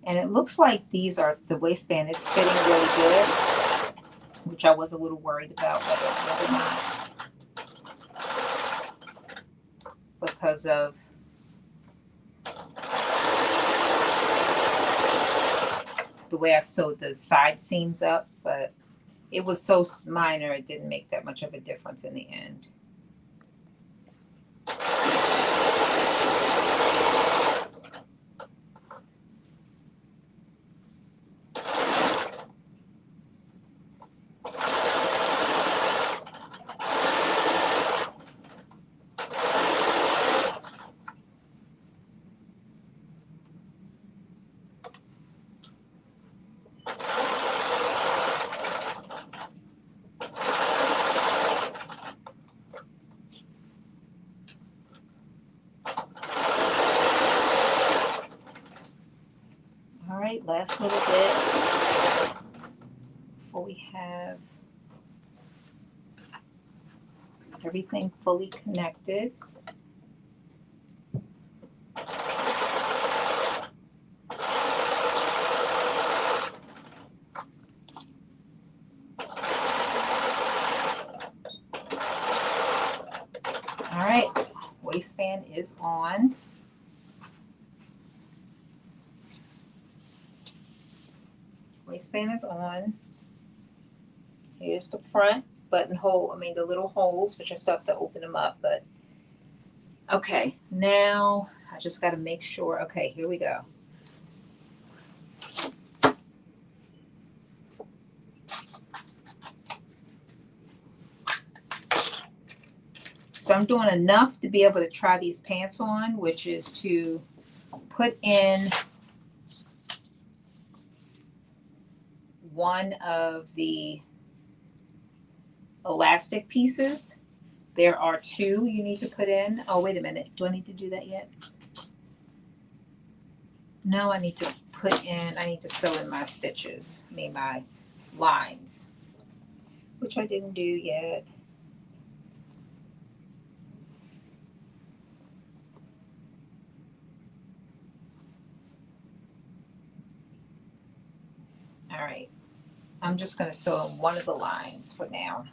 And it looks like the waistband is fitting really good, which I was a little worried about whether or not, because of the way I sewed the side seams up, but it was so minor, it didn't make that much of a difference in the end. right, last little bit before we have everything fully connected. All right, waistband is on. Waistband is on. Here's the front buttonhole, the little holes, which I still have to open them up, but okay, now I just got to make sure. Okay, here we go. So I'm doing enough to be able to try these pants on, which is to put in one of the elastic pieces. There are two you need to put in. Oh, wait a minute. Do I need to do that yet? No, I need to sew in my stitches, my lines, which I didn't do yet. All right, I'm just going to sew in one of the lines for now.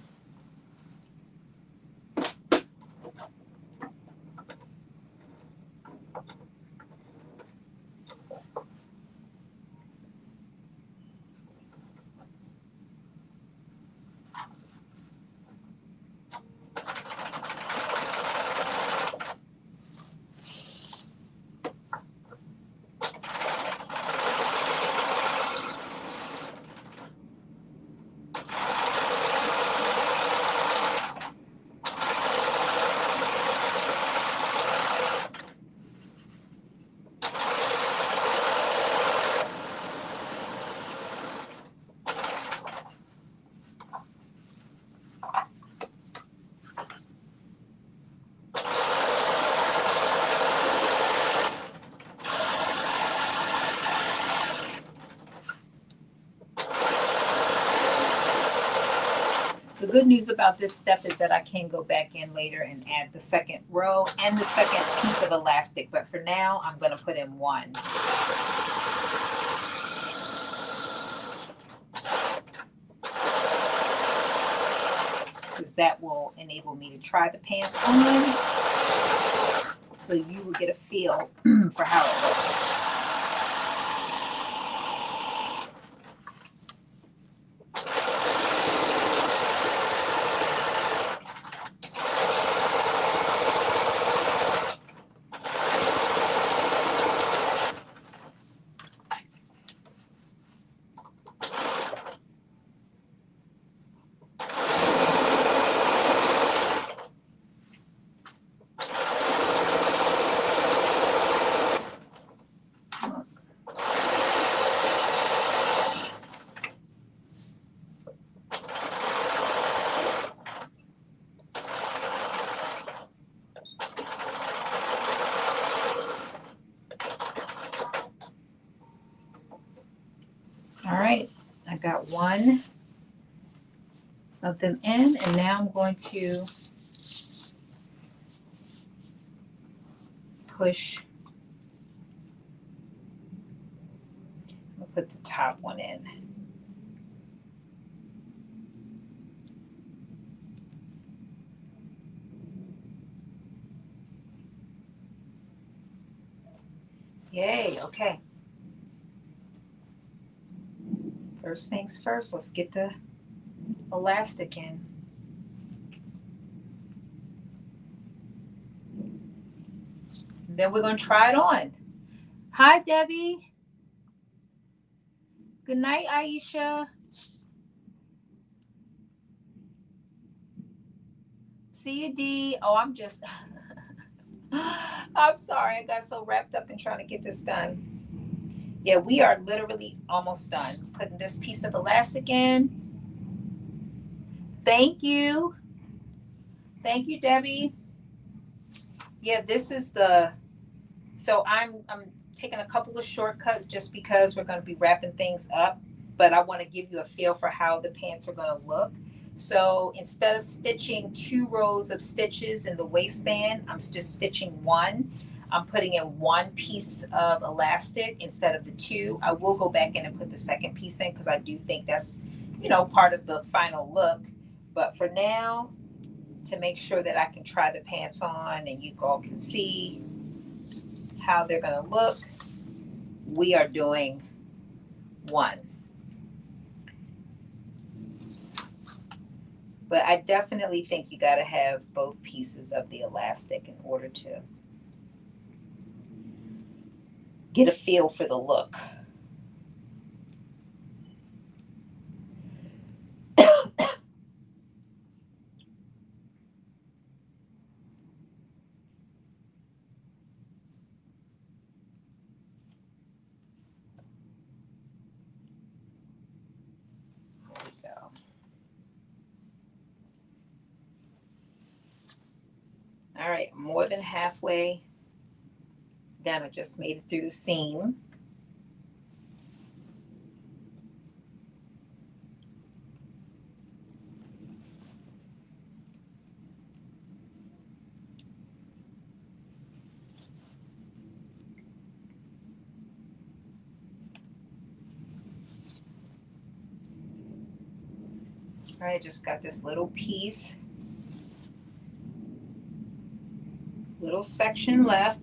The good news about this step is that I can go back in later and add the second row and the second piece of elastic, but for now I'm going to put in one. Because that will enable me to try the pants on, so you will get a feel for how it looks. All right, I got one of them in, and now I'm going to push. I'll put the top one in. Yay, okay. First things first, let's get the elastic in. Then we're going to try it on. Hi, Debbie. Good night, Aisha. See you, Dee. Oh, I'm sorry. I got so wrapped up in trying to get this done. Yeah, we are literally almost done. Putting this piece of elastic in. Thank you. Thank you, Debbie. Yeah, this is so I'm taking a couple of shortcuts just because we're going to be wrapping things up, but I want to give you a feel for how the pants are going to look. So instead of stitching 2 rows of stitches in the waistband, I'm just stitching one. I'm putting in one piece of elastic instead of the two. I will go back in and put the second piece in because I do think that's, part of the final look. But for now, to make sure that I can try the pants on and you all can see how they're going to look, we are doing one. But I definitely think you got to have both pieces of the elastic in order to get a feel for the look. There we go. All right, more than halfway done. I just made it through the seam. All right, just got this little piece, little section left.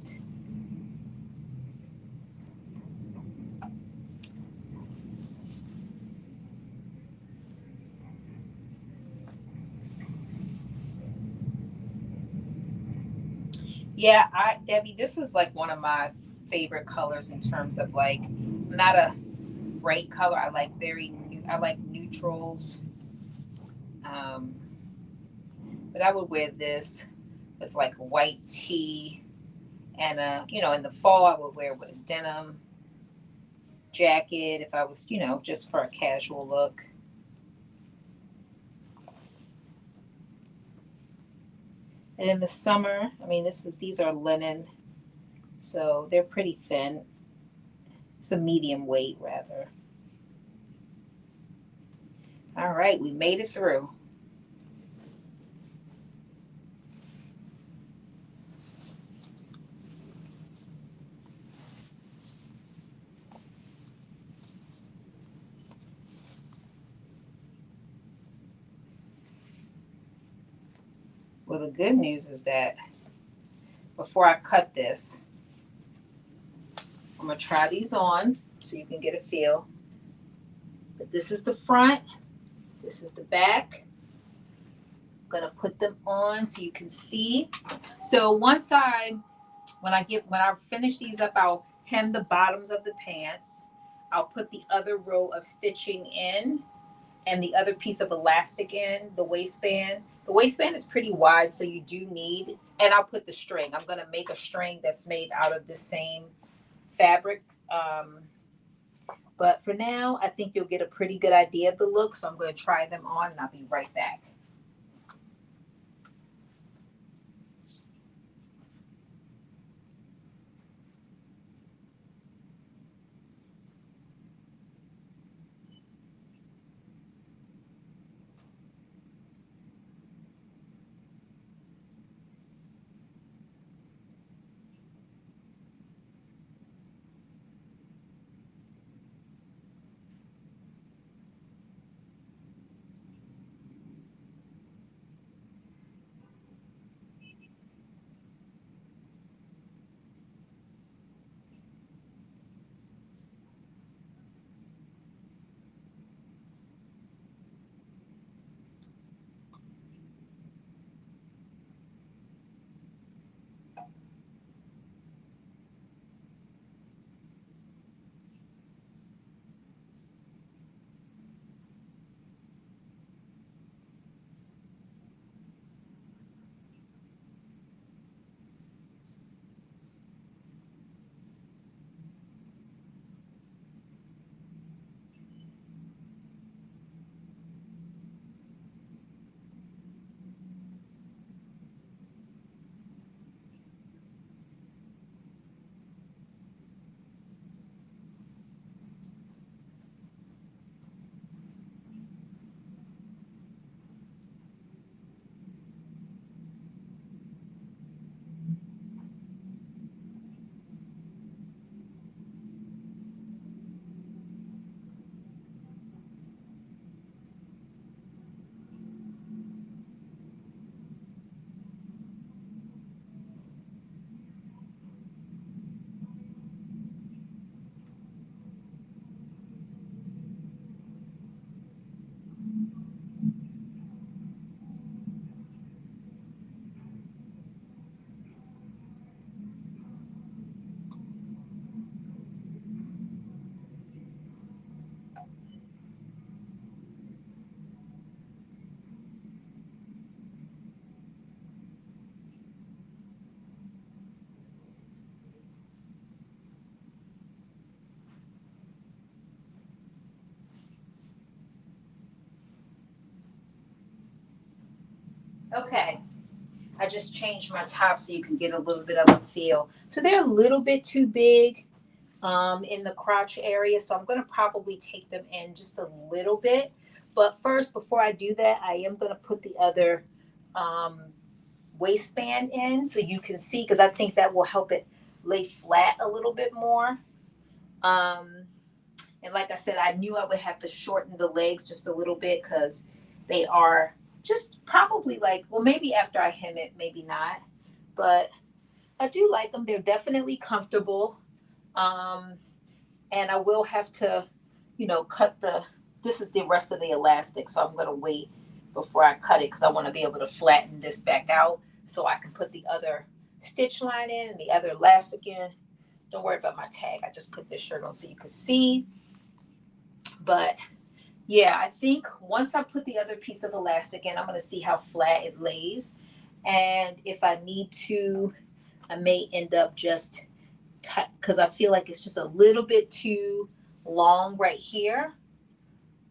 Yeah, Debbie, this is like one of my favorite colors in terms of like, not a bright color. I like I like neutrals. Um, but I would wear this with like a white tee and in the fall I would wear it with a denim jacket if I was, just for a casual look. And in the summer, I mean, these are linen, so they're pretty thin. It's a medium weight rather. All right, we made it through. Well, the good news is that before I cut this, I'm gonna try these on so you can get a feel. But this is the front, this is the back. I'm gonna put them on so you can see. So when I finish these up, I'll hem the bottoms of the pants. I'll put the other row of stitching in and the other piece of elastic in the waistband. The waistband is pretty wide, so you do need, and I'll put the string. I'm gonna make a string that's made out of the same fabric. But for now, I think you'll get a pretty good idea of the look. So I'm going to try them on and I'll be right back. Okay. I just changed my top so you can get a little bit of a feel. So they're a little bit too big in the crotch area. So I'm going to probably take them in just a little bit. But first, before I do that, I am going to put the other um, waistband in so you can see, because I think that will help it lay flat a little bit more. Um, and like I said, I knew I would have to shorten the legs just a little bit because they are just probably like, well, maybe after I hem it, maybe not. But I do like them. They're definitely comfortable. Um, and I will have to, cut this is the rest of the elastic. So I'm going to wait before I cut it because I want to be able to flatten this back out so I can put the other stitch line in and the other elastic in. Don't worry about my tag. I just put this shirt on so you can see. But yeah, I think once I put the other piece of elastic in, I'm going to see how flat it lays. And if I need to, I may end up just, because I feel like it's just a little bit too long right here.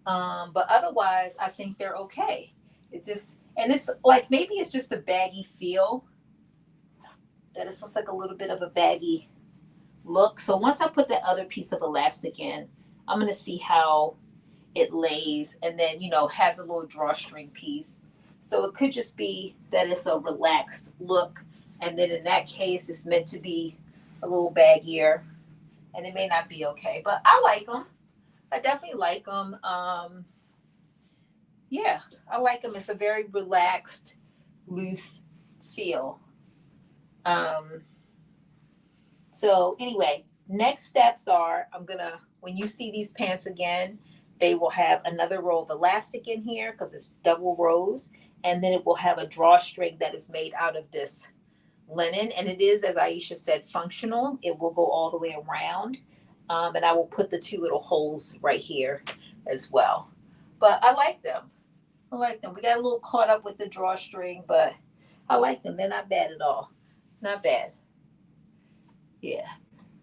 But otherwise, I think they're okay. It's just, and it's like, maybe it's just a baggy feel, that it's just like a little bit of a baggy look. So once I put that other piece of elastic in, I'm going to see how it lays, and then have the little drawstring piece. So it could just be that it's a relaxed look, and then in that case it's meant to be a little baggier, and it may not be okay, but I like them. I definitely like them. Yeah, I like them. It's a very relaxed, loose feel. um so anyway, next steps are, when you see these pants again, they will have another row of elastic in here because it's double rows. And then it will have a drawstring that is made out of this linen. And it is, as Aisha said, functional. It will go all the way around. And I will put the two little holes right here as well. But I like them. I like them. We got a little caught up with the drawstring, but I like them. They're not bad at all. Not bad. Yeah.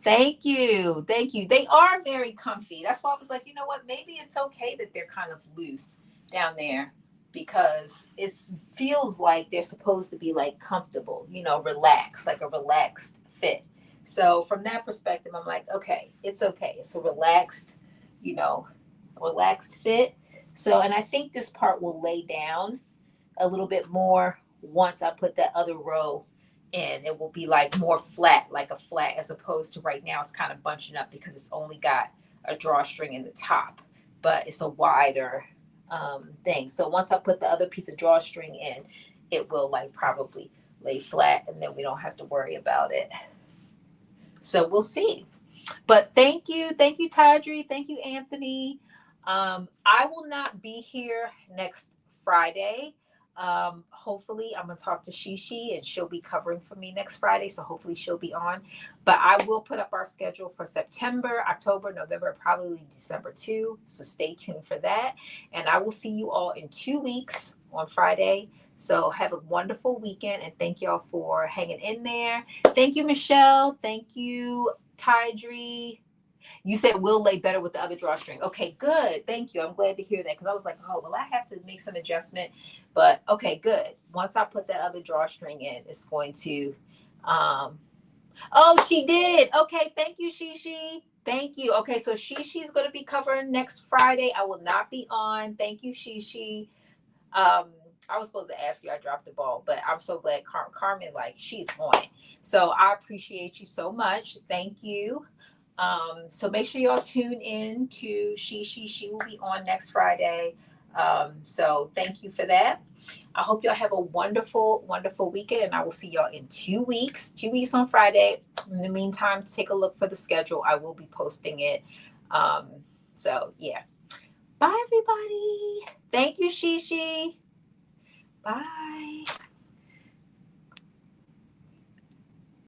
Thank you. Thank you. They are very comfy. That's why I was like, you know what? Maybe it's okay that they're kind of loose down there because it feels like they're supposed to be like comfortable, relaxed, like a relaxed fit. So from that perspective, I'm like, okay, it's okay. It's a you know, relaxed fit. So, and I think this part will lay down a little bit more once I put that other row in. It will be like more flat, like a flat, as opposed to right now it's kind of bunching up because it's only got a drawstring in the top, but it's a wider thing. So once I put the other piece of drawstring in, it will like probably lay flat, and then we don't have to worry about it. So we'll see. But thank you, Tadri, thank you, Anthony. I will not be here next Friday. Hopefully, I'm gonna talk to Shishi, and she'll be covering for me next Friday. So hopefully, she'll be on. But I will put up our schedule for September, October, November, probably December too. So stay tuned for that. And I will see you all in 2 weeks on Friday. So have a wonderful weekend, and thank y'all for hanging in there. Thank you, Michelle. Thank you, Tydree. You said we'll lay better with the other drawstring. Okay, good. Thank you. I'm glad to hear that because I was like, oh, well, I have to make some adjustment. But okay, good. Once I put that other drawstring in, it's going to. Oh, she did. Okay, thank you, Shishi. Thank you. Okay, so Shishi's going to be covering next Friday. I will not be on. Thank you, Shishi. I was supposed to ask you. I dropped the ball, but I'm so glad Carmen, like, she's on it. So I appreciate you so much. Thank you. So make sure y'all tune in to Shishi. She will be on next Friday. So thank you for that. I hope y'all have a wonderful, wonderful weekend, and I will see y'all in 2 weeks. 2 weeks on Friday. In the meantime, take a look for the schedule. I will be posting it. So yeah. Bye, everybody. Thank you, Shishi. Bye.